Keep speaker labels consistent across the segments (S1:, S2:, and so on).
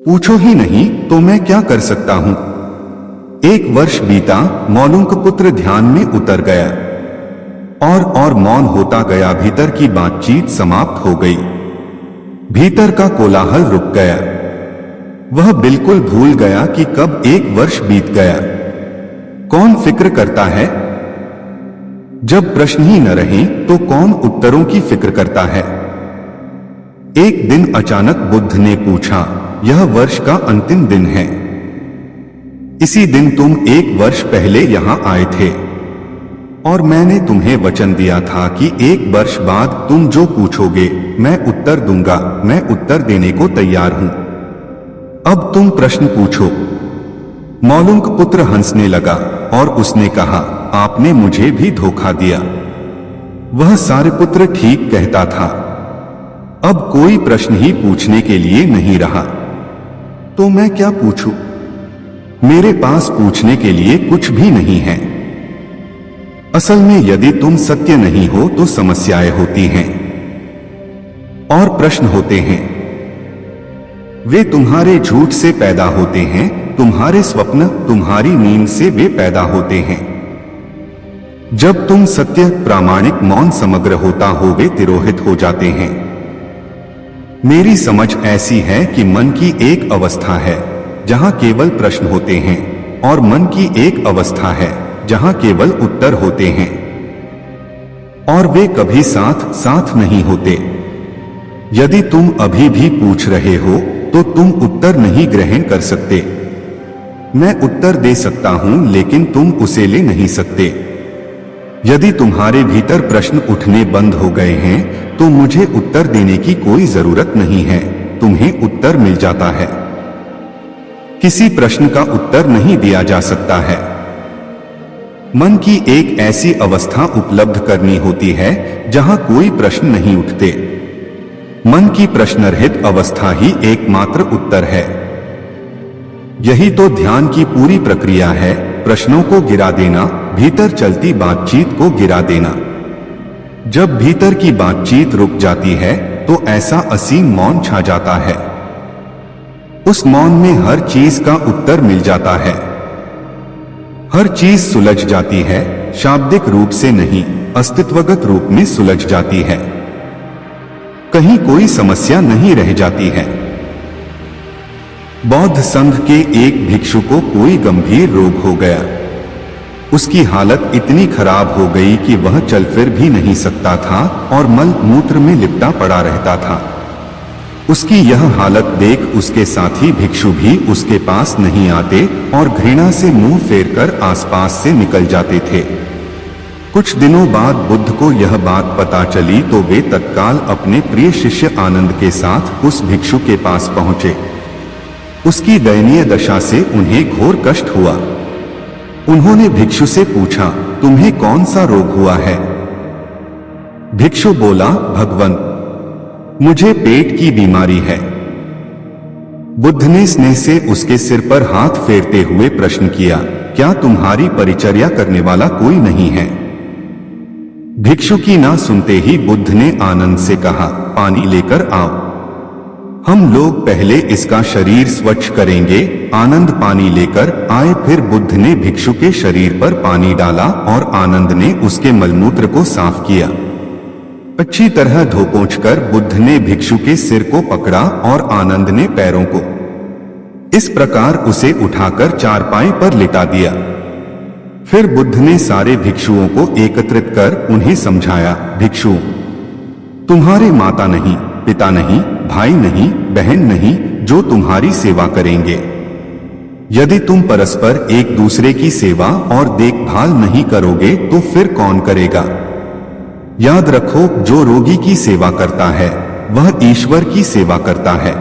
S1: पूछो ही नहीं तो मैं क्या कर सकता हूं। 1 वर्ष बीता, मौलुंक पुत्र ध्यान में उतर गया और मौन होता गया। भीतर की बातचीत समाप्त हो गई। भीतर का कोलाहल रुक गया। वह बिल्कुल भूल गया कि कब 1 वर्ष बीत गया। कौन फिक्र करता है? जब प्रश्न ही न रहे तो कौन उत्तरों की फिक्र करता है? एक दिन अचानक बुद्ध ने पूछा, यह वर्ष का अंतिम दिन है। इसी दिन तुम 1 वर्ष पहले यहां आए थे और मैंने तुम्हें वचन दिया था कि 1 वर्ष बाद तुम जो पूछोगे मैं उत्तर दूंगा। मैं उत्तर देने को तैयार हूं। अब तुम प्रश्न पूछो। मौलुंक पुत्र हंसने लगा और उसने कहा, आपने मुझे भी धोखा दिया। वह सारिपुत्र ठीक कहता था। अब कोई प्रश्न ही पूछने के लिए नहीं रहा। तो मैं क्या पूछूं? मेरे पास पूछने के लिए कुछ भी नहीं है। असल में यदि तुम सत्य नहीं हो तो समस्याएं होती हैं और प्रश्न होते हैं। वे तुम्हारे झूठ से पैदा होते हैं, तुम्हारे स्वप्न, तुम्हारी नींद से वे पैदा होते हैं। जब तुम सत्य, प्रामाणिक, मौन, समग्र होता हो वे तिरोहित हो जाते हैं। मेरी समझ ऐसी है कि मन की एक अवस्था है जहां केवल प्रश्न होते हैं और मन की एक अवस्था है जहां केवल उत्तर होते हैं और वे कभी साथ साथ नहीं होते। यदि तुम अभी भी पूछ रहे हो तो तुम उत्तर नहीं ग्रहण कर सकते। मैं उत्तर दे सकता हूं लेकिन तुम उसे ले नहीं सकते। यदि तुम्हारे भीतर प्रश्न उठने बंद हो गए हैं तो मुझे उत्तर देने की कोई जरूरत नहीं है, तुम्हें उत्तर मिल जाता है। किसी प्रश्न का उत्तर नहीं दिया जा सकता है। मन की एक ऐसी अवस्था उपलब्ध करनी होती है जहां कोई प्रश्न नहीं उठते। मन की प्रश्नरहित अवस्था ही एकमात्र उत्तर है। यही तो ध्यान की पूरी प्रक्रिया है, प्रश्नों को गिरा देना, भीतर चलती बातचीत को गिरा देना। जब भीतर की बातचीत रुक जाती है तो ऐसा असीम मौन छा जाता है। उस मौन में हर चीज का उत्तर मिल जाता है। हर चीज सुलझ जाती है, शाब्दिक रूप से नहीं, अस्तित्वगत रूप में सुलझ जाती है। कहीं कोई समस्या नहीं रह जाती है। बौद्ध संघ के एक भिक्षु को कोई गंभीर रोग हो गया। उसकी हालत इतनी खराब हो गई कि वह चल फिर भी नहीं सकता था और मल मूत्र में लिपटा पड़ा रहता था। उसकी यह हालत देख उसके साथी भिक्षु भी उसके पास नहीं आते और घृणा से मुंह फेरकर आसपास से निकल जाते थे। कुछ दिनों बाद बुद्ध को यह बात पता चली तो वे तत्काल अपने प्रिय शिष्य आनंद के साथ उस भिक्षु के पास पहुंचे। उसकी दयनीय दशा से उन्हें घोर कष्ट हुआ। उन्होंने भिक्षु से पूछा, तुम्हें कौन सा रोग हुआ है? भिक्षु बोला, भगवन, मुझे पेट की बीमारी है। बुद्ध ने स्नेह से उसके सिर पर हाथ फेरते हुए प्रश्न किया, क्या तुम्हारी परिचर्या करने वाला कोई नहीं है? भिक्षु की ना सुनते ही बुद्ध ने आनंद से कहा, पानी लेकर आओ। हम लोग पहले इसका शरीर स्वच्छ करेंगे। आनंद पानी लेकर आए। फिर बुद्ध ने भिक्षु के शरीर पर पानी डाला और आनंद ने उसके मलमूत्र को साफ किया। अच्छी तरह धो पोंछकर बुद्ध ने भिक्षु के सिर को पकड़ा और आनंद ने पैरों को। इस प्रकार उसे उठाकर चारपाई पर लिटा दिया। फिर बुद्ध ने सारे भिक्षुओं को एकत्रित कर उन्हें समझाया, भिक्षुओं, तुम्हारे माता नहीं, पिता नहीं, भाई नहीं, बहन नहीं जो तुम्हारी सेवा करेंगे। यदि तुम परस्पर एक दूसरे की सेवा और देखभाल नहीं करोगे तो फिर कौन करेगा? याद रखो, जो रोगी की सेवा करता है वह ईश्वर की सेवा करता है।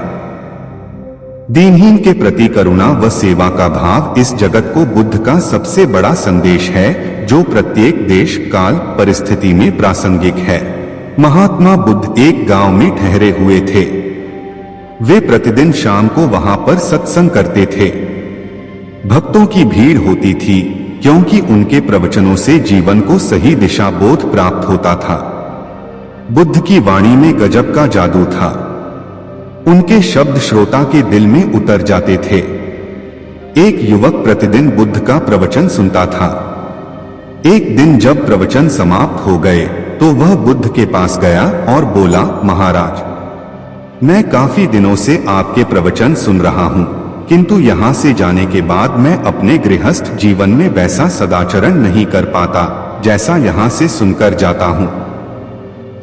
S1: दीनहीन के प्रति करुणा व सेवा का भाव इस जगत को बुद्ध का सबसे बड़ा संदेश है जो प्रत्येक देश, काल, परिस्थिति में प्रासंगिक है। महात्मा बुद्ध एक गांव में ठहरे हुए थे। वे प्रतिदिन शाम को वहां पर सत्संग करते थे। भक्तों की भीड़ होती थी क्योंकि उनके प्रवचनों से जीवन को सही दिशा बोध प्राप्त होता था। बुद्ध की वाणी में गजब का जादू था। उनके शब्द श्रोता के दिल में उतर जाते थे। एक युवक प्रतिदिन बुद्ध का प्रवचन सुनता था। एक दिन जब प्रवचन समाप्त हो गए तो वह बुद्ध के पास गया और बोला, महाराज, मैं काफी दिनों से आपके प्रवचन सुन रहा हूं, किंतु यहाँ से जाने के बाद मैं अपने गृहस्थ जीवन में वैसा सदाचरण नहीं कर पाता जैसा यहाँ से सुनकर जाता हूँ।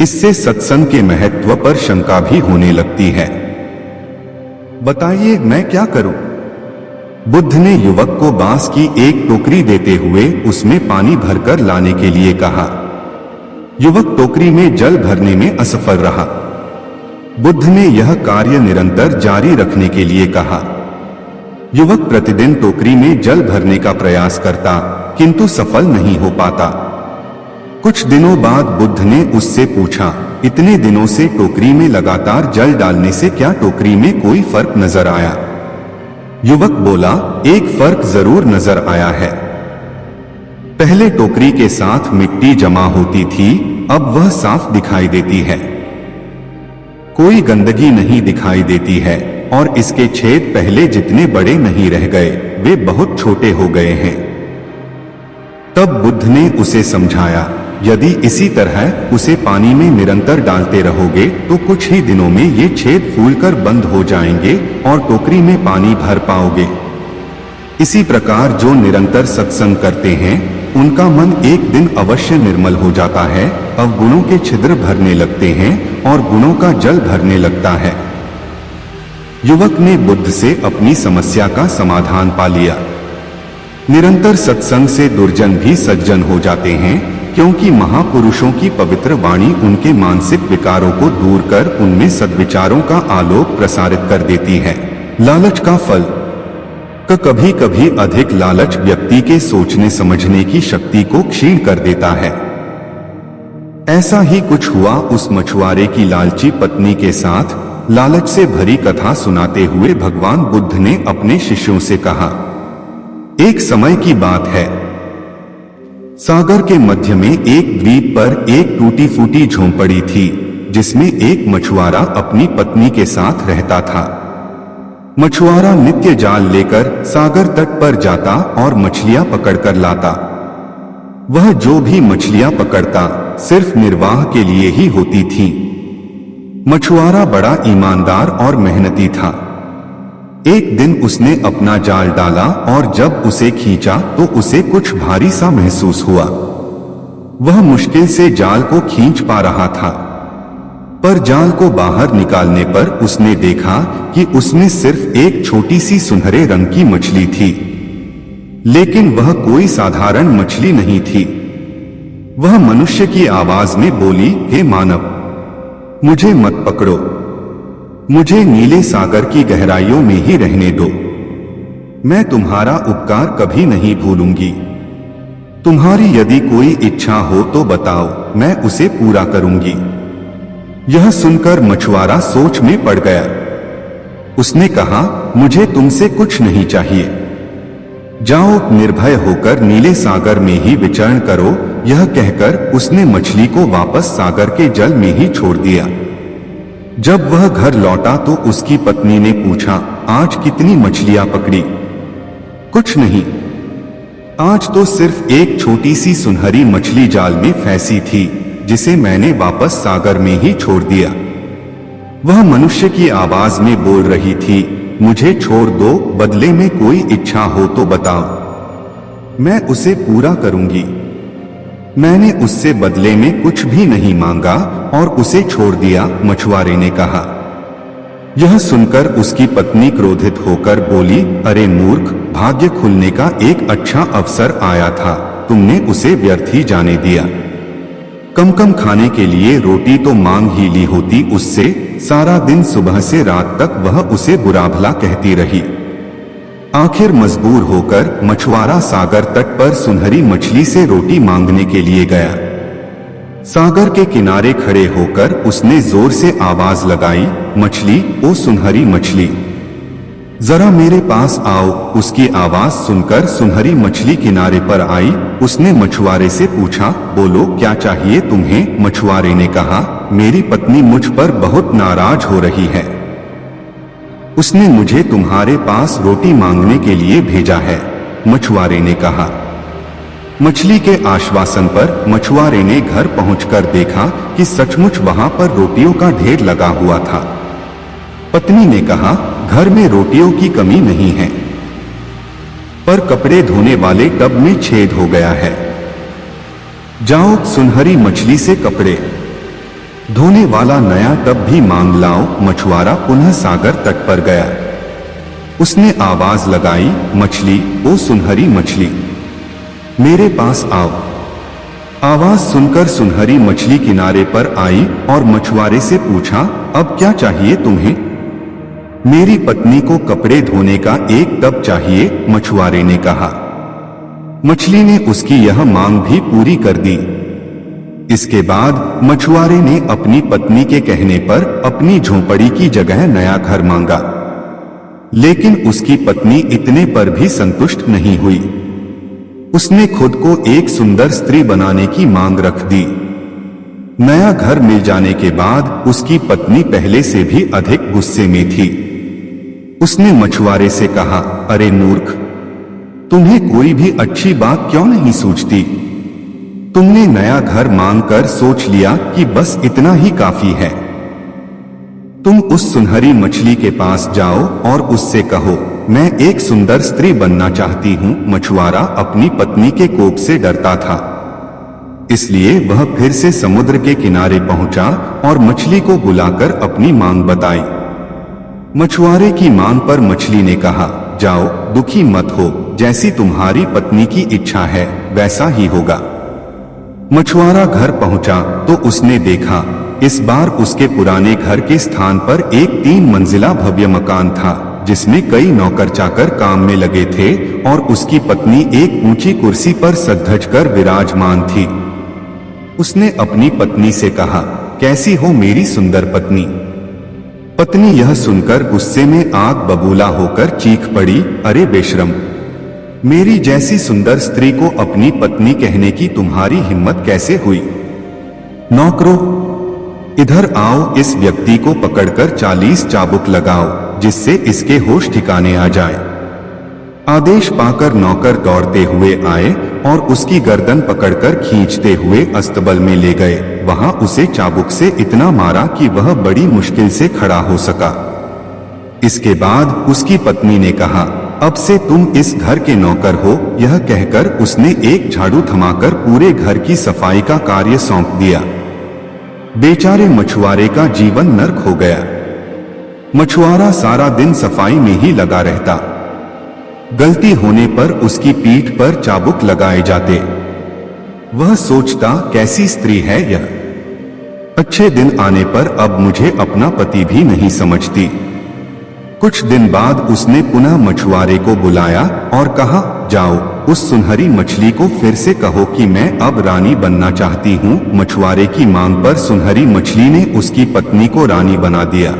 S1: इससे सत्संग के महत्व पर शंका भी होने लगती है। बताइए मैं क्या करूं? बुद्ध ने युवक को बांस की एक टोकरी देते हुए उसमें पानी भरकर लाने के लिए कहा। युवक टोकरी में जल भरने में असफल रहा। बुद्ध ने यह कार्य निरंतर जारी रखने के लिए कहा। युवक प्रतिदिन टोकरी में जल भरने का प्रयास करता, किंतु सफल नहीं हो पाता। कुछ दिनों बाद बुद्ध ने उससे पूछा, इतने दिनों से टोकरी में लगातार जल डालने से क्या टोकरी में कोई फर्क नजर आया? युवक बोला, एक फर्क जरूर नजर आया है। पहले टोकरी के साथ मिट्टी जमा होती थी, अब वह साफ दिखाई देती है। कोई गंदगी नहीं दिखाई देती है और इसके छेद पहले जितने बड़े नहीं रह गए, वे बहुत छोटे हो गए हैं। तब बुद्ध ने उसे समझाया, यदि इसी तरह उसे पानी में निरंतर डालते रहोगे तो कुछ ही दिनों में ये छेद फूलकर बंद हो जाएंगे और टोकरी में पानी भर पाओगे। इसी प्रकार जो निरंतर सत्संग करते हैं उनका मन एक दिन अवश्य निर्मल हो जाता है, अवगुणों के छिद्र भरने लगते हैं और गुणों का जल भरने लगता है। युवक ने बुद्ध से अपनी समस्या का समाधान पा लिया। निरंतर सत्संग से दुर्जन भी सज्जन हो जाते हैं, क्योंकि महापुरुषों की पवित्र वाणी उनके मानसिक विकारों को दूर कर उनमें सद्विचारों का आलोक प्रसारित कर देती है। लालच का फल। कभी कभी अधिक लालच व्यक्ति के सोचने समझने की शक्ति को क्षीण कर देता है। ऐसा ही कुछ हुआ उस मछुआरे की लालची पत्नी के साथ। लालच से भरी कथा सुनाते हुए भगवान बुद्ध ने अपने शिष्यों से कहा, एक समय की बात है, सागर के मध्य में एक द्वीप पर एक टूटी फूटी झोंपड़ी थी, जिसमें एक मछुआरा अपनी पत्नी के साथ रहता था। मछुआरा नित्य जाल लेकर सागर तट पर जाता और मछलियां पकड़कर लाता। वह जो भी मछलियां पकड़ता सिर्फ निर्वाह के लिए ही होती थी। मछुआरा बड़ा ईमानदार और मेहनती था। एक दिन उसने अपना जाल डाला और जब उसे खींचा तो उसे कुछ भारी सा महसूस हुआ। वह मुश्किल से जाल को खींच पा रहा था, पर जाल को बाहर निकालने पर उसने देखा कि उसमें सिर्फ एक छोटी सी सुनहरे रंग की मछली थी। लेकिन वह कोई साधारण मछली नहीं थी। वह मनुष्य की आवाज में बोली, हे मानव, मुझे मत पकड़ो, मुझे नीले सागर की गहराइयों में ही रहने दो। मैं तुम्हारा उपकार कभी नहीं भूलूंगी। तुम्हारी यदि कोई इच्छा हो तो बताओ, मैं उसे पूरा करूंगी। यह सुनकर मछुआरा सोच में पड़ गया। उसने कहा, मुझे तुमसे कुछ नहीं चाहिए। जाओ, निर्भय होकर नीले सागर में ही विचरण करो। यह कहकर उसने मछली को वापस सागर के जल में ही छोड़ दिया। जब वह घर लौटा तो उसकी पत्नी ने पूछा, आज कितनी मछलियां पकड़ी? कुछ नहीं, आज तो सिर्फ एक छोटी सी सुनहरी मछली जाल में फंसी थी, जिसे मैंने वापस सागर में ही छोड़ दिया। वह मनुष्य की आवाज में बोल रही थी, मुझे छोड़ दो, बदले में कोई इच्छा हो तो बताओ, मैं उसे पूरा करूंगी। मैंने उससे बदले में कुछ भी नहीं मांगा और उसे छोड़ दिया, मछुआरे ने कहा। यह सुनकर उसकी पत्नी क्रोधित होकर बोली, अरे मूर्ख, भाग्य खुलने का एक अच्छा अवसर आया था, तुमने उसे व्यर्थ ही जाने दिया। कम खाने के लिए रोटी तो मांग ही ली होती उससे। सारा दिन सुबह से रात तक वह उसे बुरा भला कहती रही। आखिर मजबूर होकर मछुआरा सागर तट पर सुनहरी मछली से रोटी मांगने के लिए गया। सागर के किनारे खड़े होकर उसने जोर से आवाज लगाई, मछली, ओ सुनहरी मछली, जरा मेरे पास आओ। उसकी आवाज सुनकर सुनहरी मछली किनारे पर आई। उसने मछुआरे से पूछा, बोलो क्या चाहिए तुम्हें? मछुआरे ने कहा, मेरी पत्नी मुझ पर बहुत नाराज हो रही है। उसने मुझे तुम्हारे पास रोटी मांगने के लिए भेजा है, मछुआरे ने कहा। मछली के आश्वासन पर मछुआरे ने घर पहुंचकर देखा कि सचमुच वहां पर रोटियों का ढेर लगा हुआ था। पत्नी ने कहा, घर में रोटियों की कमी नहीं है, पर कपड़े धोने वाले टब में छेद हो गया है। जाओ सुनहरी मछली से कपड़े धोने वाला नया टब भी मांग लाओ। मछुआरा पुनः सागर तट पर गया। उसने आवाज लगाई, मछली, ओ सुनहरी मछली, मेरे पास आओ। आवाज सुनकर सुनहरी मछली किनारे पर आई और मछुआरे से पूछा, अब क्या चाहिए तुम्हें? मेरी पत्नी को कपड़े धोने का एक टब चाहिए, मछुआरे ने कहा। मछली ने उसकी यह मांग भी पूरी कर दी। इसके बाद मछुआरे ने अपनी पत्नी के कहने पर अपनी झोंपड़ी की जगह नया घर मांगा, लेकिन उसकी पत्नी इतने पर भी संतुष्ट नहीं हुई। उसने खुद को एक सुंदर स्त्री बनाने की मांग रख दी। नया घर मिल जाने के बाद उसकी पत्नी पहले से भी अधिक गुस्से में थी। उसने मछुआरे से कहा, अरे मूर्ख, तुम्हें कोई भी अच्छी बात क्यों नहीं सूझती? तुमने नया घर मांगकर सोच लिया कि बस इतना ही काफी है। तुम उस सुनहरी मछली के पास जाओ और उससे कहो, मैं एक सुंदर स्त्री बनना चाहती हूँ। मछुआरा अपनी पत्नी के कोप से डरता था, इसलिए वह फिर से समुद्र के किनारे पहुंचा और मछली को बुलाकर अपनी मांग बताई। मछुआरे की मांग पर मछली ने कहा, जाओ, दुखी मत हो, जैसी तुम्हारी पत्नी की इच्छा है वैसा ही होगा। मछुआरा घर पहुंचा तो उसने देखा इस बार उसके पुराने घर के स्थान पर एक 3 मंजिला भव्य मकान था, जिसमें कई नौकर चाकर काम में लगे थे और उसकी पत्नी एक ऊंची कुर्सी पर सज-धज कर विराजमान थी। उसने अपनी पत्नी से कहा, कैसी हो मेरी सुंदर पत्नी? पत्नी यह सुनकर गुस्से में आग बबूला होकर चीख पड़ी, अरे बेशरम, मेरी जैसी सुंदर स्त्री को अपनी पत्नी कहने की तुम्हारी हिम्मत कैसे हुई? नौकरों, इधर आओ, इस व्यक्ति को पकड़कर 40 चाबुक लगाओ, जिससे इसके होश ठिकाने आ जाए। आदेश पाकर नौकर दौड़ते हुए आए और उसकी गर्दन पकड़कर खींचते हुए अस्तबल में ले गए। वहां उसे चाबुक से इतना मारा कि वह बड़ी मुश्किल से खड़ा हो सका। इसके बाद उसकी पत्नी ने कहा, अब से तुम इस घर के नौकर हो। यह कहकर उसने एक झाड़ू थमाकर पूरे घर की सफाई का कार्य सौंप दिया। बेचारे मछुआरे का जीवन नर्क हो गया। मछुआरा सारा दिन सफाई में ही लगा रहता। गलती होने पर उसकी पीठ पर चाबुक लगाए जाते। वह सोचता, कैसी स्त्री है यह? अच्छे दिन आने पर अब मुझे अपना पति भी नहीं समझती। कुछ दिन बाद उसने पुनः मछुआरे को बुलाया और कहा, जाओ, उस सुनहरी मछली को फिर से कहो कि मैं अब रानी बनना चाहती हूँ। मछुआरे की मांग पर सुनहरी मछली ने उसकी पत्नी को रानी बना दिया।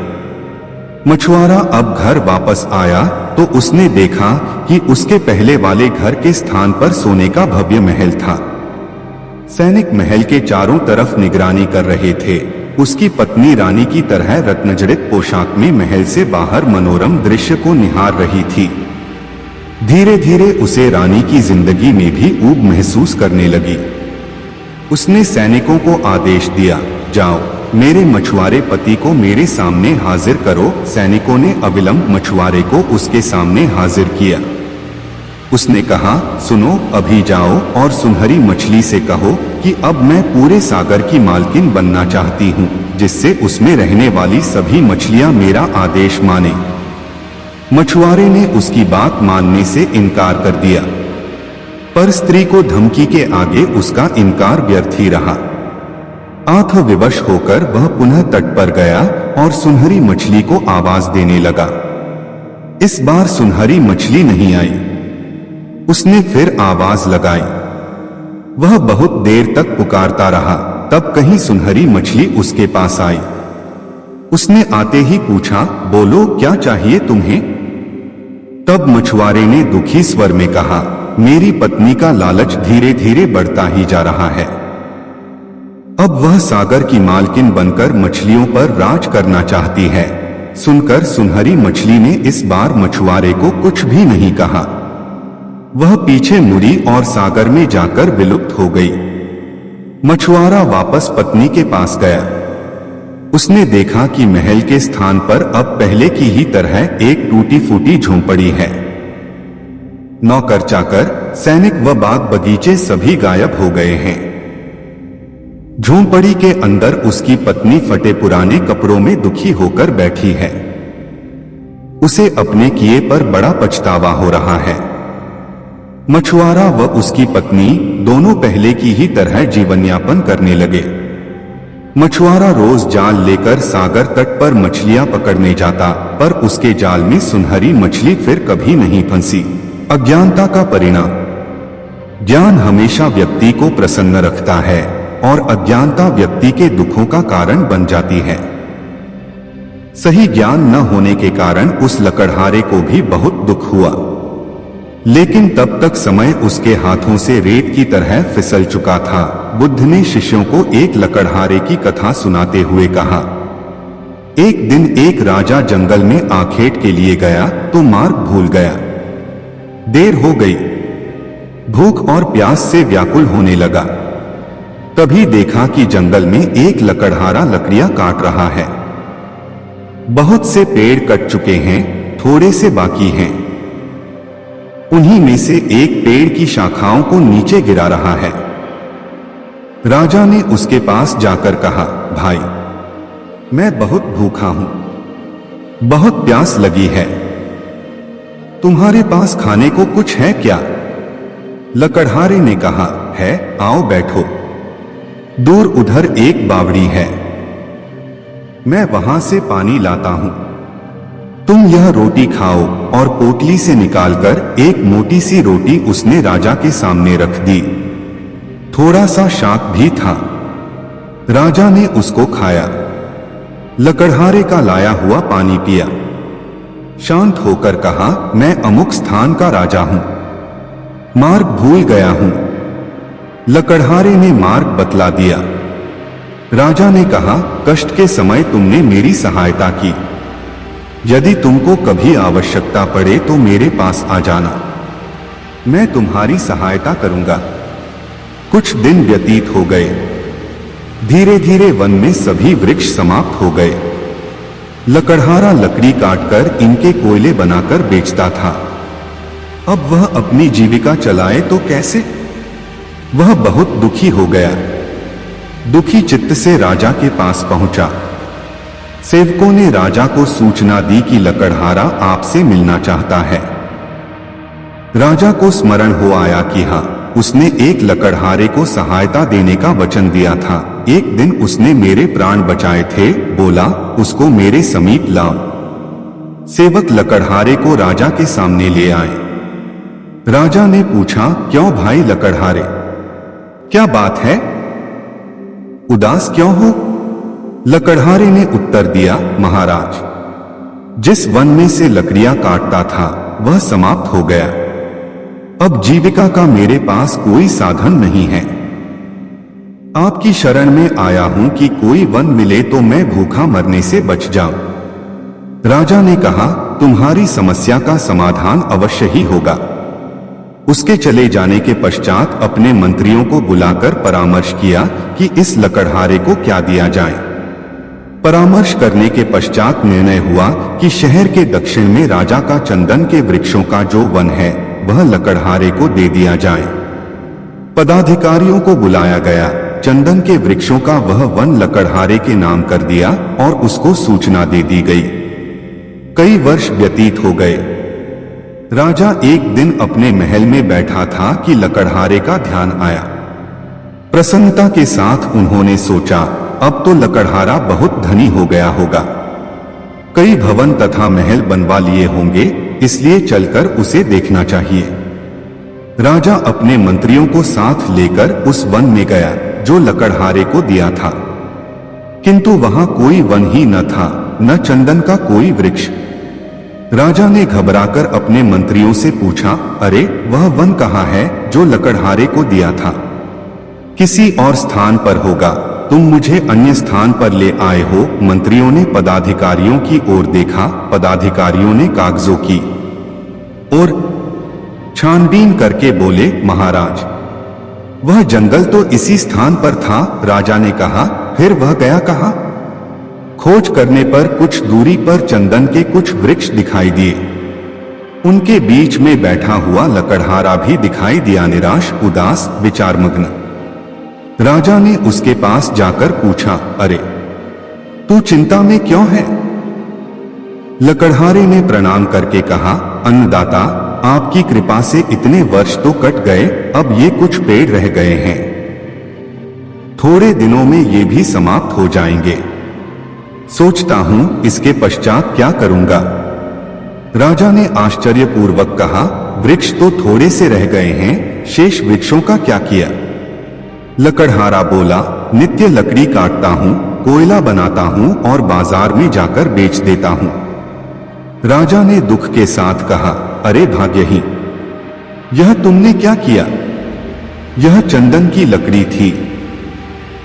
S1: मछुआरा अब घर वापस आया तो उसने देखा कि उसके पहले वाले घर के स्थान पर सोने का भव्य महल था। सैनिक महल के चारों तरफ निगरानी कर रहे थे। उसकी पत्नी रानी की तरह रत्नजड़ित पोशाक में महल से बाहर मनोरम दृश्य को निहार रही थी। धीरे धीरे उसे रानी की जिंदगी में भी ऊब महसूस करने लगी। उसने सैनिकों को आदेश दिया, जाओ, मेरे मछुआरे पति को मेरे सामने हाजिर करो। सैनिकों ने अविलंब मछुआरे को उसके सामने हाजिर किया। उसने कहा, सुनो, अभी जाओ और सुनहरी मछली से कहो कि अब मैं पूरे सागर की मालकिन बनना चाहती हूँ, जिससे उसमें रहने वाली सभी मछलियाँ मेरा आदेश माने। मछुआरे ने उसकी बात मानने से इनकार कर दिया, पर स्त्री को धमकी के आगे उसका इनकार व्यर्थ ही रहा। आंख विवश होकर वह पुनः तट पर गया और सुनहरी मछली को आवाज देने लगा। इस बार सुनहरी मछली नहीं आई। उसने फिर आवाज लगाई। वह बहुत देर तक पुकारता रहा, तब कहीं सुनहरी मछली उसके पास आई। उसने आते ही पूछा, बोलो, क्या चाहिए तुम्हें? तब मछुआरे ने दुखी स्वर में कहा, मेरी पत्नी का लालच धीरे धीरे बढ़ता ही जा रहा है। अब वह सागर की मालकिन बनकर मछलियों पर राज करना चाहती है। सुनकर सुनहरी मछली ने इस बार मछुआरे को कुछ भी नहीं कहा। वह पीछे मुड़ी और सागर में जाकर विलुप्त हो गई। मछुआरा वापस पत्नी के पास गया। उसने देखा कि महल के स्थान पर अब पहले की ही तरह एक टूटी फूटी झोंपड़ी है। नौकर चाकर, सैनिक व बाग बगीचे सभी गायब हो गए हैं। झोंपड़ी के अंदर उसकी पत्नी फटे पुराने कपड़ों में दुखी होकर बैठी है। उसे अपने किए पर बड़ा पछतावा हो रहा है। मछुआरा व उसकी पत्नी दोनों पहले की ही तरह जीवन यापन करने लगे। मछुआरा रोज जाल लेकर सागर तट पर मछलियां पकड़ने जाता, पर उसके जाल में सुनहरी मछली फिर कभी नहीं फंसी। अज्ञानता का परिणाम। ज्ञान हमेशा व्यक्ति को प्रसन्न रखता है और अज्ञानता व्यक्ति के दुखों का कारण बन जाती है। सही ज्ञान न होने के कारण उस लकड़हारे को भी बहुत दुख हुआ, लेकिन तब तक समय उसके हाथों से रेत की तरह फिसल चुका था। बुद्ध ने शिष्यों को एक लकड़हारे की कथा सुनाते हुए कहा, एक दिन एक राजा जंगल में आखेट के लिए गया तो मार्ग भूल गया। देर हो गई। भूख और प्यास से व्याकुल होने लगा। तभी देखा कि जंगल में एक लकड़हारा लकड़ियां काट रहा है। बहुत से पेड़ कट चुके हैं, थोड़े से बाकी हैं। उन्हीं में से एक पेड़ की शाखाओं को नीचे गिरा रहा है। राजा ने उसके पास जाकर कहा, भाई, मैं बहुत भूखा हूं, बहुत प्यास लगी है, तुम्हारे पास खाने को कुछ है क्या? लकड़हारे ने कहा, है, आओ बैठो। दूर उधर एक बावड़ी है, मैं वहां से पानी लाता हूं। तुम यह रोटी खाओ। और पोटली से निकालकर एक मोटी सी रोटी उसने राजा के सामने रख दी। थोड़ा सा शाक भी था। राजा ने उसको खाया। लकड़हारे का लाया हुआ पानी पिया। शांत होकर कहा, मैं अमुक स्थान का राजा हूं, मार्ग भूल गया हूं। लकड़हारे ने मार्ग बतला दिया। राजा ने कहा, कष्ट के समय तुमने मेरी सहायता की। यदि तुमको कभी आवश्यकता पड़े तो मेरे पास आ जाना, मैं तुम्हारी सहायता करूंगा। कुछ दिन व्यतीत हो गए। धीरे धीरे वन में सभी वृक्ष समाप्त हो गए। लकड़हारा लकड़ी काटकर इनके कोयले बनाकर बेचता था। अब वह अपनी जीविका चलाए तो कैसे? वह बहुत दुखी हो गया। दुखी चित्त से राजा के पास पहुंचा। सेवकों ने राजा को सूचना दी कि लकड़हारा आपसे मिलना चाहता है। राजा को स्मरण हो आया कि हाँ, उसने एक लकड़हारे को सहायता देने का वचन दिया था। एक दिन उसने मेरे प्राण बचाए थे। बोला, उसको मेरे समीप लाओ। सेवक लकड़हारे को राजा के सामने ले आए। राजा ने पूछा, क्यों भाई लकड़हारे, क्या बात है? उदास क्यों हो? लकड़हारे ने उत्तर दिया, महाराज, जिस वन में से लकड़ियां काटता था वह समाप्त हो गया। अब जीविका का मेरे पास कोई साधन नहीं है। आपकी शरण में आया हूं कि कोई वन मिले तो मैं भूखा मरने से बच जाऊं। राजा ने कहा, तुम्हारी समस्या का समाधान अवश्य ही होगा। उसके चले जाने के पश्चात अपने मंत्रियों को बुलाकर परामर्श किया कि इस लकड़हारे को क्या दिया जाए। परामर्श करने के पश्चात निर्णय हुआ कि शहर के दक्षिण में राजा का चंदन के वृक्षों का जो वन है वह लकड़हारे को दे दिया जाए। पदाधिकारियों को बुलाया गया। चंदन के वृक्षों का वह वन लकड़हारे के नाम कर दिया और उसको सूचना दे दी गई। कई वर्ष व्यतीत हो गए। राजा एक दिन अपने महल में बैठा था कि लकड़हारे का ध्यान आया। प्रसन्नता के साथ उन्होंने सोचा, अब तो लकड़हारा बहुत धनी हो गया होगा, कई भवन तथा महल बनवा लिए होंगे, इसलिए चलकर उसे देखना चाहिए। राजा अपने मंत्रियों को साथ लेकर उस वन में गया जो लकड़हारे को दिया था, किंतु वहां कोई वन ही न था, न चंदन का कोई वृक्ष। राजा ने घबराकर अपने मंत्रियों से पूछा, अरे वह वन कहाँ है जो लकड़हारे को दिया था? किसी और स्थान पर होगा। तुम मुझे अन्य स्थान पर ले आए हो। मंत्रियों ने पदाधिकारियों की ओर देखा। पदाधिकारियों ने कागजों की और छानबीन करके बोले, महाराज, वह जंगल तो इसी स्थान पर था। राजा ने कहा, फिर वह गया कहाँ? खोज करने पर कुछ दूरी पर चंदन के कुछ वृक्ष दिखाई दिए। उनके बीच में बैठा हुआ लकड़हारा भी दिखाई दिया, निराश, उदास, विचारमग्न। राजा ने उसके पास जाकर पूछा, अरे तू चिंता में क्यों है? लकड़हारे ने प्रणाम करके कहा, अन्नदाता, आपकी कृपा से इतने वर्ष तो कट गए, अब ये कुछ पेड़ रह गए हैं। थोड़े दिनों में ये भी समाप्त हो जाएंगे। सोचता हूं इसके पश्चात क्या करूंगा। राजा ने आश्चर्यपूर्वक कहा, वृक्ष तो थोड़े से रह गए हैं, शेष वृक्षों का क्या किया? लकड़हारा बोला, नित्य लकड़ी काटता हूं, कोयला बनाता हूं और बाजार में जाकर बेच देता हूं। राजा ने दुख के साथ कहा, अरे भाग्यहीन, यह तुमने क्या किया? यह चंदन की लकड़ी थी,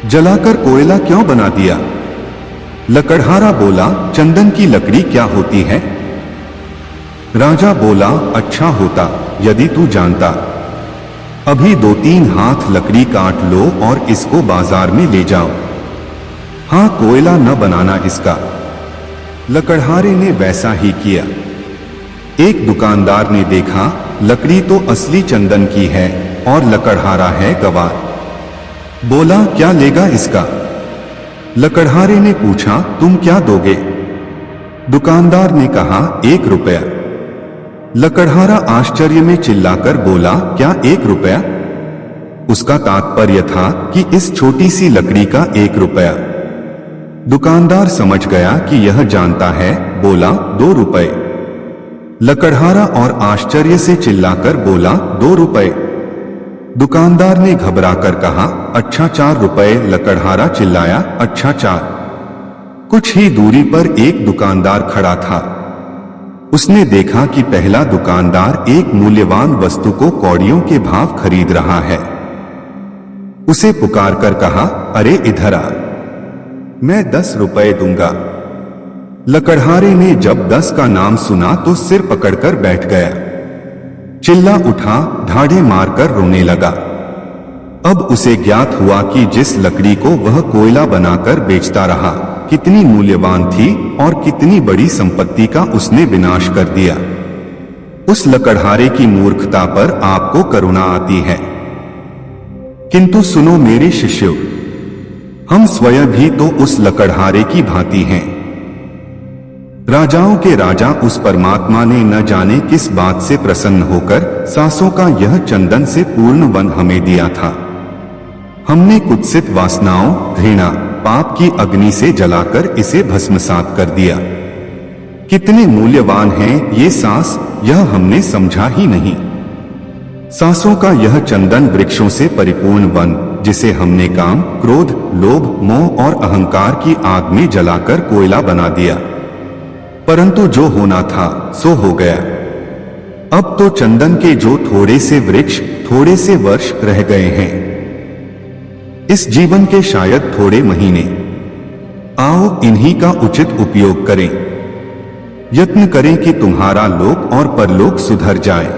S1: जलाकर कोयला क्यों बना दिया? लकड़हारा बोला, चंदन की लकड़ी क्या होती है? राजा बोला, अच्छा होता यदि तू जानता। अभी 2-3 हाथ लकड़ी काट लो और इसको बाजार में ले जाओ। हां, कोयला न बनाना इसका। लकड़हारे ने वैसा ही किया। एक दुकानदार ने देखा, लकड़ी तो असली चंदन की है और लकड़हारा है गवार। बोला, क्या लेगा इसका? लकड़हारे ने पूछा, तुम क्या दोगे? दुकानदार ने कहा, 1 रुपया। लकड़हारा आश्चर्य में चिल्लाकर बोला, क्या 1 रुपया? उसका तात्पर्य था कि इस छोटी सी लकड़ी का 1 रुपया। दुकानदार समझ गया कि यह जानता है, बोला, 2 रुपए। लकड़हारा और आश्चर्य से चिल्लाकर बोला, 2 रुपए। दुकानदार ने घबराकर कहा, अच्छा 4 रुपए। लकड़हारा चिल्लाया, अच्छा 4। कुछ ही दूरी पर एक दुकानदार खड़ा था। उसने देखा कि पहला दुकानदार एक मूल्यवान वस्तु को कौड़ियों के भाव खरीद रहा है। उसे पुकारकर कहा, अरे इधर आ, मैं 10 रुपए दूंगा। लकड़हारे ने जब 10 का नाम सुना तो सिर पकड़कर बैठ गया। चिल्ला उठा, ढाढ़े मारकर रोने लगा। अब उसे ज्ञात हुआ कि जिस लकड़ी को वह कोयला बनाकर बेचता रहा, कितनी मूल्यवान थी और कितनी बड़ी संपत्ति का उसने विनाश कर दिया। उस लकड़हारे की मूर्खता पर आपको करुणा आती है। किंतु सुनो मेरे शिष्यों, हम स्वयं भी तो उस लकड़हारे की भांति हैं। राजाओं के राजा उस परमात्मा ने न जाने किस बात से प्रसन्न होकर सांसों का यह चंदन से पूर्ण वन हमें दिया था। हमने कुत्सित वासनाओं, घृणा, पाप की अग्नि से जलाकर इसे भस्मसात कर दिया। कितने मूल्यवान हैं ये सांस, यह हमने समझा ही नहीं। सांसों का यह चंदन वृक्षों से परिपूर्ण वन, जिसे हमने काम, क्रोध, लोभ, मोह और अहंकार की आग में जलाकर कोयला बना दिया। परंतु जो होना था सो हो गया। अब तो चंदन के जो थोड़े से वृक्ष, थोड़े से वर्ष रह गए हैं, इस जीवन के शायद थोड़े महीने, आओ इन्हीं का उचित उपयोग करें। यत्न करें कि तुम्हारा लोक और परलोक सुधर जाए।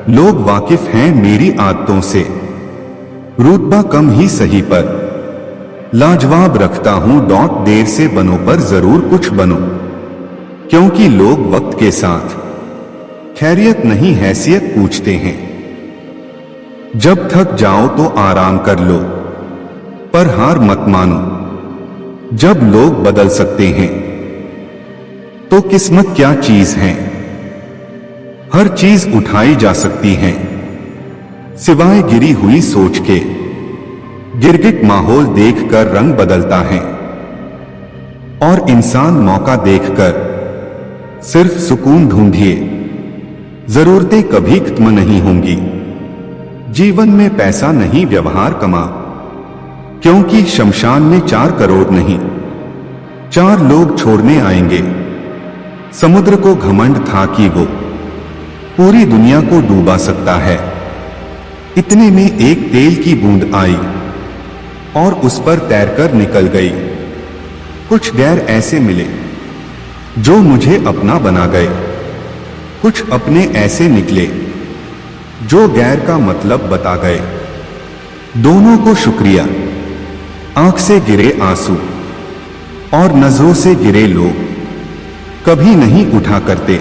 S1: लोग वाकिफ हैं मेरी आदतों से, रुतबा कम ही सही पर लाजवाब रखता हूं। देर से बनो पर जरूर कुछ बनो, क्योंकि लोग वक्त के साथ खैरियत नहीं हैसियत पूछते हैं। जब थक जाओ तो आराम कर लो, पर हार मत मानो। जब लोग बदल सकते हैं तो किस्मत क्या चीज है? हर चीज उठाई जा सकती है सिवाय गिरी हुई सोच के। गिरगिट माहौल देखकर रंग बदलता है और इंसान मौका देखकर सिर्फ सुकून ढूंढिए। जरूरतें कभी खत्म नहीं होंगी। जीवन में पैसा नहीं व्यवहार कमा, क्योंकि शमशान में 4 करोड़ नहीं 4 लोग छोड़ने आएंगे। समुद्र को घमंड था कि वो पूरी दुनिया को डूबा सकता है। इतने में एक तेल की बूंद आई, और उस पर तैरकर निकल गई। कुछ गैर ऐसे मिले जो मुझे अपना बना गए, कुछ अपने ऐसे निकले जो गैर का मतलब बता गए। दोनों को शुक्रिया। आंख से गिरे आंसू और नजरों से गिरे लोग कभी नहीं उठा करते।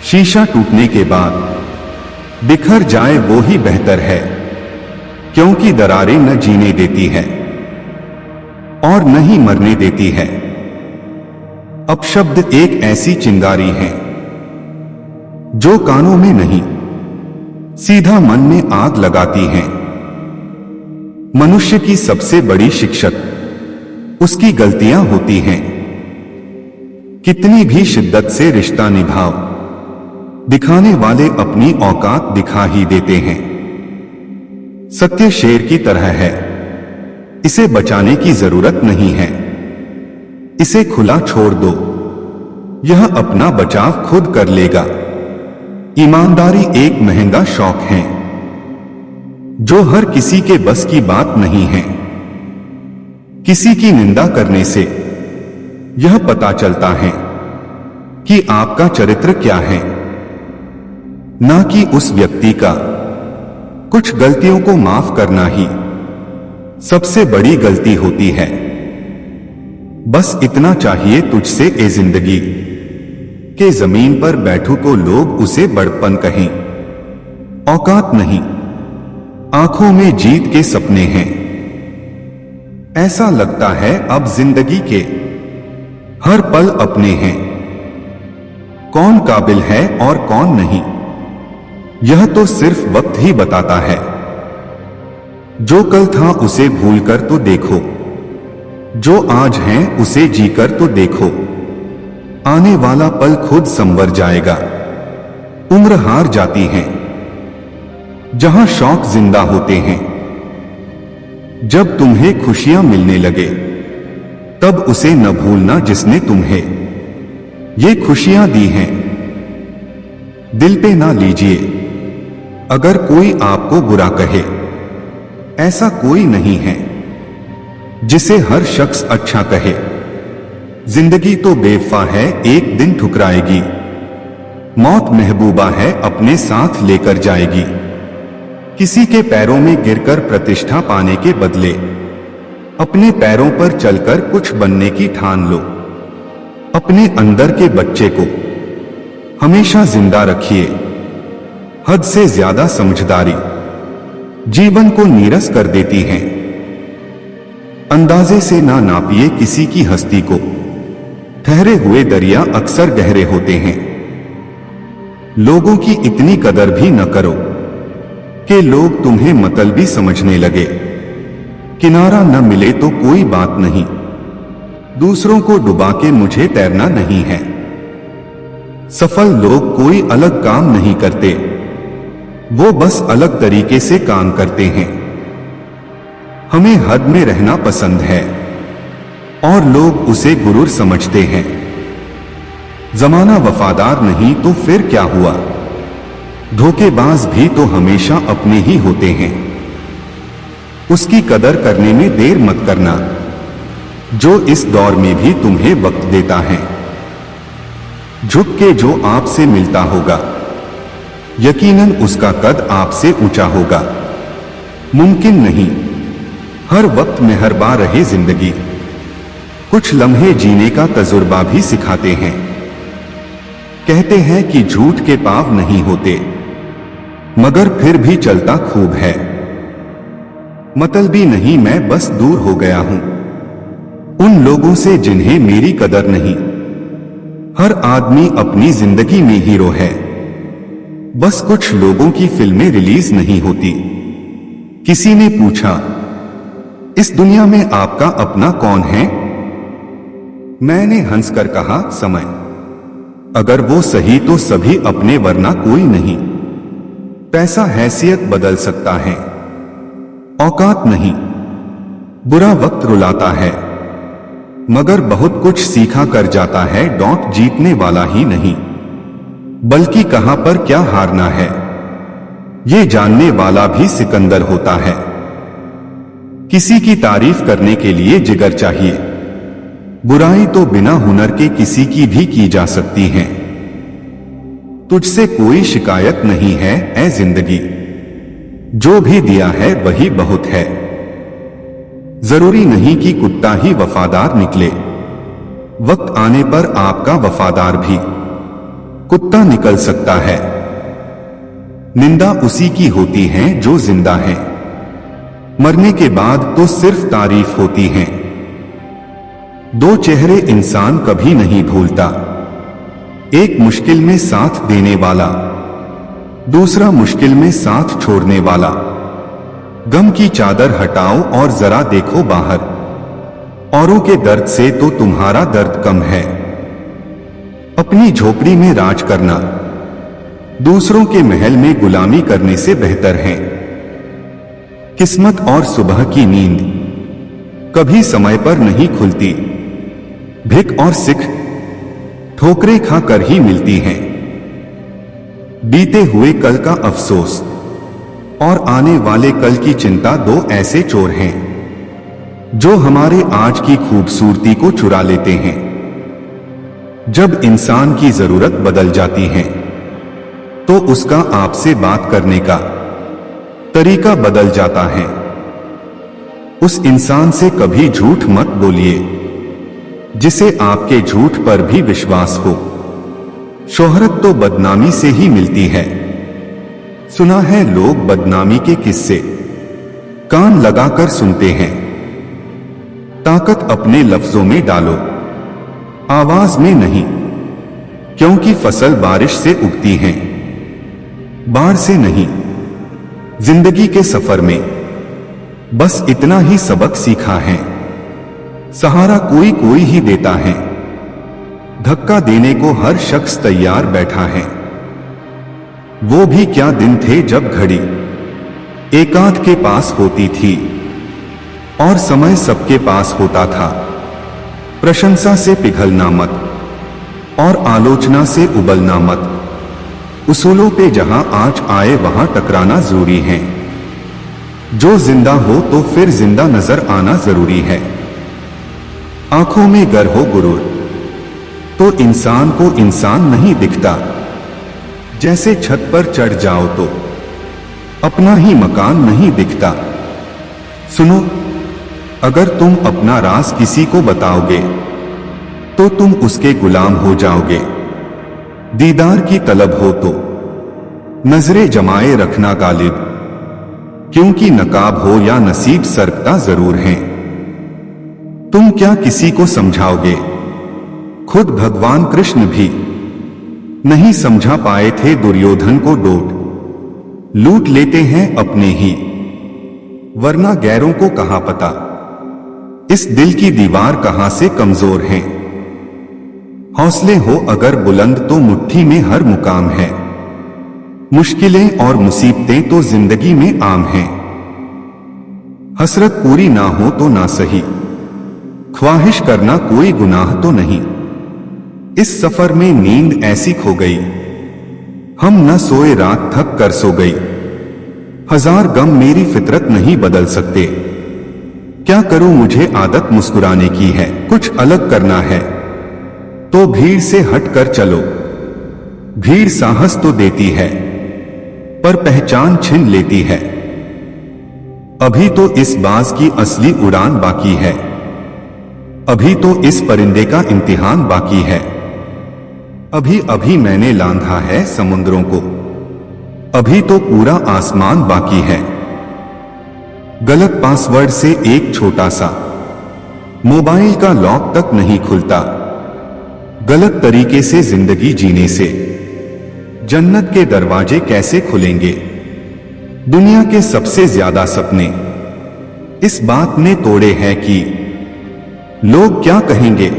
S1: शीशा टूटने के बाद बिखर जाए वो ही बेहतर है, क्योंकि दरारें न जीने देती है और न ही मरने देती है। अपशब्द एक ऐसी चिंगारी है जो कानों में नहीं, सीधा मन में आग लगाती है। मनुष्य की सबसे बड़ी शिक्षक उसकी गलतियां होती हैं। कितनी भी शिद्दत से रिश्ता निभाओ, दिखाने वाले अपनी औकात दिखा ही देते हैं। सत्य शेर की तरह है, इसे बचाने की जरूरत नहीं है। इसे खुला छोड़ दो, यह अपना बचाव खुद कर लेगा। ईमानदारी एक महंगा शौक है जो हर किसी के बस की बात नहीं है। किसी की निंदा करने से यह पता चलता है कि आपका चरित्र क्या है, ना कि उस व्यक्ति का। कुछ गलतियों को माफ करना ही सबसे बड़ी गलती होती है। बस इतना चाहिए तुझसे ए जिंदगी के जमीन पर बैठूं तो लोग उसे बड़पन कहें। औकात नहीं, आंखों में जीत के सपने हैं। ऐसा लगता है अब जिंदगी के हर पल अपने हैं। कौन काबिल है और कौन नहीं, यह तो सिर्फ वक्त ही बताता है। जो कल था उसे भूलकर तो देखो, जो आज है उसे जीकर तो देखो। आने वाला पल खुद संवर जाएगा। उम्र हार जाती है जहां शौक जिंदा होते हैं। जब तुम्हें खुशियां मिलने लगे तब उसे न भूलना जिसने तुम्हें ये खुशियां दी हैं। दिल पे ना लीजिए अगर कोई आपको बुरा कहे, ऐसा कोई नहीं है जिसे हर शख्स अच्छा कहे। जिंदगी तो बेवफा है, एक दिन ठुकराएगी। मौत महबूबा है, अपने साथ लेकर जाएगी। किसी के पैरों में गिरकर प्रतिष्ठा पाने के बदले अपने पैरों पर चलकर कुछ बनने की ठान लो। अपने अंदर के बच्चे को हमेशा जिंदा रखिए। हद से ज्यादा समझदारी जीवन को नीरस कर देती है। अंदाजे से ना नापिए किसी की हस्ती को, ठहरे हुए दरिया अक्सर गहरे होते हैं। लोगों की इतनी कदर भी न करो कि लोग तुम्हें मतलबी समझने लगे। किनारा न मिले तो कोई बात नहीं, दूसरों को डुबा के मुझे तैरना नहीं है। सफल लोग कोई अलग काम नहीं करते, वो बस अलग तरीके से काम करते हैं। हमें हद में रहना पसंद है और लोग उसे गुरूर समझते हैं। जमाना वफादार नहीं तो फिर क्या हुआ? धोखेबाज भी तो हमेशा अपने ही होते हैं। उसकी कदर करने में देर मत करना जो इस दौर में भी तुम्हें वक्त देता है। झुक के जो आपसे मिलता होगा यकीनन उसका कद आपसे ऊंचा होगा। मुमकिन नहीं हर वक्त मेहरबान रहे जिंदगी। कुछ लम्हे जीने का तजुर्बा भी सिखाते हैं। कहते हैं कि झूठ के पाव नहीं होते, मगर फिर भी चलता खूब है। मतलबी नहीं, मैं बस दूर हो गया हूं उन लोगों से जिन्हें मेरी कदर नहीं। हर आदमी अपनी जिंदगी में हीरो है, बस कुछ लोगों की फिल्में रिलीज नहीं होती। किसी ने पूछा, इस दुनिया में आपका अपना कौन है? मैंने हंसकर कहा, समय। अगर वो सही तो सभी अपने, वरना कोई नहीं। पैसा हैसियत बदल सकता है, औकात नहीं। बुरा वक्त रुलाता है, मगर बहुत कुछ सीखा कर जाता है। डॉट जीतने वाला ही नहीं, बल्कि कहां पर क्या हारना है ये जानने वाला भी सिकंदर होता है। किसी की तारीफ करने के लिए जिगर चाहिए। बुराई तो बिना हुनर के किसी की भी की जा सकती है। तुझसे कोई शिकायत नहीं है ऐ जिंदगी, जो भी दिया है वही बहुत है। जरूरी नहीं कि कुत्ता ही वफादार निकले, वक्त आने पर आपका वफादार भी कुत्ता निकल सकता है। निंदा उसी की होती है जो जिंदा है, मरने के बाद तो सिर्फ तारीफ होती है। दो चेहरे इंसान कभी नहीं भूलता, एक मुश्किल में साथ देने वाला, दूसरा मुश्किल में साथ छोड़ने वाला। गम की चादर हटाओ और जरा देखो बाहर, औरों के दर्द से तो तुम्हारा दर्द कम है। अपनी झोपड़ी में राज करना दूसरों के महल में गुलामी करने से बेहतर है। किस्मत और सुबह की नींद कभी समय पर नहीं खुलती, भिख और सिख ठोकरें खाकर ही मिलती हैं। बीते हुए कल का अफसोस और आने वाले कल की चिंता दो ऐसे चोर हैं जो हमारे आज की खूबसूरती को चुरा लेते हैं। जब इंसान की जरूरत बदल जाती है तो उसका आपसे बात करने का तरीका बदल जाता है। उस इंसान से कभी झूठ मत बोलिए जिसे आपके झूठ पर भी विश्वास हो। शोहरत तो बदनामी से ही मिलती है। सुना है लोग बदनामी के किस्से कान लगाकर सुनते हैं। ताकत अपने लफ्जों में डालो, आवाज में नहीं, क्योंकि फसल बारिश से उगती है, बाढ़ से नहीं। जिंदगी के सफर में बस इतना ही सबक सीखा है, सहारा कोई कोई ही देता है, धक्का देने को हर शख्स तैयार बैठा है। वो भी क्या दिन थे जब घड़ी एकांत के पास होती थी और समय सबके पास होता था। प्रशंसा से पिघलना मत और आलोचना से उबलना मत। उसूलों पे जहां आँच आए वहां टकराना जरूरी है। जो जिंदा हो तो फिर जिंदा नजर आना जरूरी है। आंखों में गर हो गुरूर तो इंसान को इंसान नहीं दिखता। जैसे छत पर चढ़ जाओ तो अपना ही मकान नहीं दिखता। सुनो, अगर तुम अपना राज किसी को बताओगे तो तुम उसके गुलाम हो जाओगे। दीदार की तलब हो तो नजरें जमाए रखना गालिब, क्योंकि नकाब हो या नसीब सरकता जरूर है। तुम क्या किसी को समझाओगे? खुद भगवान कृष्ण भी नहीं समझा पाए थे दुर्योधन को। डोट लूट लेते हैं अपने ही, वरना गैरों को कहां पता इस दिल की दीवार कहां से कमजोर है। हौसले हो अगर बुलंद तो मुट्ठी में हर मुकाम है। मुश्किलें और मुसीबतें तो जिंदगी में आम हैं। हसरत पूरी ना हो तो ना सही, ख्वाहिश करना कोई गुनाह तो नहीं। इस सफर में नींद ऐसी खो गई, हम न सोए रात थक कर सो गई। हजार गम मेरी फितरत नहीं बदल सकते। क्या करूं मुझे आदत मुस्कुराने की है। कुछ अलग करना है तो भीड़ से हट कर चलो। भीड़ साहस तो देती है पर पहचान छीन लेती है। अभी तो इस बाज की असली उड़ान बाकी है। अभी तो इस परिंदे का इम्तिहान बाकी है। अभी अभी मैंने लांघा है समुद्रों को, अभी तो पूरा आसमान बाकी है। गलत पासवर्ड से एक छोटा सा मोबाइल का लॉक तक नहीं खुलता। गलत तरीके से जिंदगी जीने से जन्नत के दरवाजे कैसे खुलेंगे। दुनिया के सबसे ज्यादा सपने इस बात ने तोड़े हैं कि लोग क्या कहेंगे।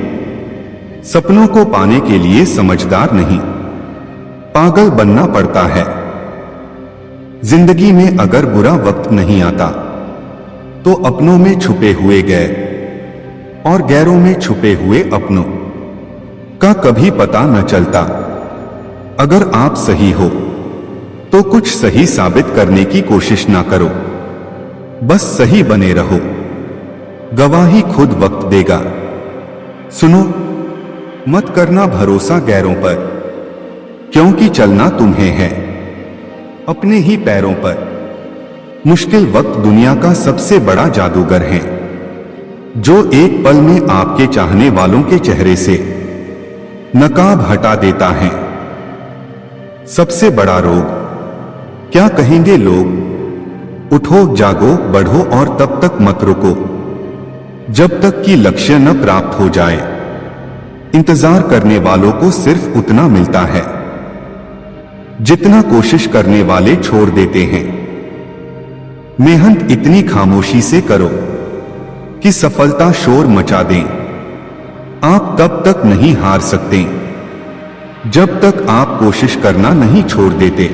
S1: सपनों को पाने के लिए समझदार नहीं, पागल बनना पड़ता है। जिंदगी में अगर बुरा वक्त नहीं आता तो अपनों में छुपे हुए गैर और गैरों में छुपे हुए अपनों का कभी पता न चलता। अगर आप सही हो तो कुछ सही साबित करने की कोशिश ना करो, बस सही बने रहो। गवाही खुद वक्त देगा। सुनो, मत करना भरोसा गैरों पर, क्योंकि चलना तुम्हें है अपने ही पैरों पर। मुश्किल वक्त दुनिया का सबसे बड़ा जादूगर है, जो एक पल में आपके चाहने वालों के चेहरे से नकाब हटा देता है। सबसे बड़ा रोग, क्या कहेंगे लोग। उठो, जागो, बढ़ो और तब तक मत रुको जब तक कि लक्ष्य न प्राप्त हो जाए। इंतजार करने वालों को सिर्फ उतना मिलता है जितना कोशिश करने वाले छोड़ देते हैं। मेहनत इतनी खामोशी से करो कि सफलता शोर मचा दें। आप तब तक नहीं हार सकते जब तक आप कोशिश करना नहीं छोड़ देते।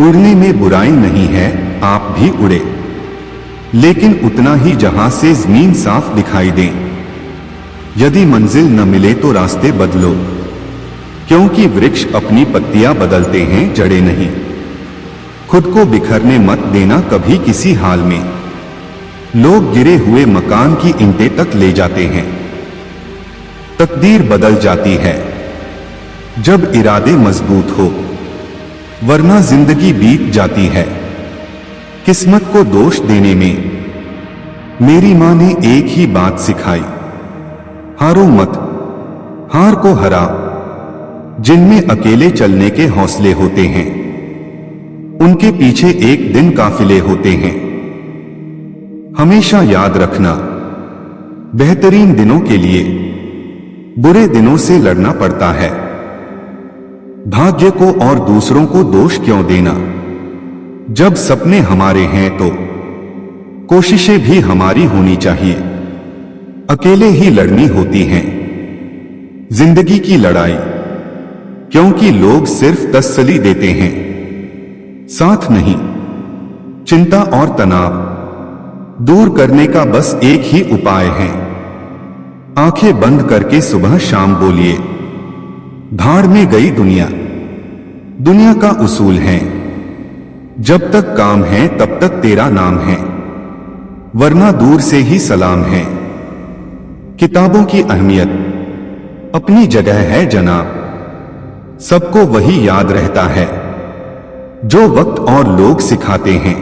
S1: उड़ने में बुराई नहीं है, आप भी उड़े, लेकिन उतना ही जहां से जमीन साफ दिखाई दे। यदि मंजिल न मिले तो रास्ते बदलो, क्योंकि वृक्ष अपनी पत्तियां बदलते हैं, जड़ें नहीं। खुद को बिखरने मत देना कभी किसी हाल में। लोग गिरे हुए मकान की ईंटें तक ले जाते हैं। तकदीर बदल जाती है जब इरादे मजबूत हो, वरना जिंदगी बीत जाती है किस्मत को दोष देने में। मेरी मां ने एक ही बात सिखाई, हारो मत, हार को हरा। जिनमें अकेले चलने के हौसले होते हैं, उनके पीछे एक दिन काफिले होते हैं। हमेशा याद रखना, बेहतरीन दिनों के लिए बुरे दिनों से लड़ना पड़ता है। भाग्य को और दूसरों को दोष क्यों देना। जब सपने हमारे हैं तो कोशिशें भी हमारी होनी चाहिए। अकेले ही लड़नी होती हैं जिंदगी की लड़ाई, क्योंकि लोग सिर्फ तसल्ली देते हैं, साथ नहीं। चिंता और तनाव दूर करने का बस एक ही उपाय है, आंखें बंद करके सुबह शाम बोलिए, भाड़ में गई दुनिया। दुनिया का उसूल है, जब तक काम है तब तक तेरा नाम है, वरना दूर से ही सलाम है। किताबों की अहमियत अपनी जगह है जनाब, सबको वही याद रहता है जो वक्त और लोग सिखाते हैं।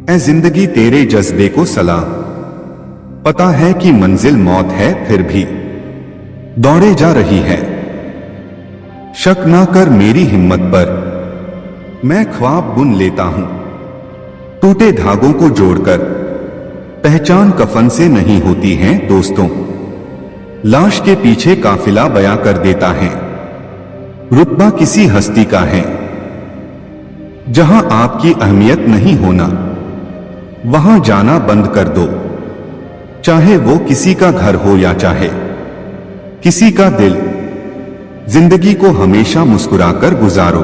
S1: ऐ जिंदगी तेरे जज्बे को सलाम, पता है कि मंजिल मौत है फिर भी दौड़े जा रही है। शक ना कर मेरी हिम्मत पर, मैं ख्वाब बुन लेता हूं। टूटे धागों को जोड़कर पहचान कफन से नहीं होती है दोस्तों, लाश के पीछे काफिला बयां कर देता है। रुतबा किसी हस्ती का है, जहां आपकी अहमियत नहीं होना वहां जाना बंद कर दो। चाहे वो किसी का घर हो या चाहे किसी का दिल, जिंदगी को हमेशा मुस्कुराकर गुजारो,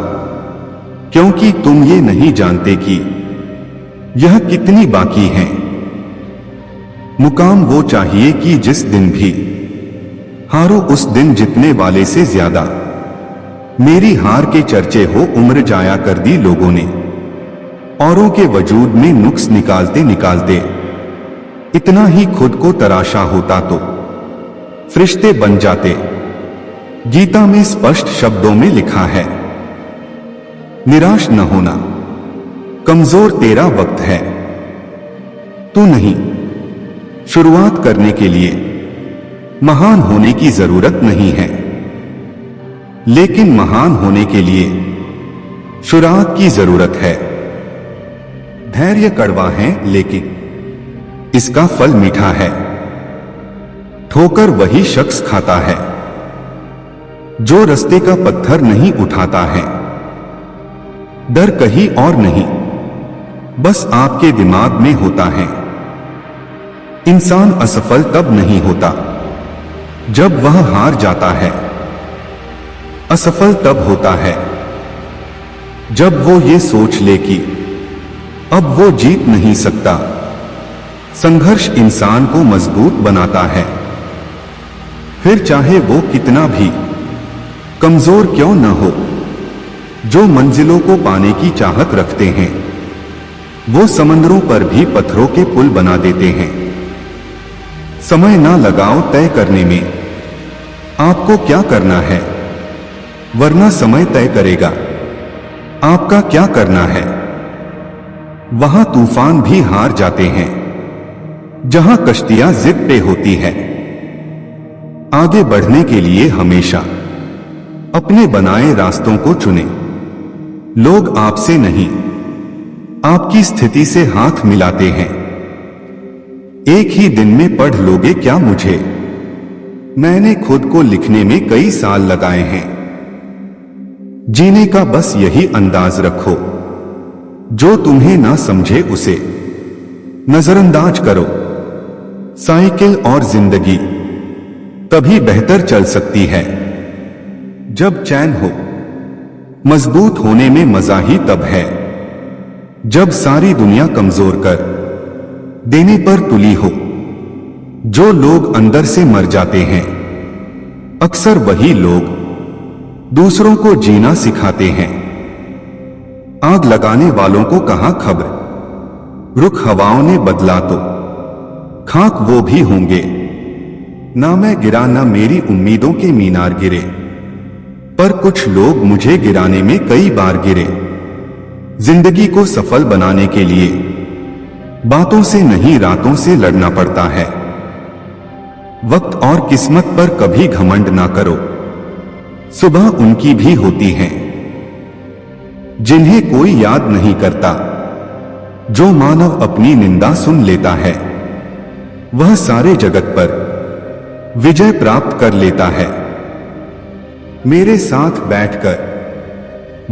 S1: क्योंकि तुम ये नहीं जानते कि यह कितनी बाकी है। मुकाम वो चाहिए कि जिस दिन भी हारो उस दिन जीतने वाले से ज्यादा। मेरी हार के चर्चे हो उम्र जाया कर दी लोगों ने, औरों के वजूद में नुक्स निकालते निकालते इतना ही खुद को तराशा होता तो फरिश्ते बन जाते। गीता में स्पष्ट शब्दों में लिखा है, निराश न होना, कमजोर तेरा वक्त है, तू नहीं। शुरुआत करने के लिए महान होने की जरूरत नहीं है, लेकिन महान होने के लिए शुरुआत की जरूरत है। धैर्य कड़वा है लेकिन इसका फल मीठा है। ठोकर वही शख्स खाता है जो रास्ते का पत्थर नहीं उठाता है। डर कहीं और नहीं, बस आपके दिमाग में होता है। इंसान असफल तब नहीं होता जब वह हार जाता है, असफल तब होता है जब वो ये सोच ले कि अब वो जीत नहीं सकता। संघर्ष इंसान को मजबूत बनाता है, फिर चाहे वो कितना भी कमजोर क्यों न हो। जो मंजिलों को पाने की चाहत रखते हैं, वो समंदरों पर भी पत्थरों के पुल बना देते हैं। समय ना लगाओ तय करने में। आपको क्या करना है, वरना समय तय करेगा आपका क्या करना है। वहां तूफान भी हार जाते हैं जहां कश्तियां जिद पे होती है। आगे बढ़ने के लिए हमेशा अपने बनाए रास्तों को चुने। लोग आपसे नहीं, आपकी स्थिति से हाथ मिलाते हैं। एक ही दिन में पढ़ लोगे क्या मुझे? मैंने खुद को लिखने में कई साल लगाए हैं। जीने का बस यही अंदाज रखो, जो तुम्हें ना समझे उसे नजरअंदाज करो। साइकिल और जिंदगी तभी बेहतर चल सकती है जब चैन हो। मजबूत होने में मजा ही तब है जब सारी दुनिया कमजोर कर देने पर तुली हो। जो लोग अंदर से मर जाते हैं, अक्सर वही लोग दूसरों को जीना सिखाते हैं। आग लगाने वालों को कहां खबर, रुख हवाओं ने बदला तो खाक वो भी होंगे। ना मैं गिरा ना मेरी उम्मीदों के मीनार गिरे, पर कुछ लोग मुझे गिराने में कई बार गिरे। जिंदगी को सफल बनाने के लिए बातों से नहीं रातों से लड़ना पड़ता है। वक्त और किस्मत पर कभी घमंड ना करो, सुबह उनकी भी होती है जिन्हें कोई याद नहीं करता। जो मानव अपनी निंदा सुन लेता है, वह सारे जगत पर विजय प्राप्त कर लेता है। मेरे साथ बैठकर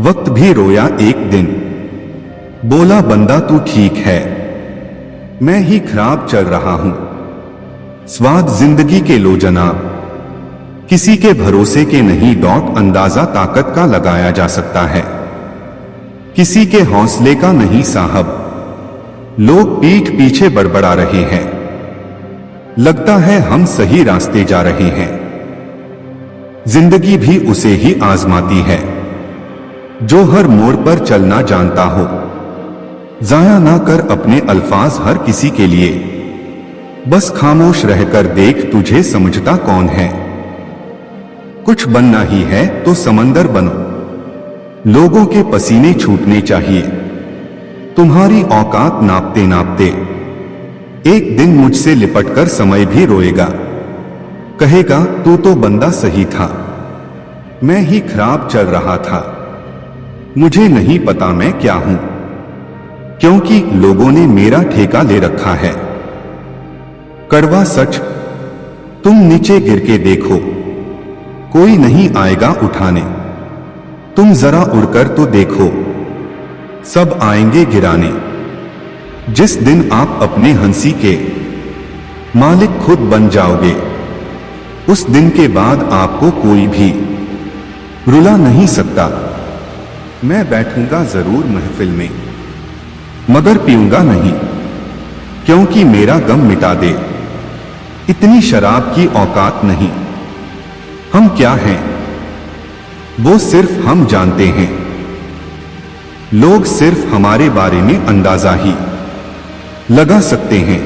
S1: वक्त भी रोया एक दिन, बोला बंदा तू ठीक है, मैं ही खराब चल रहा हूं। स्वाद जिंदगी के लो जनाब, किसी के भरोसे के नहीं। अंदाजा ताकत का लगाया जा सकता है, किसी के हौसले का नहीं साहब। लोग पीठ पीछे बड़बड़ा रहे हैं, लगता है हम सही रास्ते जा रहे हैं। जिंदगी भी उसे ही आजमाती है जो हर मोड़ पर चलना जानता हो। जाया ना कर अपने अल्फाज हर किसी के लिए, बस खामोश रहकर देख तुझे समझता कौन है। कुछ बनना ही है तो समंदर बनो। लोगों के पसीने छूटने चाहिए तुम्हारी औकात नापते नापते। एक दिन मुझसे लिपटकर समय भी रोएगा, कहेगा तू तो बंदा सही था, मैं ही खराब चल रहा था। मुझे नहीं पता मैं क्या हूं, क्योंकि लोगों ने मेरा ठेका ले रखा है। कड़वा सच, तुम नीचे गिर के देखो, कोई नहीं आएगा उठाने। तुम जरा उड़कर तो देखो, सब आएंगे गिराने। जिस दिन आप अपने हंसी के मालिक खुद बन जाओगे, उस दिन के बाद आपको कोई भी रुला नहीं सकता। मैं बैठूंगा जरूर महफिल में, मगर पीऊंगा नहीं, क्योंकि मेरा गम मिटा दे इतनी शराब की औकात नहीं। हम क्या हैं वो सिर्फ हम जानते हैं। लोग सिर्फ हमारे बारे में अंदाजा ही लगा सकते हैं।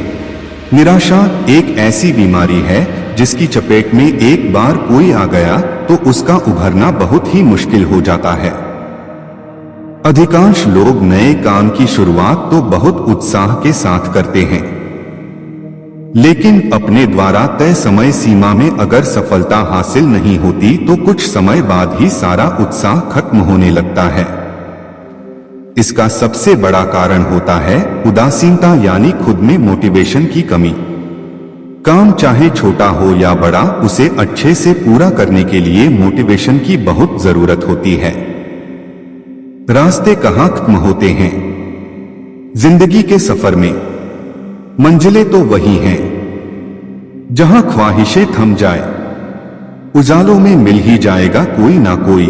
S1: निराशा एक ऐसी बीमारी है जिसकी चपेट में एक बार कोई आ गया तो उसका उभरना बहुत ही मुश्किल हो जाता है। अधिकांश लोग नए काम की शुरुआत तो बहुत उत्साह के साथ करते हैं, लेकिन अपने द्वारा तय समय सीमा में अगर सफलता हासिल नहीं होती तो कुछ समय बाद ही सारा उत्साह खत्म होने लगता है। इसका सबसे बड़ा कारण होता है उदासीनता, यानी खुद में मोटिवेशन की कमी। काम चाहे छोटा हो या बड़ा, उसे अच्छे से पूरा करने के लिए मोटिवेशन की बहुत जरूरत होती है। रास्ते कहां खत्म होते हैं जिंदगी के सफर में? मंजिलें तो वही हैं जहां ख्वाहिशें थम जाए। उजालों में मिल ही जाएगा कोई ना कोई,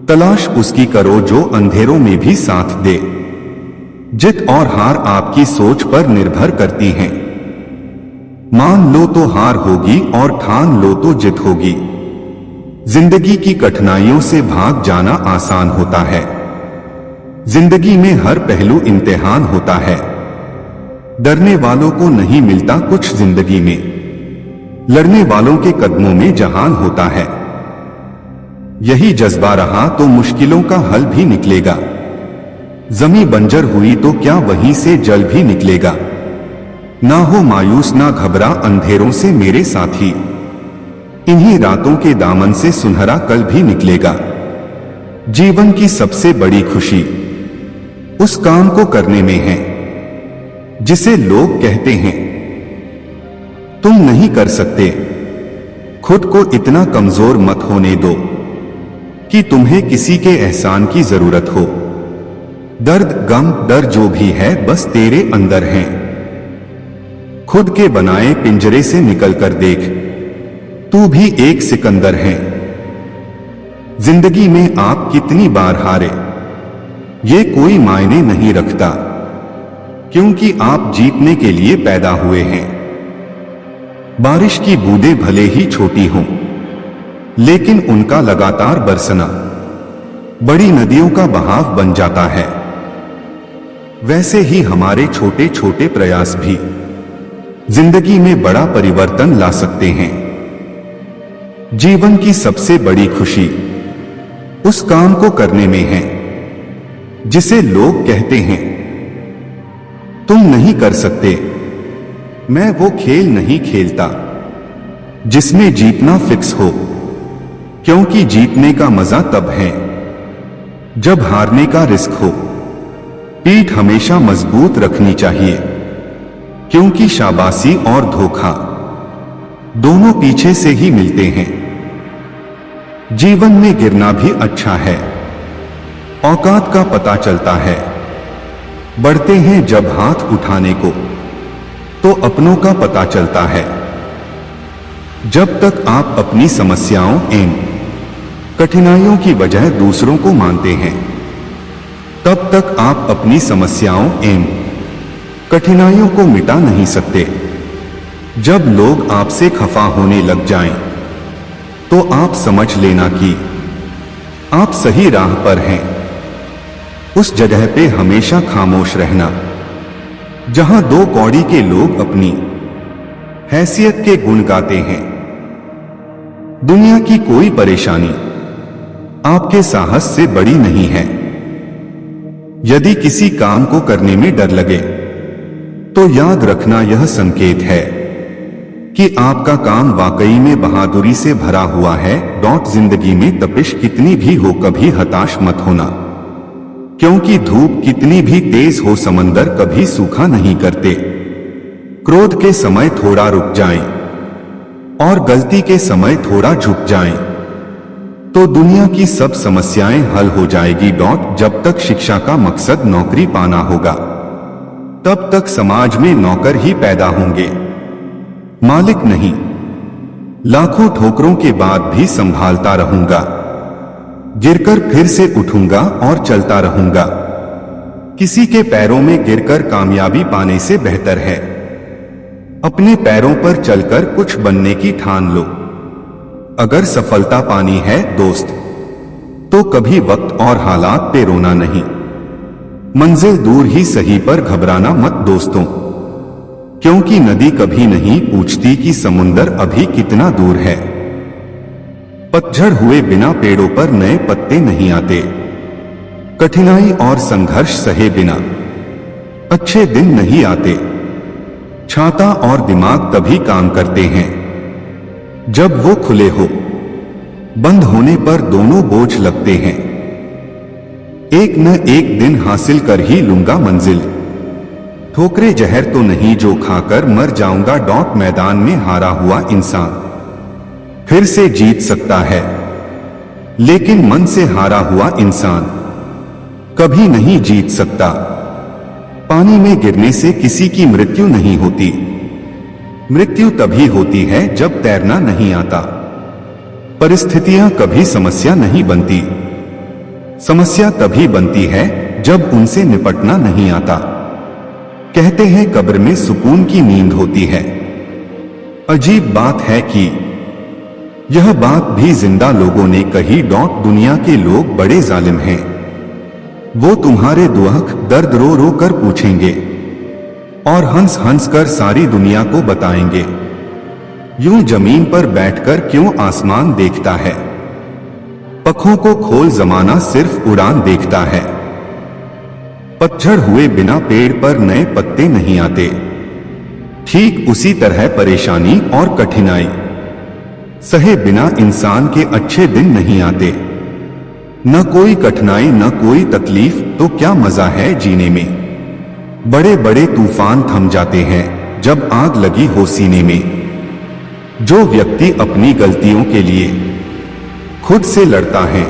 S1: तलाश उसकी करो जो अंधेरों में भी साथ दे। जित और हार आपकी सोच पर निर्भर करती हैं। मान लो तो हार होगी और ठान लो तो जित होगी। जिंदगी की कठिनाइयों से भाग जाना आसान होता है। जिंदगी में हर पहलू इम्तिहान होता है। डरने वालों को नहीं मिलता कुछ जिंदगी में, लड़ने वालों के कदमों में जहान होता है। यही जज्बा रहा तो मुश्किलों का हल भी निकलेगा। जमी बंजर हुई तो क्या वहीं से जल भी निकलेगा। ना हो मायूस ना घबरा अंधेरों से मेरे साथी, इन्हीं रातों के दामन से सुनहरा कल भी निकलेगा। जीवन की सबसे बड़ी खुशी उस काम को करने में है जिसे लोग कहते हैं तुम नहीं कर सकते। खुद को इतना कमजोर मत होने दो कि तुम्हें किसी के एहसान की जरूरत हो। दर्द गम डर जो भी है बस तेरे अंदर है। खुद के बनाए पिंजरे से निकलकर देख, तू भी एक सिकंदर है। जिंदगी में आप कितनी बार हारे ये कोई मायने नहीं रखता, क्योंकि आप जीतने के लिए पैदा हुए हैं। बारिश की बूंदें भले ही छोटी हों, लेकिन उनका लगातार बरसना बड़ी नदियों का बहाव बन जाता है। वैसे ही हमारे छोटे छोटे प्रयास भी जिंदगी में बड़ा परिवर्तन ला सकते हैं। जीवन की सबसे बड़ी खुशी उस काम को करने में है जिसे लोग कहते हैं तुम नहीं कर सकते। मैं वो खेल नहीं खेलता जिसमें जीतना फिक्स हो, क्योंकि जीतने का मजा तब है जब हारने का रिस्क हो। पीठ हमेशा मजबूत रखनी चाहिए, क्योंकि शाबाशी और धोखा दोनों पीछे से ही मिलते हैं। जीवन में गिरना भी अच्छा है, औकात का पता चलता है। बढ़ते हैं जब हाथ उठाने को तो अपनों का पता चलता है। जब तक आप अपनी समस्याओं एवं कठिनाइयों की वजह दूसरों को मानते हैं, तब तक आप अपनी समस्याओं एवं कठिनाइयों को मिटा नहीं सकते। जब लोग आपसे खफा होने लग जाएं, तो आप समझ लेना कि आप सही राह पर हैं। उस जगह पे हमेशा खामोश रहना जहां दो कौड़ी के लोग अपनी हैसियत के गुण गाते हैं। दुनिया की कोई परेशानी आपके साहस से बड़ी नहीं है। यदि किसी काम को करने में डर लगे तो याद रखना यह संकेत है कि आपका काम वाकई में बहादुरी से भरा हुआ है। जिंदगी में तपिश कितनी भी हो कभी हताश मत होना, क्योंकि धूप कितनी भी तेज हो समंदर कभी सूखा नहीं करते। क्रोध के समय थोड़ा रुक जाएं और गलती के समय थोड़ा झुक जाएं, तो दुनिया की सब समस्याएं हल हो जाएगी। जब तक शिक्षा का मकसद नौकरी पाना होगा, तब तक समाज में नौकर ही पैदा होंगे, मालिक नहीं। लाखों ठोकरों के बाद भी संभालता रहूंगा, गिरकर फिर से उठूंगा और चलता रहूंगा। किसी के पैरों में गिरकर कामयाबी पाने से बेहतर है अपने पैरों पर चलकर कुछ बनने की ठान लो। अगर सफलता पानी है दोस्त, तो कभी वक्त और हालात पे रोना नहीं। मंजिल दूर ही सही पर घबराना मत दोस्तों, क्योंकि नदी कभी नहीं पूछती कि समुंदर अभी कितना दूर है। पतझड़ हुए बिना पेड़ों पर नए पत्ते नहीं आते। कठिनाई और संघर्ष सहे बिना अच्छे दिन नहीं आते। छाता और दिमाग तभी काम करते हैं जब वो खुले हो। बंद होने पर दोनों बोझ लगते हैं। एक न एक दिन हासिल कर ही लूंगा मंजिल। ठोकरे जहर तो नहीं जो खाकर मर जाऊंगा। मैदान में हारा हुआ इंसान फिर से जीत सकता है, लेकिन मन से हारा हुआ इंसान कभी नहीं जीत सकता। पानी में गिरने से किसी की मृत्यु नहीं होती। मृत्यु तभी होती है जब तैरना नहीं आता। परिस्थितियां कभी समस्या नहीं बनती। समस्या तभी बनती है जब उनसे निपटना नहीं आता। कहते हैं कब्र में सुकून की नींद होती है। अजीब बात है कि यह बात भी जिंदा लोगों ने कही। दुनिया के लोग बड़े जालिम हैं। वो तुम्हारे दुख दर्द रो रो कर पूछेंगे और हंस हंस कर सारी दुनिया को बताएंगे, यूं जमीन पर बैठकर क्यों आसमान देखता है। पखों को खोल जमाना सिर्फ उड़ान देखता है। पतझड़ हुए बिना पेड़ पर नए पत्ते नहीं आते। ठीक उसी तरह परेशानी और कठिनाई सहे बिना इंसान के अच्छे दिन नहीं आते। न कोई कठिनाई न कोई तकलीफ तो क्या मजा है जीने में। बड़े बड़े तूफान थम जाते हैं जब आग लगी हो सीने में। जो व्यक्ति अपनी गलतियों के लिए खुद से लड़ता है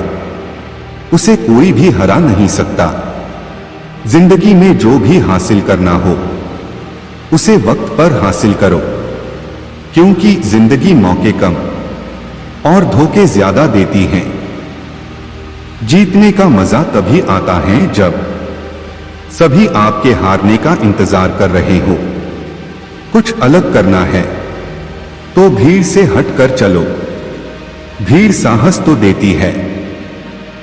S1: उसे कोई भी हरा नहीं सकता। जिंदगी में जो भी हासिल करना हो उसे वक्त पर हासिल करो, क्योंकि जिंदगी मौके कम और धोखे ज्यादा देती हैं। जीतने का मजा तभी आता है जब सभी आपके हारने का इंतजार कर रहे हो। कुछ अलग करना है तो भीड़ से हटकर चलो। भीड़ साहस तो देती है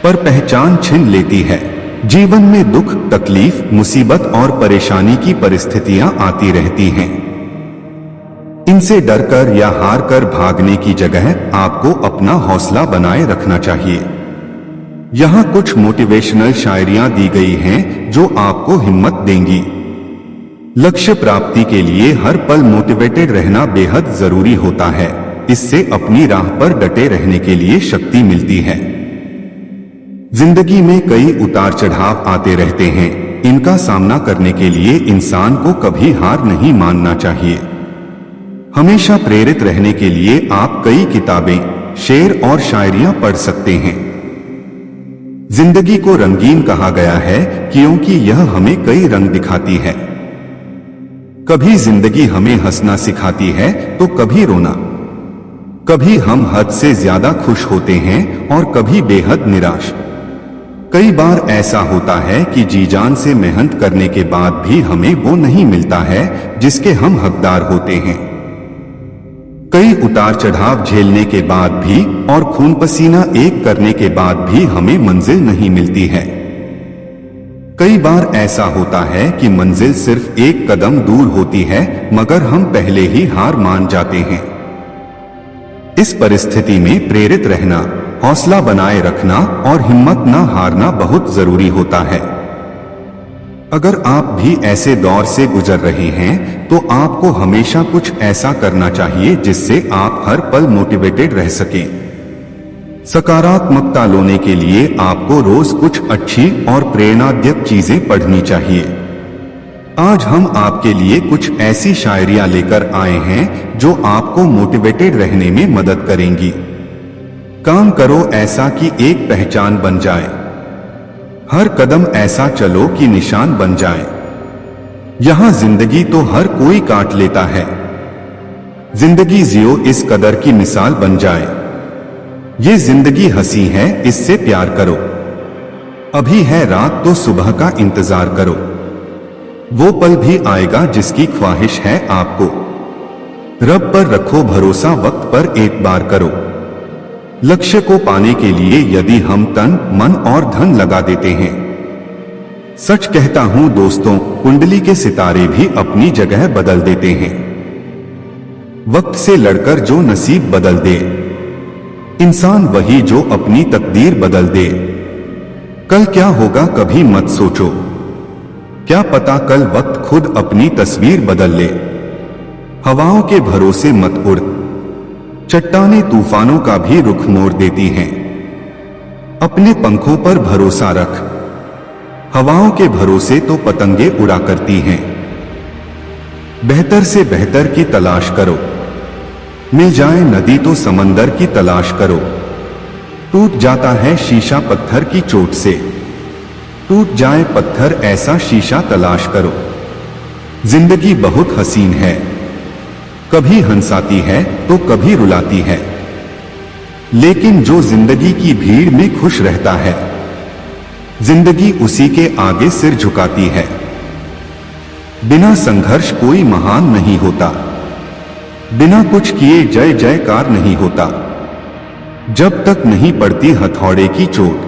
S1: पर पहचान छीन लेती है। जीवन में दुख, तकलीफ, मुसीबत और परेशानी की परिस्थितियां आती रहती हैं। इनसे डरकर या हार कर भागने की जगह आपको अपना हौसला बनाए रखना चाहिए। यहाँ कुछ मोटिवेशनल शायरियां दी गई हैं जो आपको हिम्मत देंगी। लक्ष्य प्राप्ति के लिए हर पल मोटिवेटेड रहना बेहद जरूरी होता है। इससे अपनी राह पर डटे रहने के लिए शक्ति मिलती है। जिंदगी में कई उतार चढ़ाव आते रहते हैं। इनका सामना करने के लिए इंसान को कभी हार नहीं मानना चाहिए। हमेशा प्रेरित रहने के लिए आप कई किताबें, शेर और शायरियां पढ़ सकते हैं। जिंदगी को रंगीन कहा गया है क्योंकि यह हमें कई रंग दिखाती है। कभी जिंदगी हमें हंसना सिखाती है तो कभी रोना। कभी हम हद से ज्यादा खुश होते हैं और कभी बेहद निराश। कई बार ऐसा होता है कि जी जान से मेहनत करने के बाद भी हमें वो नहीं मिलता है जिसके हम हकदार होते हैं। कई उतार चढ़ाव झेलने के बाद भी और खून पसीना एक करने के बाद भी हमें मंजिल नहीं मिलती है। कई बार ऐसा होता है कि मंजिल सिर्फ एक कदम दूर होती है मगर हम पहले ही हार मान जाते हैं। इस परिस्थिति में प्रेरित रहना, हौसला बनाए रखना और हिम्मत न हारना बहुत जरूरी होता है। अगर आप भी ऐसे दौर से गुजर रहे हैं तो आपको हमेशा कुछ ऐसा करना चाहिए जिससे आप हर पल मोटिवेटेड रह सकें। सकारात्मकता लाने के लिए आपको रोज कुछ अच्छी और प्रेरणादायक चीजें पढ़नी चाहिए। आज हम आपके लिए कुछ ऐसी शायरियां लेकर आए हैं जो आपको मोटिवेटेड रहने में मदद करेंगी। काम करो ऐसा कि एक पहचान बन जाए। हर कदम ऐसा चलो कि निशान बन जाए। यहां जिंदगी तो हर कोई काट लेता है। जिंदगी जियो इस कदर की मिसाल बन जाए। ये जिंदगी हंसी है इससे प्यार करो। अभी है रात तो सुबह का इंतजार करो। वो पल भी आएगा जिसकी ख्वाहिश है आपको। रब पर रखो भरोसा, वक्त पर एक बार करो। लक्ष्य को पाने के लिए यदि हम तन, मन और धन लगा देते हैं। सच कहता हूं दोस्तों, कुंडली के सितारे भी अपनी जगह बदल देते हैं। वक्त से लड़कर जो नसीब बदल दे, इंसान वही जो अपनी तकदीर बदल दे। कल क्या होगा कभी मत सोचो, क्या पता कल वक्त खुद अपनी तस्वीर बदल ले। हवाओं के भरोसे मत उड़, चट्टानें तूफानों का भी रुख मोड़ देती हैं। अपने पंखों पर भरोसा रख, हवाओं के भरोसे तो पतंगे उड़ा करती हैं। बेहतर से बेहतर की तलाश करो, मिल जाए नदी तो समंदर की तलाश करो। टूट जाता है शीशा पत्थर की चोट से, टूट जाए पत्थर ऐसा शीशा तलाश करो। जिंदगी बहुत हसीन है, कभी हंसाती है तो कभी रुलाती है, लेकिन जो जिंदगी की भीड़ में खुश रहता है, जिंदगी उसी के आगे सिर झुकाती है। बिना संघर्ष कोई महान नहीं होता, बिना कुछ किए जय जयकार नहीं होता। जब तक नहीं पड़ती हथौड़े की चोट,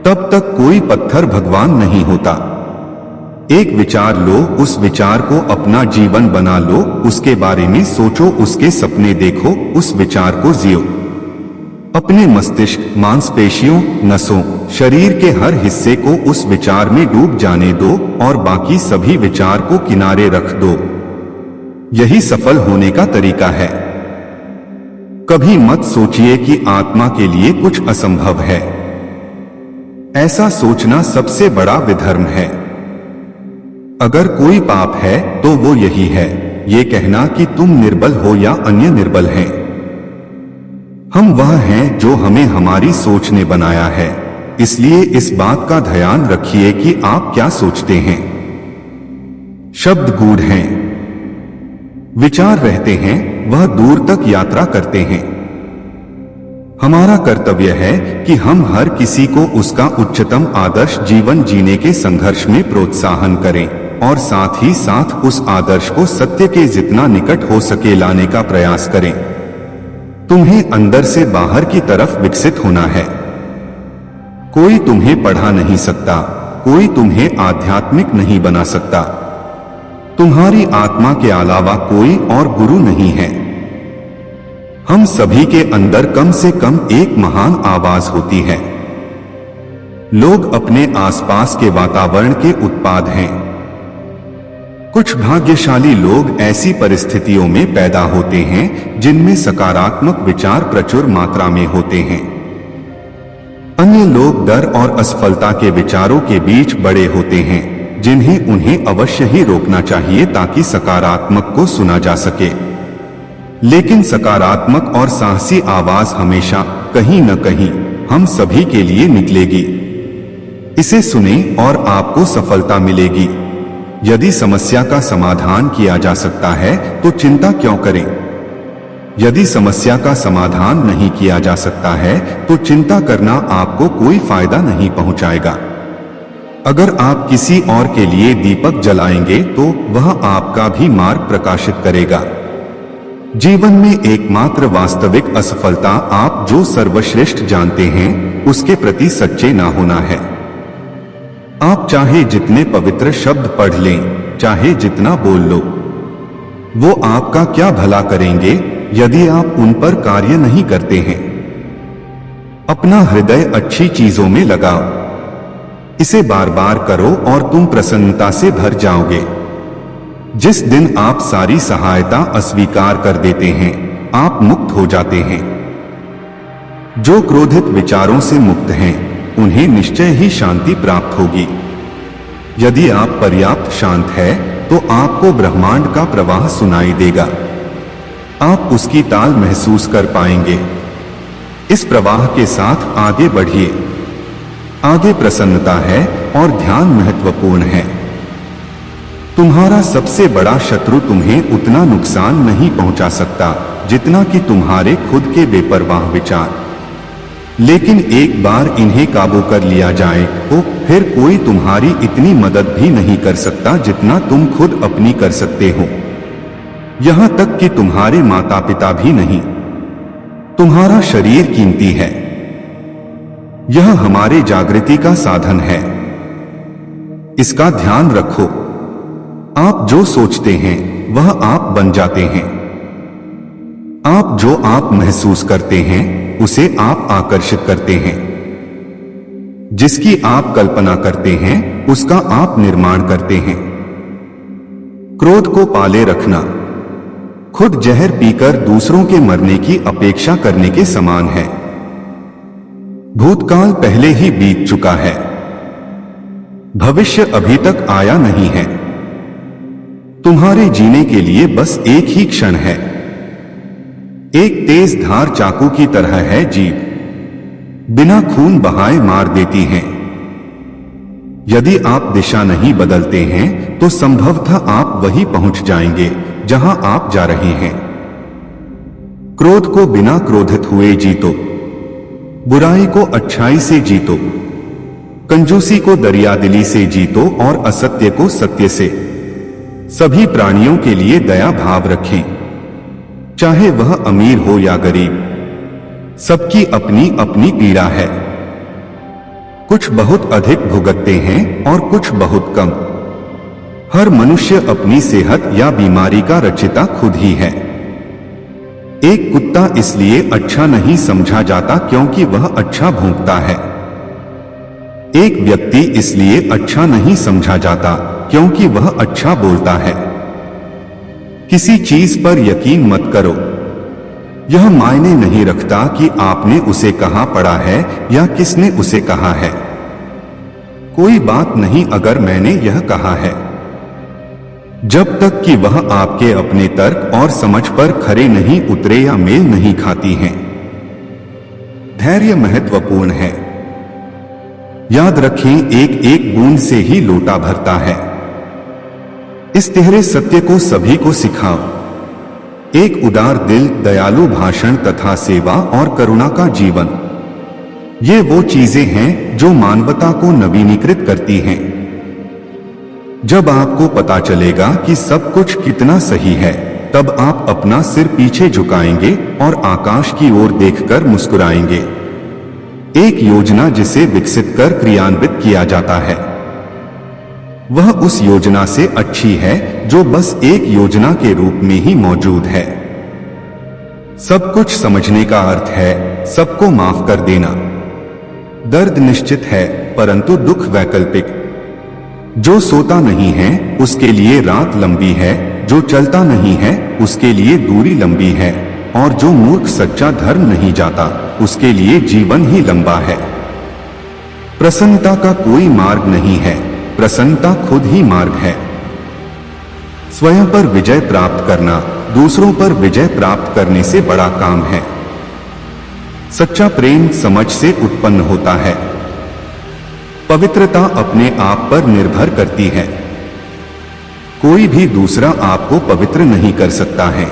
S1: तब तक कोई पत्थर भगवान नहीं होता। एक विचार लो, उस विचार को अपना जीवन बना लो, उसके बारे में सोचो, उसके सपने देखो, उस विचार को जियो। अपने मस्तिष्क, मांसपेशियों, नसों, शरीर के हर हिस्से को उस विचार में डूब जाने दो और बाकी सभी विचार को किनारे रख दो। यही सफल होने का तरीका है। कभी मत सोचिए कि आत्मा के लिए कुछ असंभव है। ऐसा सोचना सबसे बड़ा विधर्म है। अगर कोई पाप है तो वो यही है, ये कहना कि तुम निर्बल हो या अन्य निर्बल हैं। हम वह हैं जो हमें हमारी सोच ने बनाया है। इसलिए इस बात का ध्यान रखिए कि आप क्या सोचते हैं। शब्द गूढ़ हैं, विचार रहते हैं, वह दूर तक यात्रा करते हैं। हमारा कर्तव्य है कि हम हर किसी को उसका उच्चतम आदर्श जीवन जीने के संघर्ष में प्रोत्साहन करें और साथ ही साथ उस आदर्श को सत्य के जितना निकट हो सके लाने का प्रयास करें। तुम्हें अंदर से बाहर की तरफ विकसित होना है। कोई तुम्हें पढ़ा नहीं सकता, कोई तुम्हें आध्यात्मिक नहीं बना सकता। तुम्हारी आत्मा के अलावा कोई और गुरु नहीं है। हम सभी के अंदर कम से कम एक महान आवाज होती है। लोग अपने आसपास के वातावरण के उत्पाद हैं। कुछ भाग्यशाली लोग ऐसी परिस्थितियों में पैदा होते हैं जिनमें सकारात्मक विचार प्रचुर मात्रा में होते हैं। अन्य लोग डर और असफलता के विचारों के बीच बड़े होते हैं, जिन्हें उन्हें अवश्य ही रोकना चाहिए ताकि सकारात्मक को सुना जा सके। लेकिन सकारात्मक और साहसी आवाज हमेशा कहीं न कहीं हम सभी के लिए निकलेगी। इसे सुनें और आपको सफलता मिलेगी। यदि समस्या का समाधान किया जा सकता है तो चिंता क्यों करें? यदि समस्या का समाधान नहीं किया जा सकता है तो चिंता करना आपको कोई फायदा नहीं पहुंचाएगा। अगर आप किसी और के लिए दीपक जलाएंगे तो वह आपका भी मार्ग प्रकाशित करेगा। जीवन में एकमात्र वास्तविक असफलता आप जो सर्वश्रेष्ठ जानते हैं उसके प्रति सच्चे ना होना है। आप चाहे जितने पवित्र शब्द पढ़ लें, चाहे जितना बोल लो, वो आपका क्या भला करेंगे यदि आप उन पर कार्य नहीं करते हैं। अपना हृदय अच्छी चीजों में लगाओ, इसे बार बार करो और तुम प्रसन्नता से भर जाओगे। जिस दिन आप सारी सहायता अस्वीकार कर देते हैं, आप मुक्त हो जाते हैं। जो क्रोधित विचारों से मुक्त हैं, उन्हें निश्चय ही शांति प्राप्त होगी। यदि आप पर्याप्त शांत है तो आपको ब्रह्मांड का प्रवाह सुनाई देगा। आप उसकी ताल महसूस कर पाएंगे। इस प्रवाह के साथ आगे बढ़िए। आगे प्रसन्नता है और ध्यान महत्वपूर्ण है। तुम्हारा सबसे बड़ा शत्रु तुम्हें उतना नुकसान नहीं पहुंचा सकता जितना कि तुम्हारे खुद के बेपरवाह विचार। लेकिन एक बार इन्हें काबू कर लिया जाए तो फिर कोई तुम्हारी इतनी मदद भी नहीं कर सकता जितना तुम खुद अपनी कर सकते हो। यहां तक कि तुम्हारे माता पिता भी नहीं। तुम्हारा शरीर कीमती है। यह हमारे जागृति का साधन है। इसका ध्यान रखो। आप जो सोचते हैं वह आप बन जाते हैं। आप जो आप महसूस करते हैं उसे आप आकर्षित करते हैं। जिसकी आप कल्पना करते हैं उसका आप निर्माण करते हैं। क्रोध को पाले रखना खुद जहर पीकर दूसरों के मरने की अपेक्षा करने के समान है। भूतकाल पहले ही बीत चुका है। भविष्य अभी तक आया नहीं है। तुम्हारे जीने के लिए बस एक ही क्षण है। एक तेज धार चाकू की तरह है जीभ, बिना खून बहाए मार देती है। यदि आप दिशा नहीं बदलते हैं तो संभवतः आप वहीं पहुंच जाएंगे जहां आप जा रहे हैं। क्रोध को बिना क्रोधित हुए जीतो। बुराई को अच्छाई से जीतो। कंजूसी को दरियादिली से जीतो और असत्य को सत्य से। सभी प्राणियों के लिए दया भाव रखें, चाहे वह अमीर हो या गरीब। सबकी अपनी अपनी पीड़ा है। कुछ बहुत अधिक भुगतते हैं और कुछ बहुत कम। हर मनुष्य अपनी सेहत या बीमारी का रचयिता खुद ही है। एक कुत्ता इसलिए अच्छा नहीं समझा जाता क्योंकि वह अच्छा भौंकता है। एक व्यक्ति इसलिए अच्छा नहीं समझा जाता क्योंकि वह अच्छा बोलता है। किसी चीज पर यकीन मत करो। यह मायने नहीं रखता कि आपने उसे कहां पढ़ा है या किसने उसे कहा है। कोई बात नहीं अगर मैंने यह कहा है, जब तक कि वह आपके अपने तर्क और समझ पर खरे नहीं उतरे या मेल नहीं खाती हैं। धैर्य महत्वपूर्ण है। याद रखें, एक एक बूंद से ही लोटा भरता है। इस तिहरे सत्य को सभी को सिखाओ। एक उदार दिल, दयालु भाषण तथा सेवा और करुणा का जीवन, ये वो चीजें हैं जो मानवता को नवीनीकृत करती हैं। जब आपको पता चलेगा कि सब कुछ कितना सही है, तब आप अपना सिर पीछे झुकाएंगे और आकाश की ओर देखकर मुस्कुराएंगे। एक योजना जिसे विकसित कर क्रियान्वित किया जाता है, वह उस योजना से अच्छी है जो बस एक योजना के रूप में ही मौजूद है। सब कुछ समझने का अर्थ है सबको माफ कर देना। दर्द निश्चित है परंतु दुख वैकल्पिक। जो सोता नहीं है उसके लिए रात लंबी है, जो चलता नहीं है उसके लिए दूरी लंबी है, और जो मूर्ख सच्चा धर्म नहीं जाता उसके लिए जीवन ही लंबा है। प्रसन्नता का कोई मार्ग नहीं है, प्रसन्नता खुद ही मार्ग है। स्वयं पर विजय प्राप्त करना दूसरों पर विजय प्राप्त करने से बड़ा काम है। सच्चा प्रेम समझ से उत्पन्न होता है। पवित्रता अपने आप पर निर्भर करती है। कोई भी दूसरा आपको पवित्र नहीं कर सकता है।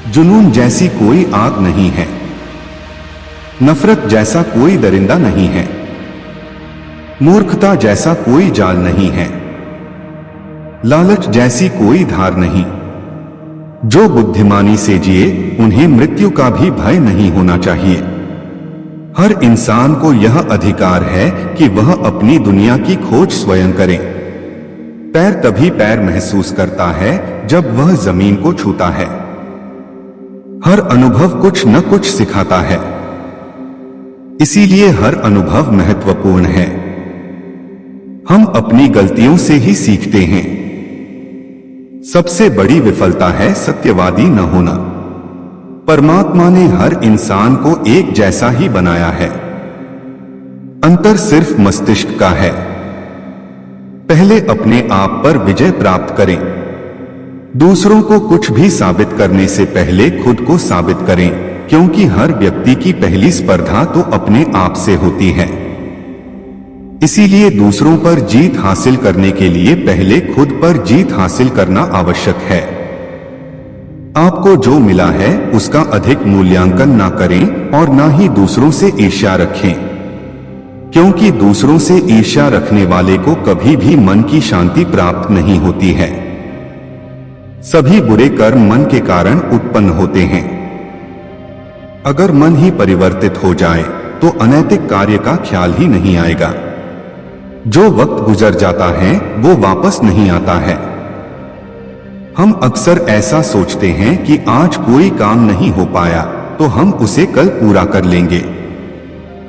S1: जुनून जैसी कोई आग नहीं है। नफरत जैसा कोई दरिंदा नहीं है। मूर्खता जैसा कोई जाल नहीं है। लालच जैसी कोई धार नहीं। जो बुद्धिमानी से जिए उन्हें मृत्यु का भी भय नहीं होना चाहिए। हर इंसान को यह अधिकार है कि वह अपनी दुनिया की खोज स्वयं करे। पैर तभी पैर महसूस करता है जब वह जमीन को छूता है। हर अनुभव कुछ न कुछ सिखाता है, इसीलिए हर अनुभव महत्वपूर्ण है। हम अपनी गलतियों से ही सीखते हैं। सबसे बड़ी विफलता है सत्यवादी न होना। परमात्मा ने हर इंसान को एक जैसा ही बनाया है। अंतर सिर्फ मस्तिष्क का है। पहले अपने आप पर विजय प्राप्त करें। दूसरों को कुछ भी साबित करने से पहले खुद को साबित करें, क्योंकि हर व्यक्ति की पहली स्पर्धा तो अपने आप से होती है। इसीलिए दूसरों पर जीत हासिल करने के लिए पहले खुद पर जीत हासिल करना आवश्यक है। आपको जो मिला है उसका अधिक मूल्यांकन ना करें और ना ही दूसरों से ईर्ष्या रखें, क्योंकि दूसरों से ईर्ष्या रखने वाले को कभी भी मन की शांति प्राप्त नहीं होती है। सभी बुरे कर्म मन के कारण उत्पन्न होते हैं। अगर मन ही परिवर्तित हो जाए तो अनैतिक कार्य का ख्याल ही नहीं आएगा। जो वक्त गुजर जाता है वो वापस नहीं आता है। हम अक्सर ऐसा सोचते हैं कि आज कोई काम नहीं हो पाया तो हम उसे कल पूरा कर लेंगे,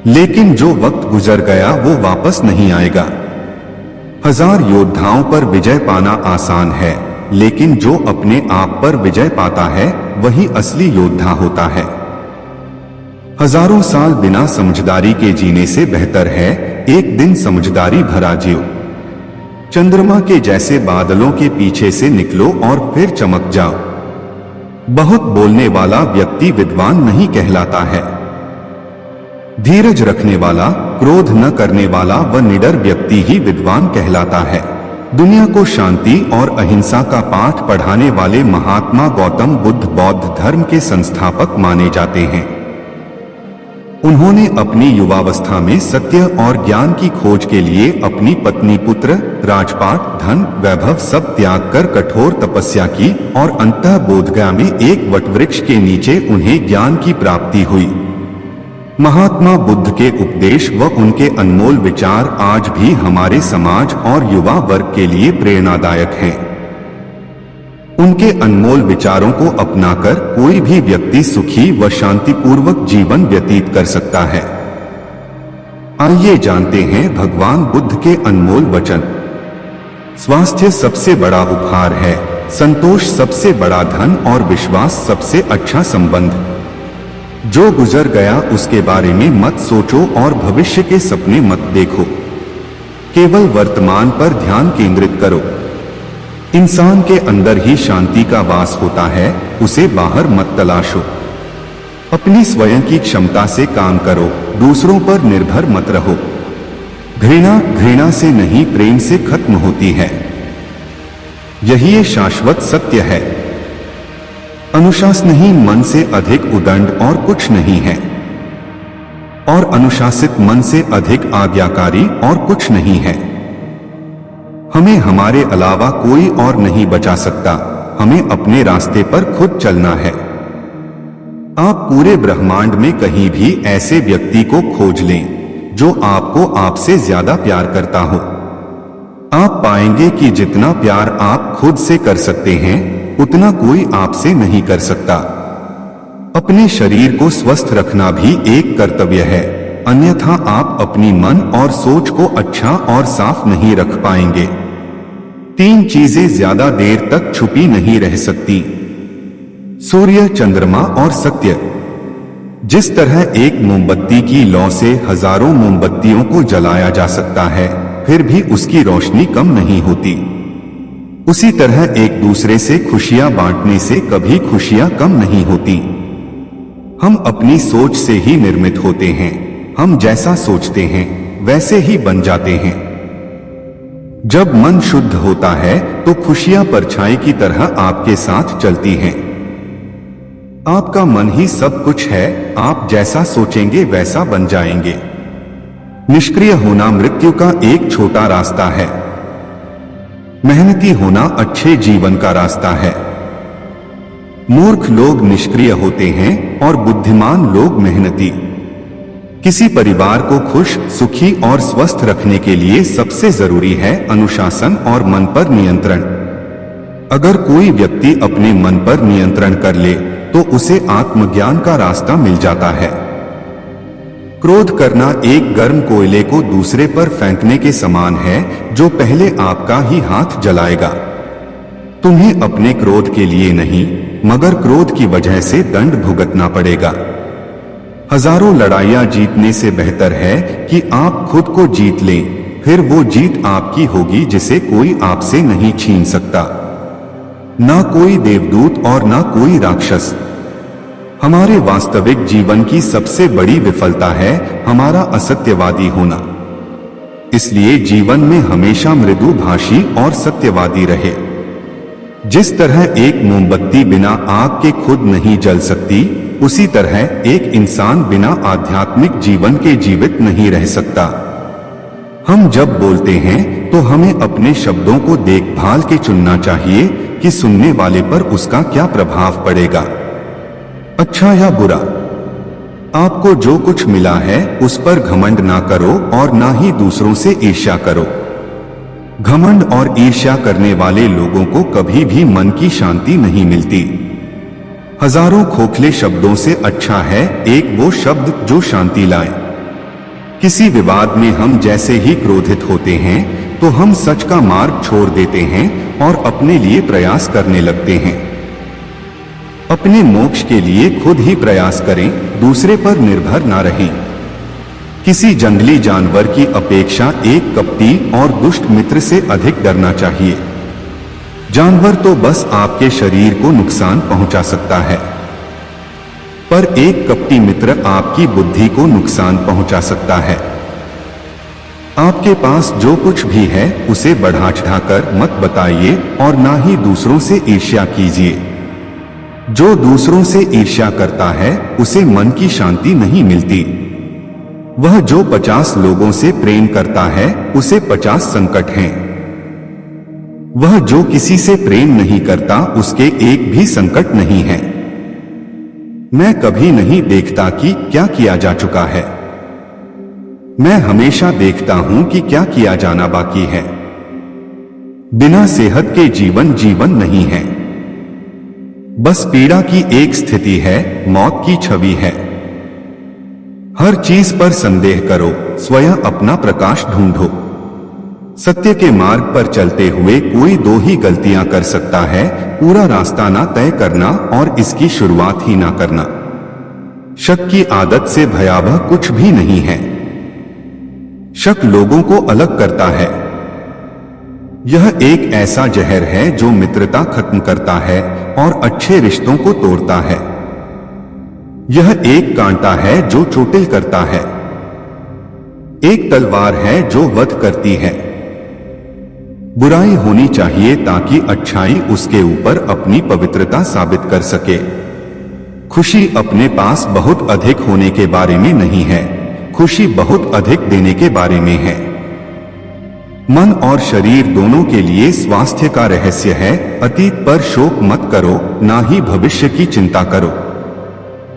S1: लेकिन जो वक्त गुजर गया वो वापस नहीं आएगा। 1000 योद्धाओं पर विजय पाना आसान है, लेकिन जो अपने आप पर विजय पाता है वही असली योद्धा होता है। हजारों साल बिना समझदारी के जीने से बेहतर है एक दिन समझदारी भरा जियो। चंद्रमा के जैसे बादलों के पीछे से निकलो और फिर चमक जाओ। बहुत बोलने वाला व्यक्ति विद्वान नहीं कहलाता है। धीरज रखने वाला, क्रोध न करने वाला व निडर व्यक्ति ही विद्वान कहलाता है। दुनिया को शांति और अहिंसा का पाठ पढ़ाने वाले महात्मा गौतम बुद्ध बौद्ध धर्म के संस्थापक माने जाते हैं। उन्होंने अपनी युवावस्था में सत्य और ज्ञान की खोज के लिए अपनी पत्नी, पुत्र, राजपाट, धन, वैभव सब त्याग कर कठोर तपस्या की और अंततः बोधगया में एक वटवृक्ष के नीचे उन्हें ज्ञान की प्राप्ति हुई। महात्मा बुद्ध के उपदेश व उनके अनमोल विचार आज भी हमारे समाज और युवा वर्ग के लिए प्रेरणादायक हैं। उनके अनमोल विचारों को अपनाकर कोई भी व्यक्ति सुखी व शांतिपूर्वक जीवन व्यतीत कर सकता है। आइए जानते हैं भगवान बुद्ध के अनमोल वचन। स्वास्थ्य सबसे बड़ा उपहार है, संतोष सबसे बड़ा धन और विश्वास सबसे अच्छा संबंध। जो गुजर गया उसके बारे में मत सोचो और भविष्य के सपने मत देखो, केवल वर्तमान पर ध्यान केंद्रित करो। इंसान के अंदर ही शांति का वास होता है, उसे बाहर मत तलाशो। अपनी स्वयं की क्षमता से काम करो, दूसरों पर निर्भर मत रहो। घृणा घृणा से नहीं प्रेम से खत्म होती है, यही शाश्वत सत्य है। अनुशासनहीन मन से अधिक उदंड और कुछ नहीं है, और अनुशासित मन से अधिक आज्ञाकारी और कुछ नहीं है। हमें हमारे अलावा कोई और नहीं बचा सकता, हमें अपने रास्ते पर खुद चलना है। आप पूरे ब्रह्मांड में कहीं भी ऐसे व्यक्ति को खोज लें जो आपको आपसे ज्यादा प्यार करता हो। आप पाएंगे कि जितना प्यार आप खुद से कर सकते हैं उतना कोई आपसे नहीं कर सकता। अपने शरीर को स्वस्थ रखना भी एक कर्तव्य है, अन्यथा आप अपनी मन और सोच को अच्छा और साफ नहीं रख पाएंगे। 3 चीजें ज्यादा देर तक छुपी नहीं रह सकती: सूर्य, चंद्रमा और सत्य। जिस तरह एक मोमबत्ती की लौ से हजारों मोमबत्तियों को जलाया जा सकता है, फिर भी उसकी रोशनी कम नहीं होती, उसी तरह एक दूसरे से खुशियां बांटने से कभी खुशियां कम नहीं होती। हम अपनी सोच से ही निर्मित होते हैं, हम जैसा सोचते हैं वैसे ही बन जाते हैं। जब मन शुद्ध होता है तो खुशियां परछाई की तरह आपके साथ चलती हैं। आपका मन ही सब कुछ है, आप जैसा सोचेंगे वैसा बन जाएंगे। निष्क्रिय होना मृत्यु का एक छोटा रास्ता है, मेहनती होना अच्छे जीवन का रास्ता है। मूर्ख लोग निष्क्रिय होते हैं और बुद्धिमान लोग मेहनती। किसी परिवार को खुश, सुखी और स्वस्थ रखने के लिए सबसे जरूरी है अनुशासन और मन पर नियंत्रण। अगर कोई व्यक्ति अपने मन पर नियंत्रण कर ले तो उसे आत्मज्ञान का रास्ता मिल जाता है। क्रोध करना एक गर्म कोयले को दूसरे पर फेंकने के समान है, जो पहले आपका ही हाथ जलाएगा। तुम्हें अपने क्रोध के लिए नहीं, मगर क्रोध की वजह से दंड भुगतना पड़ेगा। हजारों लड़ाइयां जीतने से बेहतर है कि आप खुद को जीत लें, फिर वो जीत आपकी होगी जिसे कोई आपसे नहीं छीन सकता। ना कोई देवदूत और ना कोई राक्षस। हमारे वास्तविक जीवन की सबसे बड़ी विफलता है हमारा असत्यवादी होना। इसलिए जीवन में हमेशा मृदुभाषी और सत्यवादी रहे। जिस तरह एक मोमबत्ती बिना आग के खुद नहीं जल सकती, उसी तरह एक इंसान बिना आध्यात्मिक जीवन के जीवित नहीं रह सकता। हम जब बोलते हैं तो हमें अपने शब्दों को देखभाल के चुनना चाहिए कि सुनने वाले पर उसका क्या प्रभाव पड़ेगा, अच्छा या बुरा। आपको जो कुछ मिला है उस पर घमंड ना करो और ना ही दूसरों से ईर्ष्या करो। घमंड और ईर्ष्या करने वाले लोगों को कभी भी मन की शांति नहीं मिलती। हजारों खोखले शब्दों से अच्छा है एक वो शब्द जो शांति लाए। किसी विवाद में हम जैसे ही क्रोधित होते हैं तो हम सच का मार्ग छोड़ देते हैं और अपने लिए प्रयास करने लगते हैं। अपने मोक्ष के लिए खुद ही प्रयास करें, दूसरे पर निर्भर ना रहें। किसी जंगली जानवर की अपेक्षा एक कपटी और दुष्ट मित्र से अधिक डरना चाहिए। जानवर तो बस आपके शरीर को नुकसान पहुंचा सकता है, पर एक कपटी मित्र आपकी बुद्धि को नुकसान पहुंचा सकता है। आपके पास जो कुछ भी है उसे बढ़ा चढ़ाकर मत बताइए और ना ही दूसरों से ईर्ष्या कीजिए। जो दूसरों से ईर्ष्या करता है उसे मन की शांति नहीं मिलती। वह जो 50 लोगों से प्रेम करता है उसे 50 संकट हैं। वह जो किसी से प्रेम नहीं करता उसके एक भी संकट नहीं है। मैं कभी नहीं देखता कि क्या किया जा चुका है। मैं हमेशा देखता हूं कि क्या किया जाना बाकी है। बिना सेहत के जीवन नहीं है, बस पीड़ा की एक स्थिति है, मौत की छवि है। हर चीज पर संदेह करो, स्वयं अपना प्रकाश ढूंढो। सत्य के मार्ग पर चलते हुए कोई दो ही गलतियां कर सकता है, पूरा रास्ता ना तय करना और इसकी शुरुआत ही ना करना। शक की आदत से भयावह कुछ भी नहीं है। शक लोगों को अलग करता है। यह एक ऐसा जहर है जो मित्रता खत्म करता है और अच्छे रिश्तों को तोड़ता है। यह एक कांटा है जो चोटिल करता है, एक तलवार है जो वध करती है। बुराई होनी चाहिए ताकि अच्छाई उसके ऊपर अपनी पवित्रता साबित कर सके। खुशी अपने पास बहुत अधिक होने के बारे में नहीं है, खुशी बहुत अधिक देने के बारे में है। मन और शरीर दोनों के लिए स्वास्थ्य का रहस्य है। अतीत पर शोक मत करो, ना ही भविष्य की चिंता करो,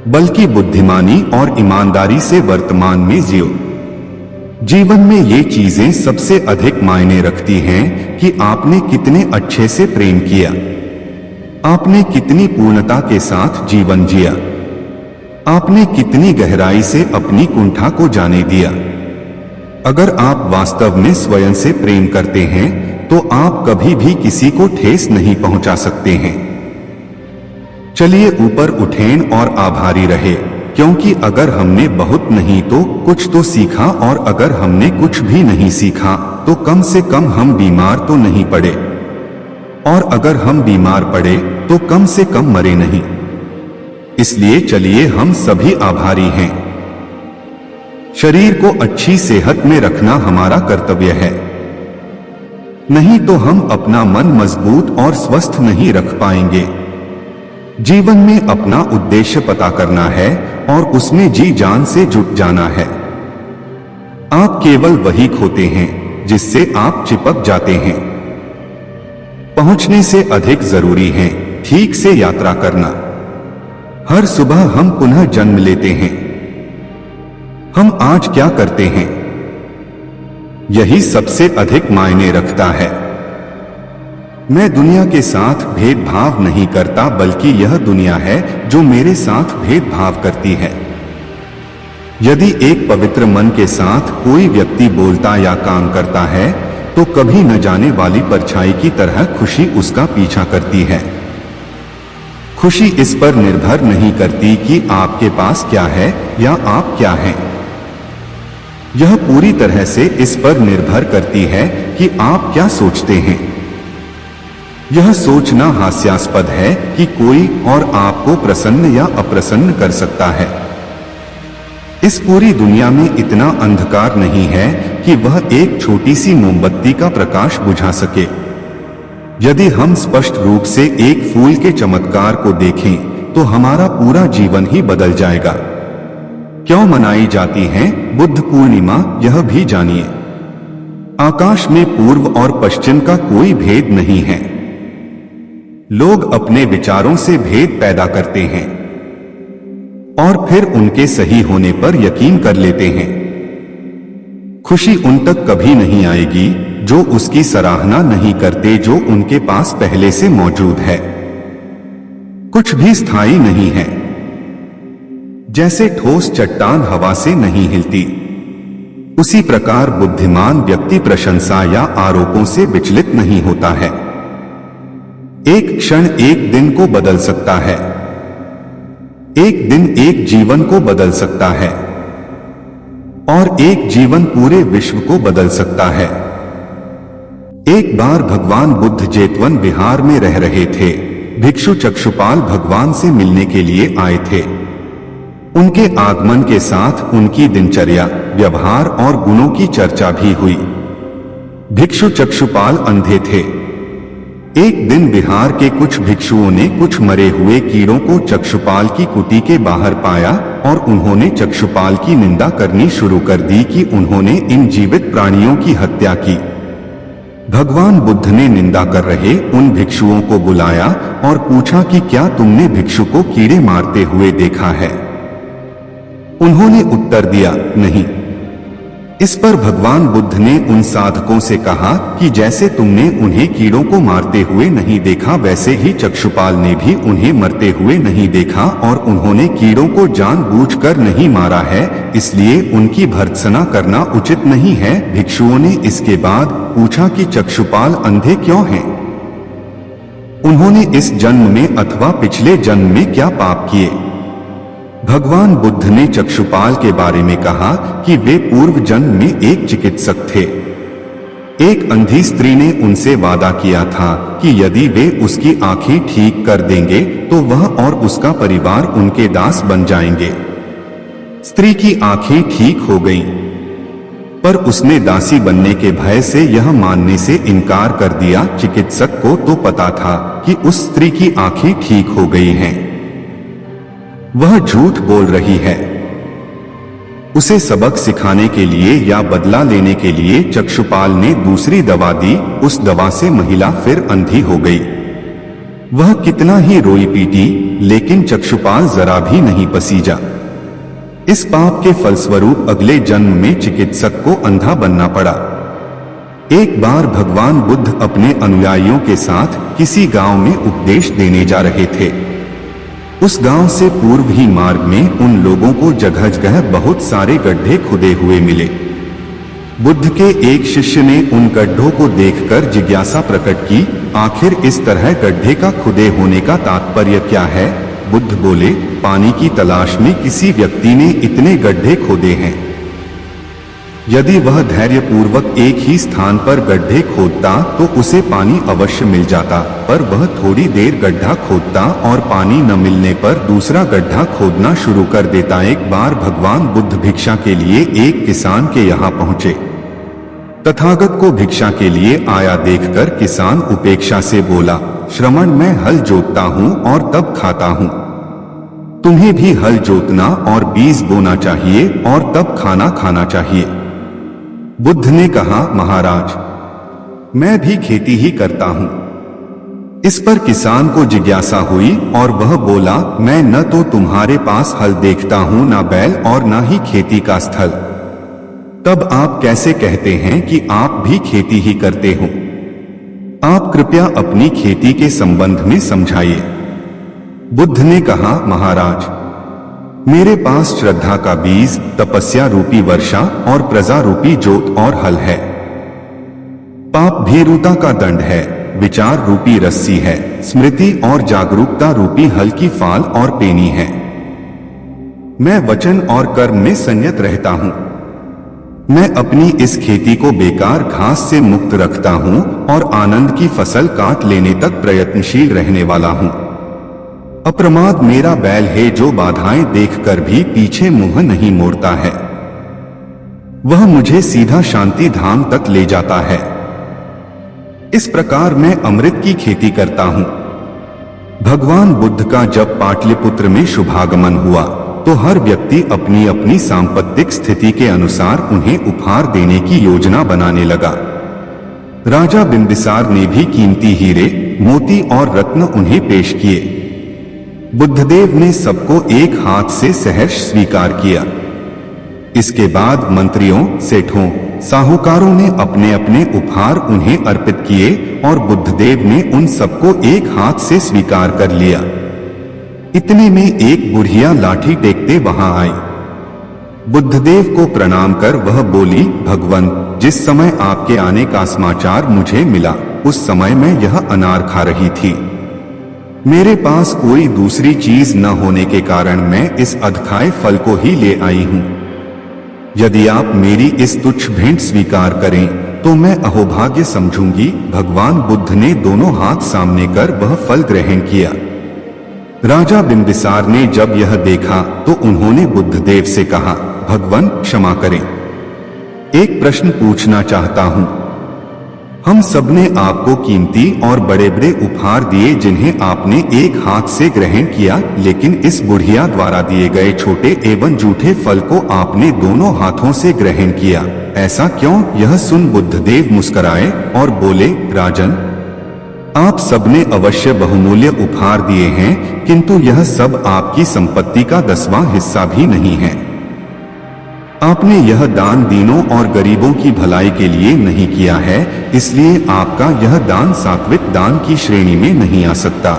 S1: बल्कि बुद्धिमानी और ईमानदारी से वर्तमान में जियो। जीवन में ये चीजें सबसे अधिक मायने रखती हैं कि आपने कितने अच्छे से प्रेम किया, आपने कितनी पूर्णता के साथ जीवन जिया, आपने कितनी गहराई से अपनी कुंठा को जाने दिया। अगर आप वास्तव में स्वयं से प्रेम करते हैं तो आप कभी भी किसी को ठेस नहीं पहुंचा सकते हैं। चलिए ऊपर उठें और आभारी रहे, क्योंकि अगर हमने बहुत नहीं तो कुछ तो सीखा, और अगर हमने कुछ भी नहीं सीखा तो कम से कम हम बीमार तो नहीं पड़े, और अगर हम बीमार पड़े तो कम से कम मरे नहीं। इसलिए चलिए हम सभी आभारी हैं। शरीर को अच्छी सेहत में रखना हमारा कर्तव्य है, नहीं तो हम अपना मन मजबूत और स्वस्थ नहीं रख पाएंगे। जीवन में अपना उद्देश्य पता करना है और उसमें जी जान से जुट जाना है। आप केवल वही खोते हैं जिससे आप चिपक जाते हैं। पहुंचने से अधिक जरूरी है ठीक से यात्रा करना। हर सुबह हम पुनः जन्म लेते हैं। हम आज क्या करते हैं, यही सबसे अधिक मायने रखता है। मैं दुनिया के साथ भेदभाव नहीं करता, बल्कि यह दुनिया है जो मेरे साथ भेदभाव करती है। यदि एक पवित्र मन के साथ कोई व्यक्ति बोलता या काम करता है तो कभी न जाने वाली परछाई की तरह खुशी उसका पीछा करती है। खुशी इस पर निर्भर नहीं करती कि आपके पास क्या है या आप क्या हैं। यह पूरी तरह से इस पर निर्भर करती है कि आप क्या सोचते हैं। यह सोचना हास्यास्पद है कि कोई और आपको प्रसन्न या अप्रसन्न कर सकता है। इस पूरी दुनिया में इतना अंधकार नहीं है कि वह एक छोटी सी मोमबत्ती का प्रकाश बुझा सके। यदि हम स्पष्ट रूप से एक फूल के चमत्कार को देखें तो हमारा पूरा जीवन ही बदल जाएगा। क्यों मनाई जाती है बुद्ध पूर्णिमा, यह भी जानिए। आकाश में पूर्व और पश्चिम का कोई भेद नहीं है। लोग अपने विचारों से भेद पैदा करते हैं और फिर उनके सही होने पर यकीन कर लेते हैं। खुशी उन तक कभी नहीं आएगी जो उसकी सराहना नहीं करते जो उनके पास पहले से मौजूद है। कुछ भी स्थायी नहीं है। जैसे ठोस चट्टान हवा से नहीं हिलती, उसी प्रकार बुद्धिमान व्यक्ति प्रशंसा या आरोपों से विचलित नहीं होता है। एक क्षण एक दिन को बदल सकता है, एक दिन एक जीवन को बदल सकता है, और एक जीवन पूरे विश्व को बदल सकता है। एक बार भगवान बुद्ध जेतवन बिहार में रह रहे थे। भिक्षु चक्षुपाल भगवान से मिलने के लिए आए थे। उनके आगमन के साथ उनकी दिनचर्या, व्यवहार और गुणों की चर्चा भी हुई। भिक्षु चक्षुपाल अंधे थे। एक दिन बिहार के कुछ भिक्षुओं ने कुछ मरे हुए कीड़ों को चक्षुपाल की कुटी के बाहर पाया और उन्होंने चक्षुपाल की निंदा करनी शुरू कर दी कि उन्होंने इन जीवित प्राणियों की हत्या की। भगवान बुद्ध ने निंदा कर रहे उन भिक्षुओं को बुलाया और पूछा कि क्या तुमने भिक्षु को कीड़े मारते हुए देखा है? उन्होंने उत्तर दिया, नहीं। इस पर भगवान बुद्ध ने उन साधकों से कहा कि जैसे तुमने उन्हें कीड़ों को मारते हुए नहीं देखा, वैसे ही चक्षुपाल ने भी उन्हें मरते हुए नहीं देखा और उन्होंने कीड़ों को जानबूझकर नहीं मारा है, इसलिए उनकी भर्त्सना करना उचित नहीं है। भिक्षुओं ने इसके बाद पूछा कि चक्षुपाल अंधे क्यों हैं? उन्होंने इस जन्म में अथवा पिछले जन्म में क्या पाप किए? भगवान बुद्ध ने चक्षुपाल के बारे में कहा कि वे पूर्व जन्म में एक चिकित्सक थे। एक अंधी स्त्री ने उनसे वादा किया था कि यदि वे उसकी आंखें ठीक कर देंगे तो वह और उसका परिवार उनके दास बन जाएंगे। स्त्री की आंखें ठीक हो गईं, पर उसने दासी बनने के भय से यह मानने से इनकार कर दिया। चिकित्सक को तो पता था कि उस स्त्री की आंखें ठीक हो गई हैं, वह झूठ बोल रही है। उसे सबक सिखाने के लिए या बदला लेने के लिए चक्षुपाल ने दूसरी दवा दी। उस दवा से महिला फिर अंधी हो गई। वह कितना ही रोई पीटी, लेकिन चक्षुपाल जरा भी नहीं पसीजा। इस पाप के फलस्वरूप अगले जन्म में चिकित्सक को अंधा बनना पड़ा। एक बार भगवान बुद्ध अपने अनुयायियों के साथ किसी गांव में उपदेश देने जा रहे थे। उस गांव से पूर्व ही मार्ग में उन लोगों को जगह जगह बहुत सारे गड्ढे खुदे हुए मिले। बुद्ध के एक शिष्य ने उन गड्ढों को देखकर जिज्ञासा प्रकट की, आखिर इस तरह गड्ढे का खुदे होने का तात्पर्य क्या है? बुद्ध बोले, पानी की तलाश में किसी व्यक्ति ने इतने गड्ढे खोदे हैं। यदि वह धैर्यपूर्वक एक ही स्थान पर गड्ढे खोदता तो उसे पानी अवश्य मिल जाता, पर वह थोड़ी देर गड्ढा खोदता और पानी न मिलने पर दूसरा गड्ढा खोदना शुरू कर देता। एक बार भगवान बुद्ध भिक्षा के लिए एक किसान के यहाँ पहुँचे। तथागत को भिक्षा के लिए आया देखकर किसान उपेक्षा से बोला, श्रमण, मैं हल जोतता हूँ और तब खाता हूँ। तुम्हें भी हल जोतना और बीज बोना चाहिए और तब खाना खाना चाहिए। बुद्ध ने कहा, महाराज, मैं भी खेती ही करता हूं। इस पर किसान को जिज्ञासा हुई और वह बोला, मैं न तो तुम्हारे पास हल देखता हूं, न बैल और न ही खेती का स्थल। तब आप कैसे कहते हैं कि आप भी खेती ही करते हो? आप कृपया अपनी खेती के संबंध में समझाइए। बुद्ध ने कहा, महाराज, मेरे पास श्रद्धा का बीज, तपस्या रूपी वर्षा और प्रजा रूपी जोत और हल है। पाप भीरुता का दंड है, विचार रूपी रस्सी है, स्मृति और जागरूकता रूपी हल की फाल और पेनी है। मैं वचन और कर्म में संयत रहता हूं। मैं अपनी इस खेती को बेकार घास से मुक्त रखता हूं और आनंद की फसल काट लेने तक प्रयत्नशील रहने वाला हूं। अप्रमाद मेरा बैल है जो बाधाएं देखकर भी पीछे मुंह नहीं मोड़ता है। वह मुझे सीधा शांति धाम तक ले जाता है। इस प्रकार मैं अमृत की खेती करता हूं। भगवान बुद्ध का जब पाटलिपुत्र में शुभागमन हुआ तो हर व्यक्ति अपनी अपनी सांपत्तिक स्थिति के अनुसार उन्हें उपहार देने की योजना बनाने लगा। राजा बिंबिसार ने भी कीमती हीरे, मोती और रत्न उन्हें पेश किए। बुद्धदेव ने सबको एक हाथ से सहर्ष स्वीकार किया। इसके बाद मंत्रियों, सेठों, साहूकारों ने अपने अपने उपहार उन्हें अर्पित किए और बुद्धदेव ने उन सबको एक हाथ से स्वीकार कर लिया। इतने में एक बुढ़िया लाठी टेकते वहां आई। बुद्धदेव को प्रणाम कर वह बोली, भगवन, जिस समय आपके आने का समाचार मुझे मिला उस समय मैं यह अनार खा रही थी। मेरे पास कोई दूसरी चीज न होने के कारण मैं इस अधखाए फल को ही ले आई हूं। यदि आप मेरी इस तुच्छ भेंट स्वीकार करें तो मैं अहोभाग्य समझूंगी। भगवान बुद्ध ने दोनों हाथ सामने कर वह फल ग्रहण किया। राजा बिंबिसार ने जब यह देखा तो उन्होंने बुद्धदेव से कहा, भगवन, क्षमा करें, एक प्रश्न पूछना चाहता हूं। हम सबने आपको कीमती और बड़े बड़े उपहार दिए जिन्हें आपने एक हाथ से ग्रहण किया, लेकिन इस बुढ़िया द्वारा दिए गए छोटे एवं जूठे फल को आपने दोनों हाथों से ग्रहण किया। ऐसा क्यों? यह सुन बुद्धदेव मुस्कुराए और बोले, राजन, आप सबने अवश्य बहुमूल्य उपहार दिए हैं, किंतु यह सब आपकी संपत्ति का 10वां हिस्सा भी नहीं है। आपने यह दान दीनों और गरीबों की भलाई के लिए नहीं किया है, इसलिए आपका यह दान सात्विक दान की श्रेणी में नहीं आ सकता।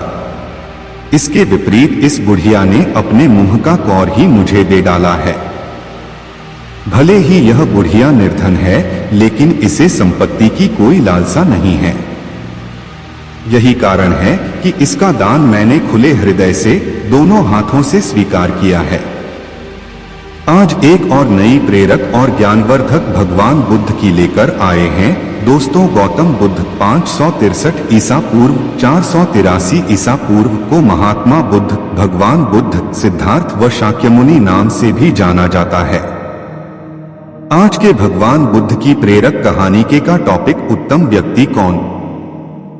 S1: इसके विपरीत इस बुढ़िया ने अपने मुंह का कौर ही मुझे दे डाला है। भले ही यह बुढ़िया निर्धन है, लेकिन इसे संपत्ति की कोई लालसा नहीं है। यही कारण है कि इसका दान मैंने खुले हृदय से दोनों हाथों से स्वीकार किया है। आज एक और नई प्रेरक और ज्ञानवर्धक भगवान बुद्ध की लेकर आए हैं। दोस्तों, गौतम बुद्ध 563 ईसा पूर्व 483 ईसा पूर्व को महात्मा बुद्ध, भगवान बुद्ध, सिद्धार्थ व शाक्यमुनि नाम से भी जाना जाता है। आज के भगवान बुद्ध की प्रेरक कहानी का टॉपिक उत्तम व्यक्ति कौन।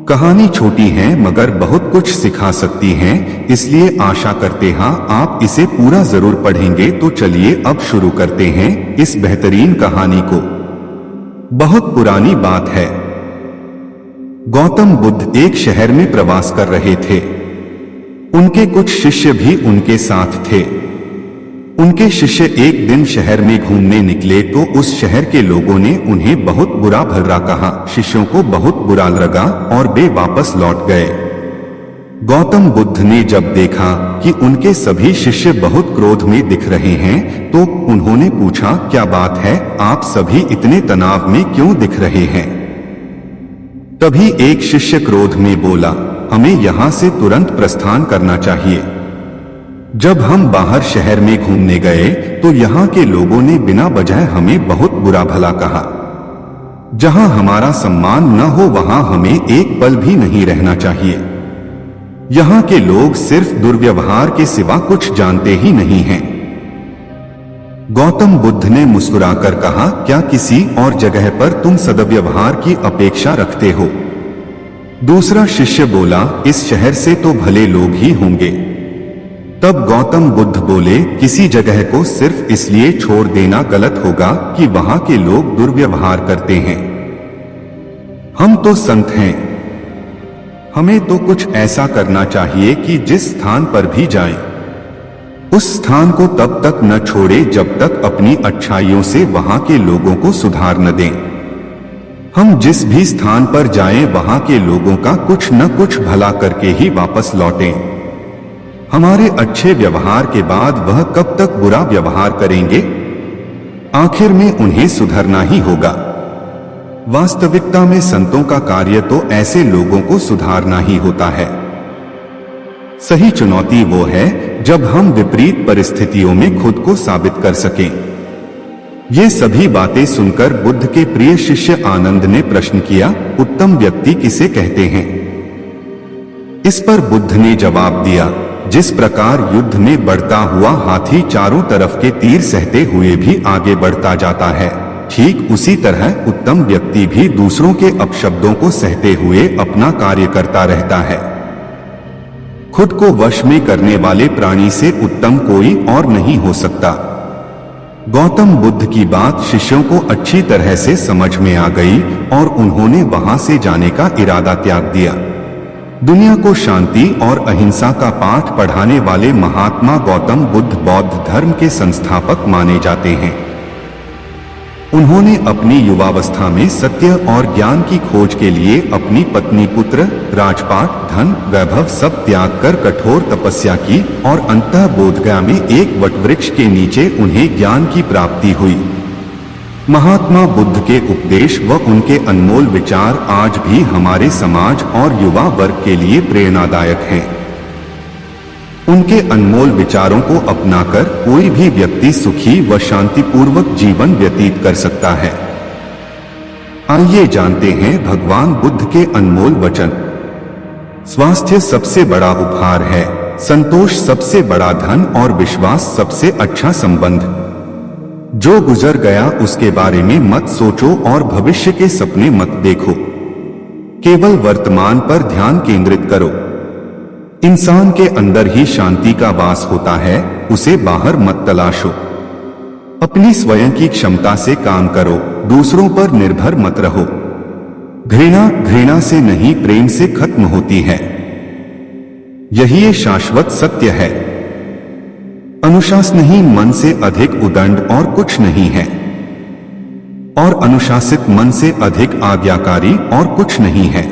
S1: कहानी छोटी है मगर बहुत कुछ सिखा सकती है, इसलिए आशा करते हैं आप इसे पूरा जरूर पढ़ेंगे। तो चलिए अब शुरू करते हैं इस बेहतरीन कहानी को। बहुत पुरानी बात है। गौतम बुद्ध एक शहर में प्रवास कर रहे थे। उनके कुछ शिष्य भी उनके साथ थे। उनके शिष्य एक दिन शहर में घूमने निकले तो उस शहर के लोगों ने उन्हें बहुत बुरा भला कहा। शिष्यों को बहुत बुरा लगा और वे वापस लौट गए। गौतम बुद्ध ने जब देखा कि उनके सभी शिष्य बहुत क्रोध में दिख रहे हैं तो उन्होंने पूछा, क्या बात है, आप सभी इतने तनाव में क्यों दिख रहे हैं? तभी एक शिष्य क्रोध में बोला, हमें यहाँ से तुरंत प्रस्थान करना चाहिए। जब हम बाहर शहर में घूमने गए तो यहाँ के लोगों ने बिना वजह हमें बहुत बुरा भला कहा। जहाँ हमारा सम्मान न हो वहाँ हमें एक पल भी नहीं रहना चाहिए। यहाँ के लोग सिर्फ दुर्व्यवहार के सिवा कुछ जानते ही नहीं हैं। गौतम बुद्ध ने मुस्कुराकर कहा, क्या किसी और जगह पर तुम सद्व्यवहार की अपेक्षा रखते हो? दूसरा शिष्य बोला, इस शहर से तो भले लोग ही होंगे। तब गौतम बुद्ध बोले, किसी जगह को सिर्फ इसलिए छोड़ देना गलत होगा कि वहां के लोग दुर्व्यवहार करते हैं। हम तो संत हैं, हमें तो कुछ ऐसा करना चाहिए कि जिस स्थान पर भी जाएं, उस स्थान को तब तक न छोड़े जब तक अपनी अच्छाइयों से वहां के लोगों को सुधार न दें। हम जिस भी स्थान पर जाएं वहां के लोगों का कुछ न कुछ भला करके ही वापस लौटें। हमारे अच्छे व्यवहार के बाद वह कब तक बुरा व्यवहार करेंगे? आखिर में उन्हें सुधरना ही होगा। वास्तविकता में संतों का कार्य तो ऐसे लोगों को सुधारना ही होता है। सही चुनौती वो है जब हम विपरीत परिस्थितियों में खुद को साबित कर सकें। ये सभी बातें सुनकर बुद्ध के प्रिय शिष्य आनंद ने प्रश्न किया, उत्तम व्यक्ति किसे कहते हैं? इस पर बुद्ध ने जवाब दिया, जिस प्रकार युद्ध में बढ़ता हुआ हाथी चारों तरफ के तीर सहते हुए भी आगे बढ़ता जाता है, ठीक उसी तरह उत्तम व्यक्ति भी दूसरों के अपशब्दों को सहते हुए अपना कार्य करता रहता है। खुद को वश में करने वाले प्राणी से उत्तम कोई और नहीं हो सकता। गौतम बुद्ध की बात शिष्यों को अच्छी तरह से समझ में आ गई और उन्होंने वहां से जाने का इरादा त्याग दिया। दुनिया को शांति और अहिंसा का पाठ पढ़ाने वाले महात्मा गौतम बुद्ध बौद्ध धर्म के संस्थापक माने जाते हैं। उन्होंने अपनी युवावस्था में सत्य और ज्ञान की खोज के लिए अपनी पत्नी, पुत्र, राजपाट, धन, वैभव सब त्याग कर कठोर तपस्या की और अंततः बोधगया में एक वटवृक्ष के नीचे उन्हें ज्ञान की प्राप्ति हुई। महात्मा बुद्ध के उपदेश व उनके अनमोल विचार आज भी हमारे समाज और युवा वर्ग के लिए प्रेरणादायक हैं। उनके अनमोल विचारों को अपनाकर कोई भी व्यक्ति सुखी व शांतिपूर्वक जीवन व्यतीत कर सकता है। आइए जानते हैं भगवान बुद्ध के अनमोल वचन। स्वास्थ्य सबसे बड़ा उपहार है, संतोष सबसे बड़ा धन और विश्वास सबसे अच्छा संबंध। जो गुजर गया उसके बारे में मत सोचो और भविष्य के सपने मत देखो। केवल वर्तमान पर ध्यान केंद्रित करो। इंसान के अंदर ही शांति का वास होता है, उसे बाहर मत तलाशो। अपनी स्वयं की क्षमता से काम करो, दूसरों पर निर्भर मत रहो। घृणा घृणा से नहीं, प्रेम से खत्म होती है। यही ये शाश्वत सत्य है। अनुशासनहीन मन से अधिक उदंड और कुछ नहीं है, और अनुशासित मन से अधिक आज्ञाकारी और कुछ नहीं है।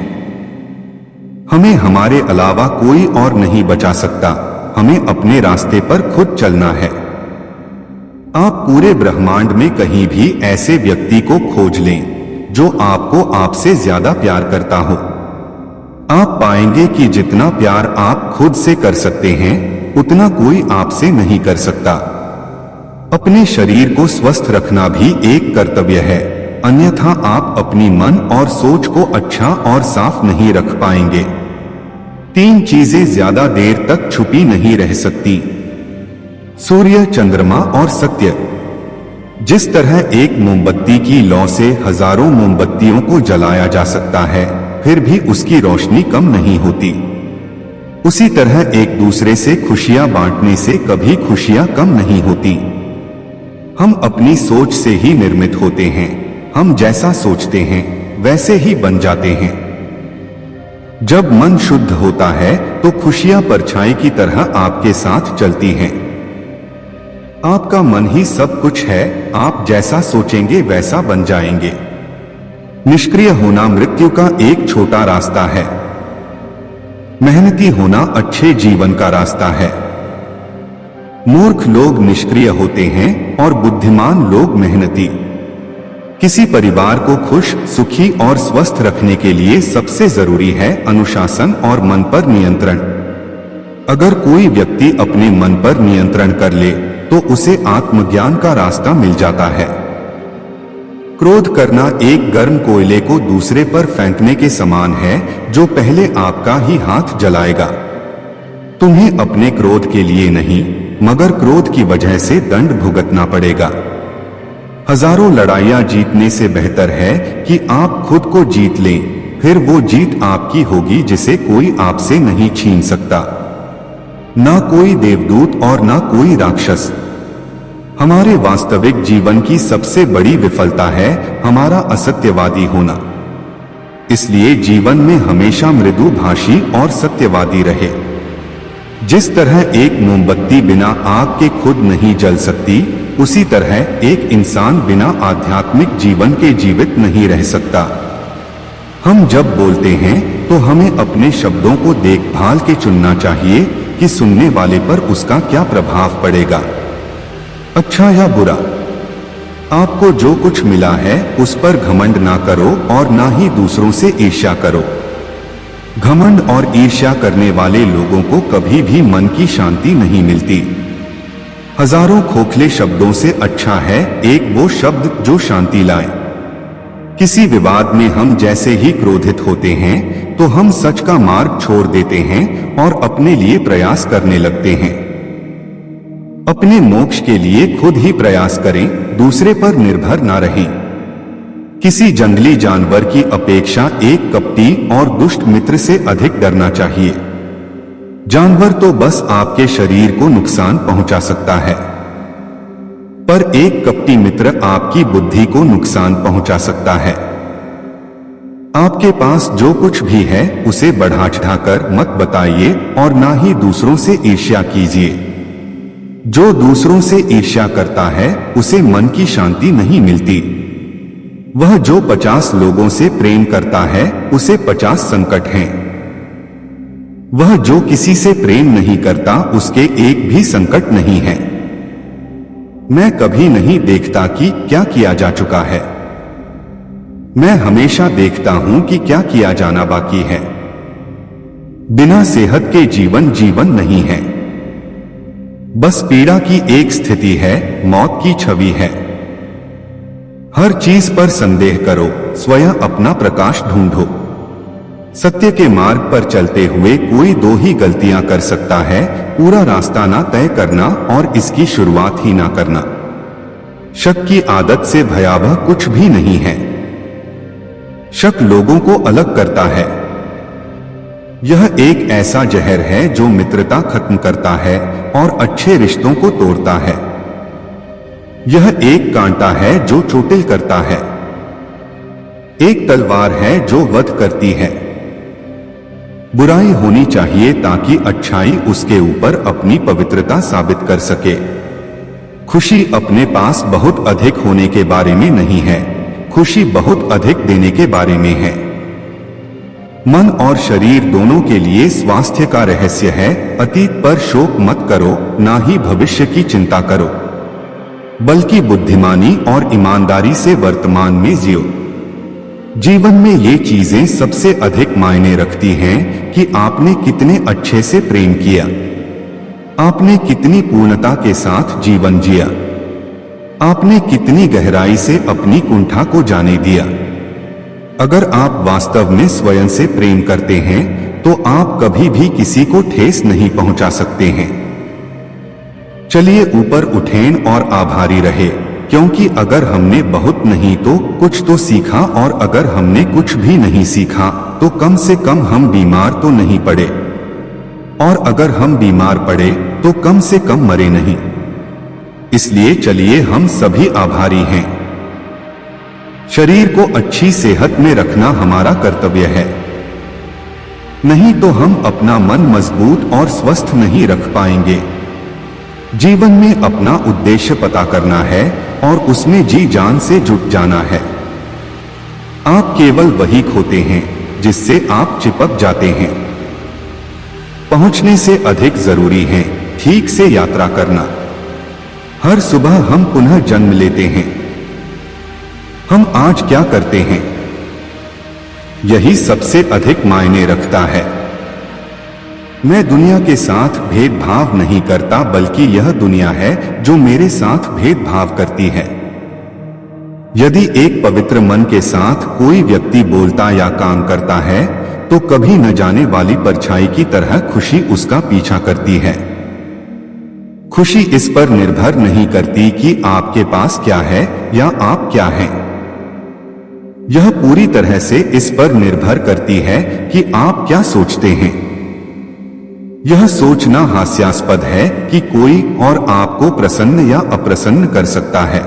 S1: हमें हमारे अलावा कोई और नहीं बचा सकता। हमें अपने रास्ते पर खुद चलना है। आप पूरे ब्रह्मांड में कहीं भी ऐसे व्यक्ति को खोज लें जो आपको आपसे ज्यादा प्यार करता हो। आप पाएंगे कि जितना प्यार आप खुद से कर सकते हैं उतना कोई आपसे नहीं कर सकता। अपने शरीर को स्वस्थ रखना भी एक कर्तव्य है, अन्यथा आप अपनी मन और सोच को अच्छा और साफ नहीं रख पाएंगे। 3 चीजें ज्यादा देर तक छुपी नहीं रह सकती: सूर्य, चंद्रमा और सत्य। जिस तरह एक मोमबत्ती की लौ से हजारों मोमबत्तियों को जलाया जा सकता है, फिर भी उसकी रोशनी कम नहीं होती, उसी तरह एक दूसरे से खुशियां बांटने से कभी खुशियां कम नहीं होती। हम अपनी सोच से ही निर्मित होते हैं। हम जैसा सोचते हैं वैसे ही बन जाते हैं। जब मन शुद्ध होता है तो खुशियां परछाई की तरह आपके साथ चलती हैं। आपका मन ही सब कुछ है, आप जैसा सोचेंगे वैसा बन जाएंगे। निष्क्रिय होना मृत्यु का एक छोटा रास्ता है। मेहनती होना अच्छे जीवन का रास्ता है। मूर्ख लोग निष्क्रिय होते हैं और बुद्धिमान लोग मेहनती। किसी परिवार को खुश, सुखी और स्वस्थ रखने के लिए सबसे जरूरी है अनुशासन और मन पर नियंत्रण। अगर कोई व्यक्ति अपने मन पर नियंत्रण कर ले तो उसे आत्मज्ञान का रास्ता मिल जाता है। क्रोध करना एक गर्म कोयले को दूसरे पर फेंकने के समान है, जो पहले आपका ही हाथ जलाएगा। तुम्हें अपने क्रोध के लिए नहीं, मगर क्रोध की वजह से दंड भुगतना पड़ेगा। हजारों लड़ाइयां जीतने से बेहतर है कि आप खुद को जीत लें, फिर वो जीत आपकी होगी जिसे कोई आपसे नहीं छीन सकता। ना कोई देवदूत और ना कोई राक्षस। हमारे वास्तविक जीवन की सबसे बड़ी विफलता है हमारा असत्यवादी होना। इसलिए जीवन में हमेशा मृदुभाषी और सत्यवादी रहे। जिस तरह एक मोमबत्ती बिना आग के खुद नहीं जल सकती, उसी तरह एक इंसान बिना आध्यात्मिक जीवन के जीवित नहीं रह सकता। हम जब बोलते हैं तो हमें अपने शब्दों को देखभाल के चुनना चाहिए कि सुनने वाले पर उसका क्या प्रभाव पड़ेगा, अच्छा या बुरा। आपको जो कुछ मिला है उस पर घमंड ना करो और ना ही दूसरों से ईर्ष्या करो। घमंड और ईर्ष्या करने वाले लोगों को कभी भी मन की शांति नहीं मिलती। हजारों खोखले शब्दों से अच्छा है एक वो शब्द जो शांति लाए। किसी विवाद में हम जैसे ही क्रोधित होते हैं तो हम सच का मार्ग छोड़ देते हैं और अपने लिए प्रयास करने लगते हैं। अपने मोक्ष के लिए खुद ही प्रयास करें, दूसरे पर निर्भर ना रहें। किसी जंगली जानवर की अपेक्षा एक कपटी और दुष्ट मित्र से अधिक डरना चाहिए। जानवर तो बस आपके शरीर को नुकसान पहुंचा सकता है, पर एक कपटी मित्र आपकी बुद्धि को नुकसान पहुंचा सकता है। आपके पास जो कुछ भी है उसे बढ़ा चढ़ाकर मत बताइए और ना ही दूसरों से ईर्ष्या कीजिए। जो दूसरों से ईर्ष्या करता है उसे मन की शांति नहीं मिलती। वह जो 50 लोगों से प्रेम करता है उसे 50 संकट हैं। वह जो किसी से प्रेम नहीं करता उसके एक भी संकट नहीं है। मैं कभी नहीं देखता कि क्या किया जा चुका है, मैं हमेशा देखता हूं कि क्या किया जाना बाकी है। बिना सेहत के जीवन जीवन नहीं है, बस पीड़ा की एक स्थिति है, मौत की छवि है। हर चीज पर संदेह करो, स्वयं अपना प्रकाश ढूंढो। सत्य के मार्ग पर चलते हुए कोई 2 ही गलतियां कर सकता है, पूरा रास्ता ना तय करना और इसकी शुरुआत ही ना करना। शक की आदत से भयावह कुछ भी नहीं है। शक लोगों को अलग करता है। यह एक ऐसा जहर है जो मित्रता खत्म करता है और अच्छे रिश्तों को तोड़ता है। यह एक कांटा है जो चोटिल करता है, एक तलवार है जो वध करती है। बुराई होनी चाहिए ताकि अच्छाई उसके ऊपर अपनी पवित्रता साबित कर सके। खुशी अपने पास बहुत अधिक होने के बारे में नहीं है, खुशी बहुत अधिक देने के बारे में है। मन और शरीर दोनों के लिए स्वास्थ्य का रहस्य है। अतीत पर शोक मत करो, ना ही भविष्य की चिंता करो, बल्कि बुद्धिमानी और ईमानदारी से वर्तमान में जियो। जीवन में ये चीजें सबसे अधिक मायने रखती हैं कि आपने कितने अच्छे से प्रेम किया, आपने कितनी पूर्णता के साथ जीवन जिया, आपने कितनी गहराई से अपनी कुंठा को जाने दिया। अगर आप वास्तव में स्वयं से प्रेम करते हैं तो आप कभी भी किसी को ठेस नहीं पहुंचा सकते हैं। चलिए ऊपर उठें और आभारी रहे, क्योंकि अगर हमने बहुत नहीं तो कुछ तो सीखा, और अगर हमने कुछ भी नहीं सीखा तो कम से कम हम बीमार तो नहीं पड़े, और अगर हम बीमार पड़े तो कम से कम मरे नहीं। इसलिए चलिए हम सभी आभारी हैं। शरीर को अच्छी सेहत में रखना हमारा कर्तव्य है, नहीं तो हम अपना मन मजबूत और स्वस्थ नहीं रख पाएंगे। जीवन में अपना उद्देश्य पता करना है और उसमें जी जान से जुट जाना है। आप केवल वही खोते हैं जिससे आप चिपक जाते हैं। पहुंचने से अधिक जरूरी है ठीक से यात्रा करना। हर सुबह हम पुनः जन्म लेते हैं। हम आज क्या करते हैं, यही सबसे अधिक मायने रखता है। मैं दुनिया के साथ भेदभाव नहीं करता, बल्कि यह दुनिया है जो मेरे साथ भेदभाव करती है। यदि एक पवित्र मन के साथ कोई व्यक्ति बोलता या काम करता है तो कभी न जाने वाली परछाई की तरह खुशी उसका पीछा करती है। खुशी इस पर निर्भर नहीं करती कि आपके पास क्या है या आप क्या हैं। यह पूरी तरह से इस पर निर्भर करती है कि आप क्या सोचते हैं। यह सोचना हास्यास्पद है कि कोई और आपको प्रसन्न या अप्रसन्न कर सकता है।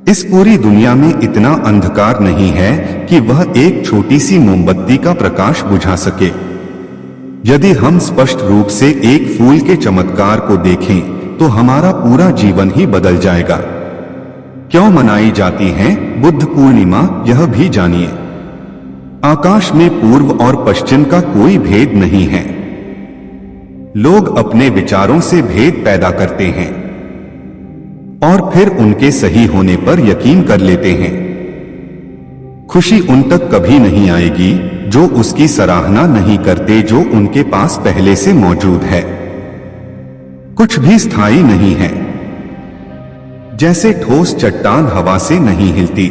S1: इस पूरी दुनिया में इतना अंधकार नहीं है कि वह एक छोटी सी मोमबत्ती का प्रकाश बुझा सके। यदि हम स्पष्ट रूप से एक फूल के चमत्कार को देखें तो हमारा पूरा जीवन ही बदल जाएगा। क्यों मनाई जाती है बुद्ध पूर्णिमा, यह भी जानिए। आकाश में पूर्व और पश्चिम का कोई भेद नहीं है। लोग अपने विचारों से भेद पैदा करते हैं और फिर उनके सही होने पर यकीन कर लेते हैं। खुशी उन तक कभी नहीं आएगी जो उसकी सराहना नहीं करते जो उनके पास पहले से मौजूद है। कुछ भी स्थायी नहीं है। जैसे ठोस चट्टान हवा से नहीं हिलती,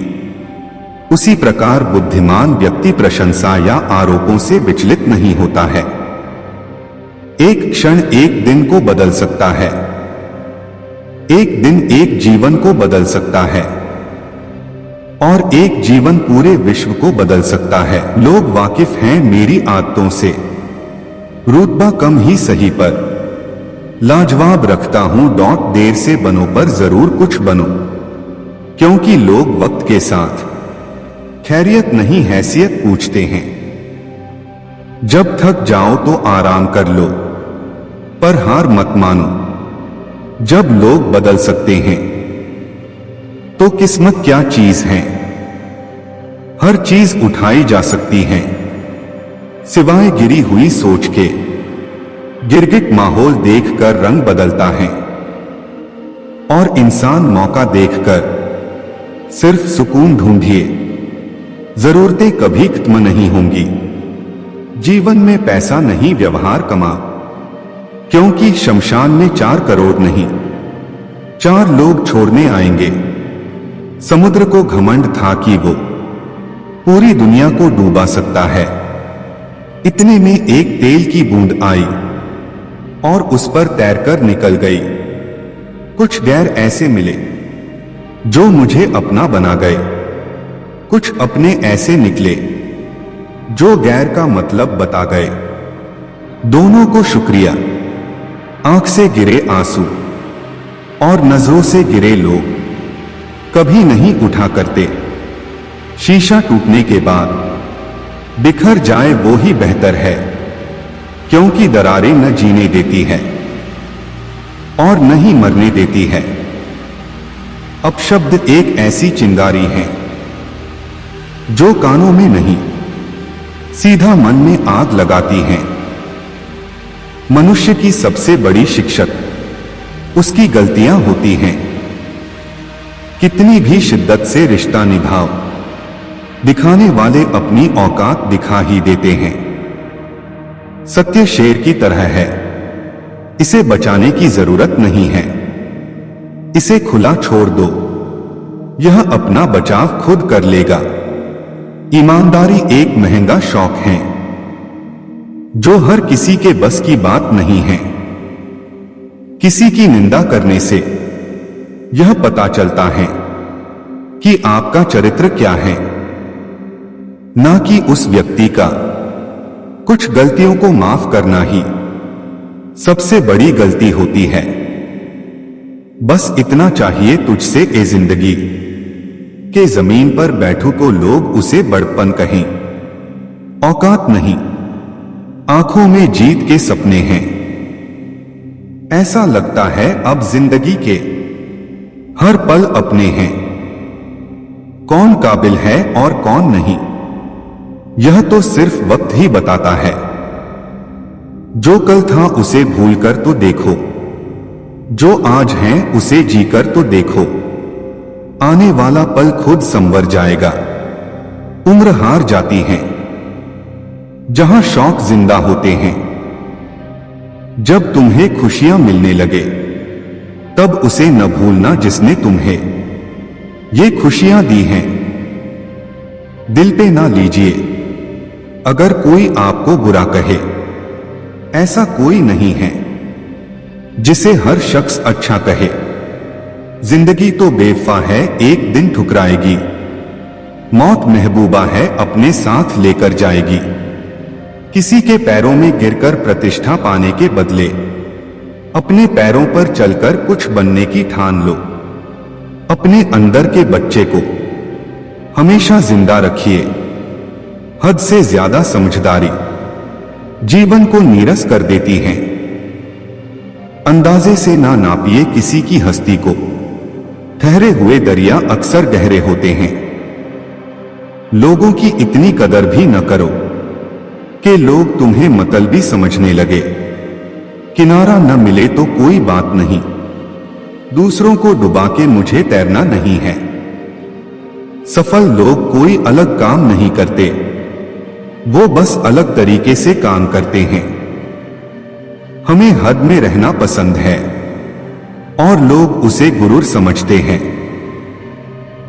S1: उसी प्रकार बुद्धिमान व्यक्ति प्रशंसा या आरोपों से विचलित नहीं होता है। एक क्षण एक दिन को बदल सकता है, एक दिन एक जीवन को बदल सकता है, और एक जीवन पूरे विश्व को बदल सकता है। लोग वाकिफ हैं मेरी आदतों से, रुतबा कम ही सही पर लाजवाब रखता हूं। देर से बनो पर जरूर कुछ बनो, क्योंकि लोग वक्त के साथ खैरियत नहीं हैसियत पूछते हैं। जब थक जाओ तो आराम कर लो, पर हार मत मानो। जब लोग बदल सकते हैं तो किस्मत क्या चीज है। हर चीज उठाई जा सकती है सिवाय गिरी हुई सोच के। गिरगिट माहौल देखकर रंग बदलता है और इंसान मौका देखकर सिर्फ सुकून ढूंढिए। जरूरतें कभी खत्म नहीं होंगी। जीवन में पैसा नहीं व्यवहार कमाओ, क्योंकि शमशान में 4 करोड़ नहीं 4 लोग छोड़ने आएंगे। समुद्र को घमंड था कि वो पूरी दुनिया को डूबा सकता है। इतने में एक तेल की बूंद आई और उस पर तैरकर निकल गई। कुछ गैर ऐसे मिले जो मुझे अपना बना गए, कुछ अपने ऐसे निकले जो गैर का मतलब बता गए। दोनों को शुक्रिया। आंख से गिरे आंसू और नजरों से गिरे लोग कभी नहीं उठा करते। शीशा टूटने के बाद बिखर जाए वो ही बेहतर है, क्योंकि दरारें न जीने देती है और न ही मरने देती है। अपशब्द एक ऐसी चिंगारी है जो कानों में नहीं, सीधा मन में आग लगाती है। मनुष्य की सबसे बड़ी शिक्षक उसकी गलतियां होती हैं। कितनी भी शिद्दत से रिश्ता निभाओ, दिखाने वाले अपनी औकात दिखा ही देते हैं। सत्य शेर की तरह है, इसे बचाने की जरूरत नहीं है। इसे खुला छोड़ दो, यह अपना बचाव खुद कर लेगा। ईमानदारी एक महंगा शौक है जो हर किसी के बस की बात नहीं है। किसी की निंदा करने से यह पता चलता है कि आपका चरित्र क्या है, ना कि उस व्यक्ति का। कुछ गलतियों को माफ करना ही सबसे बड़ी गलती होती है। बस इतना चाहिए तुझसे ए जिंदगी के जमीन पर बैठूं तो लोग उसे बड़पन कहें। औकात नहीं, आंखों में जीत के सपने हैं। ऐसा लगता है अब जिंदगी के हर पल अपने हैं। कौन काबिल है और कौन नहीं, यह तो सिर्फ वक्त ही बताता है। जो कल था उसे भूलकर तो देखो, जो आज है उसे जीकर तो देखो। आने वाला पल खुद संवर जाएगा। उम्र हार जाती है जहां शौक जिंदा होते हैं। जब तुम्हें खुशियां मिलने लगे तब उसे न भूलना जिसने तुम्हें ये खुशियां दी हैं। दिल पे ना लीजिए अगर कोई आपको बुरा कहे, ऐसा कोई नहीं है जिसे हर शख्स अच्छा कहे। जिंदगी तो बेवफा है, एक दिन ठुकराएगी। मौत महबूबा है, अपने साथ लेकर जाएगी। किसी के पैरों में गिरकर प्रतिष्ठा पाने के बदले अपने पैरों पर चलकर कुछ बनने की ठान लो। अपने अंदर के बच्चे को हमेशा जिंदा रखिए। हद से ज्यादा समझदारी जीवन को नीरस कर देती है। अंदाजे से ना नापिए किसी की हस्ती को, ठहरे हुए दरिया अक्सर गहरे होते हैं। लोगों की इतनी कदर भी न करो कि लोग तुम्हें मतलबी समझने लगे। किनारा न मिले तो कोई बात नहीं, दूसरों को डुबा के मुझे तैरना नहीं है। सफल लोग कोई अलग काम नहीं करते, वो बस अलग तरीके से काम करते हैं। हमें हद में रहना पसंद है और लोग उसे गुरूर समझते हैं।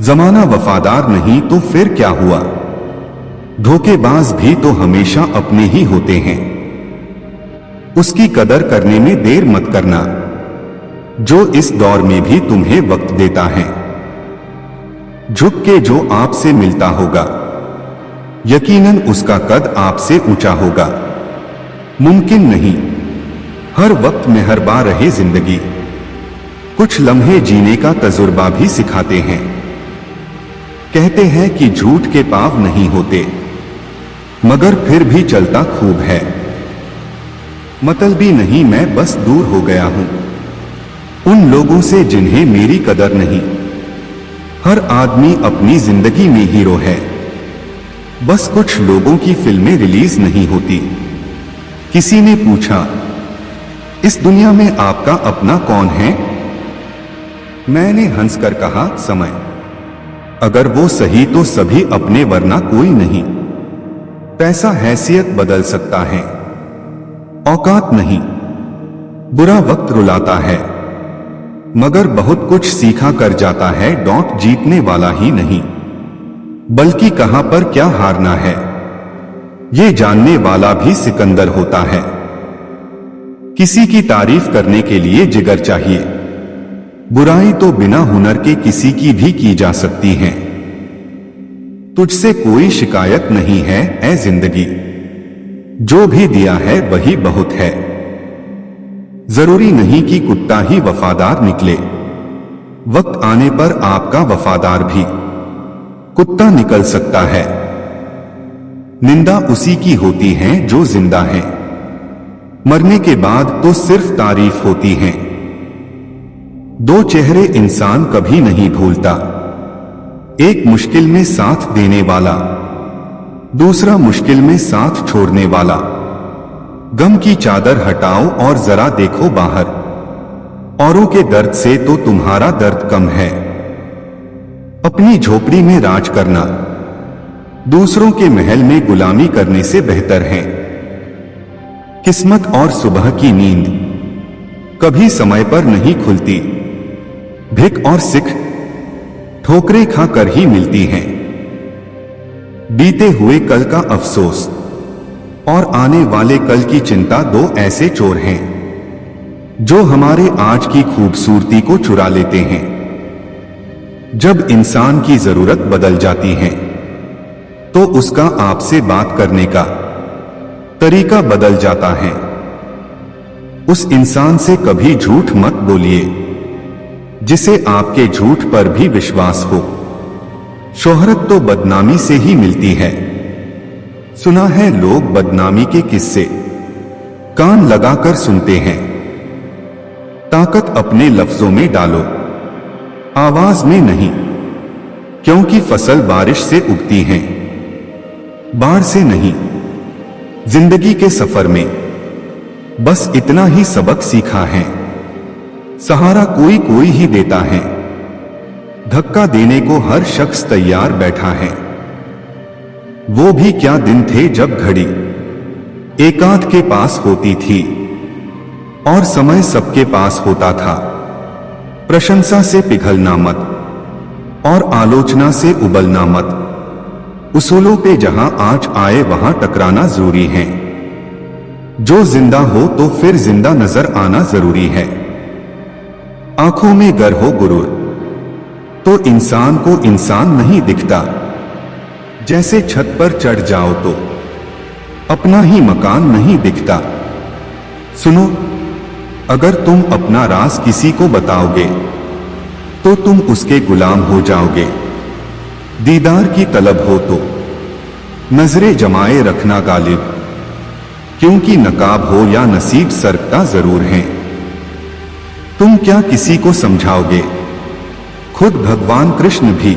S1: जमाना वफादार नहीं तो फिर क्या हुआ, धोखेबाज भी तो हमेशा अपने ही होते हैं। उसकी कदर करने में देर मत करना जो इस दौर में भी तुम्हें वक्त देता है। झुक के जो आपसे मिलता होगा यकीनन उसका कद आपसे ऊंचा होगा। मुमकिन नहीं हर वक्त मेहरबान रहे जिंदगी, कुछ लम्हे जीने का तजुर्बा भी सिखाते हैं। कहते हैं कि झूठ के पाव नहीं होते, मगर फिर भी चलता खूब है। मतलबी नहीं, मैं बस दूर हो गया हूं उन लोगों से जिन्हें मेरी कदर नहीं। हर आदमी अपनी जिंदगी में हीरो है, बस कुछ लोगों की फिल्में रिलीज नहीं होती। किसी ने पूछा, इस दुनिया में आपका अपना कौन है? मैंने हंसकर कहा, समय। अगर वो सही तो सभी अपने, वरना कोई नहीं। पैसा हैसियत बदल सकता है, औकात नहीं। बुरा वक्त रुलाता है, मगर बहुत कुछ सीखा कर जाता है। डॉट जीतने वाला ही नहीं, बल्कि कहां पर क्या हारना है ये जानने वाला भी सिकंदर होता है। किसी की तारीफ करने के लिए जिगर चाहिए, बुराई तो बिना हुनर के किसी की भी की जा सकती है। तुझसे कोई शिकायत नहीं है ऐ जिंदगी, जो भी दिया है वही बहुत है। जरूरी नहीं कि कुत्ता ही वफादार निकले, वक्त आने पर आपका वफादार भी कुत्ता निकल सकता है। निंदा उसी की होती है जो जिंदा है, मरने के बाद तो सिर्फ तारीफ होती है। दो चेहरे इंसान कभी नहीं भूलता, एक मुश्किल में साथ देने वाला, दूसरा मुश्किल में साथ छोड़ने वाला। गम की चादर हटाओ और जरा देखो बाहर, औरों के दर्द से तो तुम्हारा दर्द कम है। अपनी झोपड़ी में राज करना दूसरों के महल में गुलामी करने से बेहतर है। किस्मत और सुबह की नींद कभी समय पर नहीं खुलती। भिक और सिख ठोकरें खाकर ही मिलती हैं। बीते हुए कल का अफसोस और आने वाले कल की चिंता दो ऐसे चोर हैं जो हमारे आज की खूबसूरती को चुरा लेते हैं। जब इंसान की जरूरत बदल जाती है तो उसका आपसे बात करने का तरीका बदल जाता है। उस इंसान से कभी झूठ मत बोलिए जिसे आपके झूठ पर भी विश्वास हो। शोहरत तो बदनामी से ही मिलती है। सुना है लोग बदनामी के किस्से कान लगाकर सुनते हैं। ताकत अपने लफ्जों में डालो, आवाज में नहीं, क्योंकि फसल बारिश से उगती है, बाढ़ से नहीं। जिंदगी के सफर में बस इतना ही सबक सीखा है, सहारा कोई कोई ही देता है। धक्का देने को हर शख्स तैयार बैठा है। वो भी क्या दिन थे जब घड़ी एकांत के पास होती थी और समय सबके पास होता था। प्रशंसा से पिघलना मत और आलोचना से उबलना मत। उसूलों पे जहां आज आए वहां टकराना जरूरी है। जो जिंदा हो तो फिर जिंदा नजर आना जरूरी है। आंखों में गर हो गुरूर तो इंसान को इंसान नहीं दिखता। जैसे छत पर चढ़ जाओ तो अपना ही मकान नहीं दिखता। सुनो, अगर तुम अपना राज किसी को बताओगे तो तुम उसके गुलाम हो जाओगे। दीदार की तलब हो तो नजरें जमाए रखना गालिब, क्योंकि नकाब हो या नसीब सरकता जरूर है। तुम क्या किसी को समझाओगे? खुद भगवान कृष्ण भी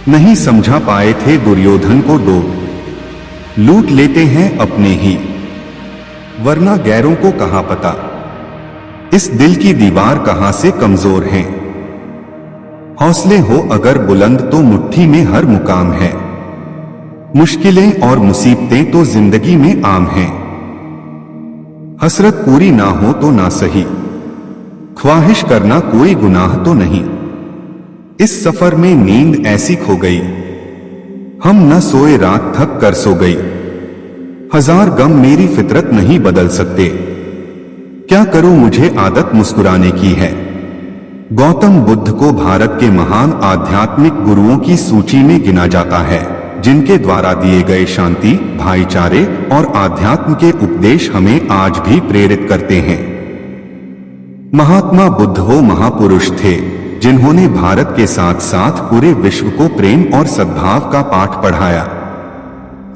S1: नहीं समझा पाए थे दुर्योधन को। डोट लूट लेते हैं अपने ही, वरना गैरों को कहां पता इस दिल की दीवार कहां से कमजोर है। हौसले हो अगर बुलंद तो मुट्ठी में हर मुकाम है। मुश्किलें और मुसीबतें तो जिंदगी में आम हैं। हसरत पूरी ना हो तो ना सही, ख्वाहिश करना कोई गुनाह तो नहीं। इस सफर में नींद ऐसी खो गई, हम न सोए रात थक कर सो गई। हजार गम मेरी फितरत नहीं बदल सकते, क्या करूं मुझे आदत मुस्कुराने की है। गौतम बुद्ध को भारत के महान आध्यात्मिक गुरुओं की सूची में गिना जाता है, जिनके द्वारा दिए गए शांति, भाईचारे और आध्यात्म के उपदेश हमें आज भी प्रेरित करते हैं। महात्मा बुद्ध वो महापुरुष थे जिन्होंने भारत के साथ साथ पूरे विश्व को प्रेम और सद्भाव का पाठ पढ़ाया।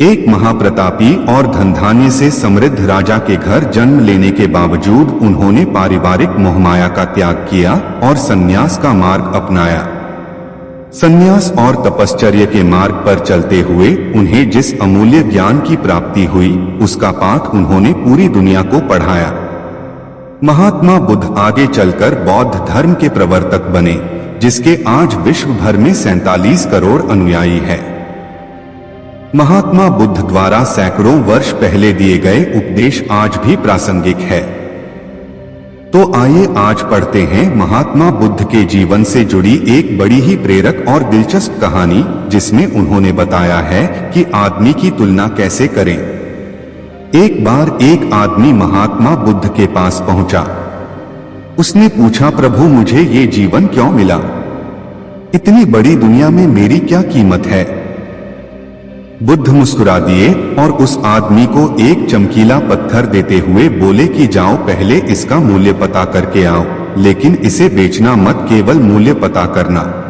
S1: एक महाप्रतापी और धनधान्य से समृद्ध राजा के घर जन्म लेने के बावजूद उन्होंने पारिवारिक मोहमाया का त्याग किया और संन्यास का मार्ग अपनाया। संन्यास और तपश्चर्य के मार्ग पर चलते हुए उन्हें जिस अमूल्य ज्ञान की प्राप्ति हुई, उसका पाठ उन्होंने पूरी दुनिया को पढ़ाया। महात्मा बुद्ध आगे चलकर बौद्ध धर्म के प्रवर्तक बने, जिसके आज विश्व भर में 47 करोड़ अनुयायी हैं। महात्मा बुद्ध द्वारा सैकड़ों वर्ष पहले दिए गए उपदेश आज भी प्रासंगिक है। तो आइए आज पढ़ते हैं महात्मा बुद्ध के जीवन से जुड़ी एक बड़ी ही प्रेरक और दिलचस्प कहानी, जिसमें उन्होंने बताया है कि आदमी की तुलना कैसे करें। एक बार एक आदमी महात्मा बुद्ध के पास पहुंचा। उसने पूछा, प्रभु मुझे ये जीवन क्यों मिला? इतनी बड़ी दुनिया में मेरी क्या कीमत है? बुद्ध मुस्कुरा दिए और उस आदमी को एक चमकीला पत्थर देते हुए बोले कि जाओ पहले इसका मूल्य पता करके आओ। लेकिन इसे बेचना मत, केवल मूल्य पता करना।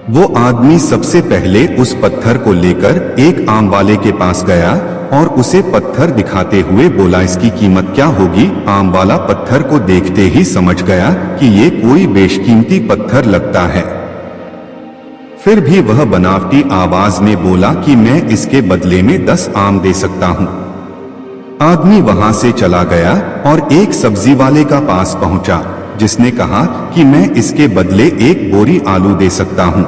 S1: वो आदमी सबसे पहले उस पत्थर को लेकर एक आम वाले के पास गया और उसे पत्थर दिखाते हुए बोला, इसकी कीमत क्या होगी। आम वाला पत्थर को देखते ही समझ गया कि ये कोई बेशकीमती पत्थर लगता है। फिर भी वह बनावटी आवाज में बोला कि मैं इसके बदले में 10 आम दे सकता हूं। आदमी वहां से चला गया और एक सब्जी वाले का पास पहुंचा, जिसने कहा कि मैं इसके बदले 1 बोरी आलू दे सकता हूं।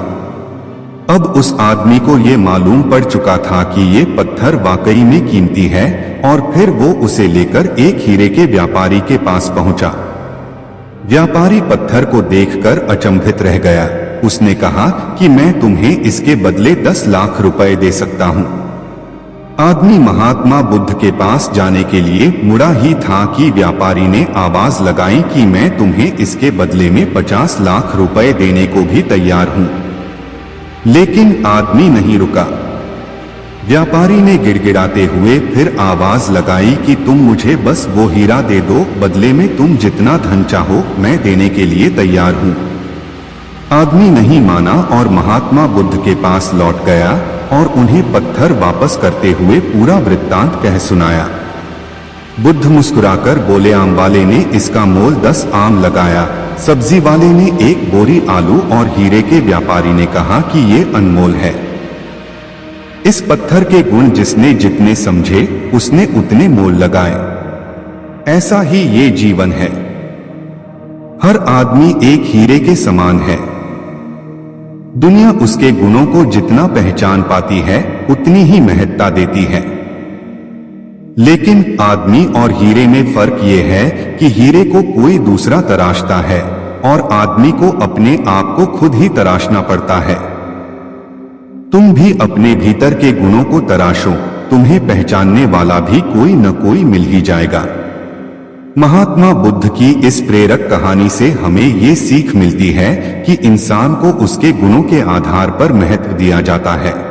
S1: अब उस आदमी को ये मालूम पड़ चुका था कि ये पत्थर वाकई में कीमती है, और फिर वो उसे लेकर एक हीरे के व्यापारी के पास पहुंचा। व्यापारी पत्थर को देखकर अचंभित रह गया। उसने कहा कि मैं तुम्हें इसके बदले 10 लाख रुपए दे सकता हूं। आदमी महात्मा बुद्ध के पास जाने के लिए मुड़ा ही था कि व्यापारी ने आवाज लगाई कि मैं तुम्हें इसके बदले में 50 लाख रुपए देने को भी तैयार हूं। लेकिन आदमी नहीं रुका। व्यापारी ने गिड़गिड़ाते हुए फिर आवाज लगाई कि तुम मुझे बस वो हीरा दे दो, बदले में तुम जितना धन चाहो मैं देने के लिए तैयार हूं। आदमी नहीं माना और महात्मा बुद्ध के पास लौट गया और उन्हें पत्थर वापस करते हुए पूरा वृत्तांत कह सुनाया। बुद्ध मुस्कुराकर बोले, आम वाले ने इसका मोल 10 आम लगाया, सब्जी वाले ने 1 बोरी आलू और हीरे के व्यापारी ने कहा कि ये अनमोल है। इस पत्थर के गुण जिसने जितने समझे उसने उतने मोल लगाए। ऐसा ही ये जीवन है। हर आदमी एक हीरे के समान है। दुनिया उसके गुणों को जितना पहचान पाती है उतनी ही महत्ता देती है। लेकिन आदमी और हीरे में फर्क ये है कि हीरे को कोई दूसरा तराशता है और आदमी को अपने आप को खुद ही तराशना पड़ता है। तुम भी अपने भीतर के गुणों को तराशो, तुम्हें पहचानने वाला भी कोई न कोई मिल ही जाएगा। महात्मा बुद्ध की इस प्रेरक कहानी से हमें ये सीख मिलती है कि इंसान को उसके गुणों के आधार पर महत्व दिया जाता है।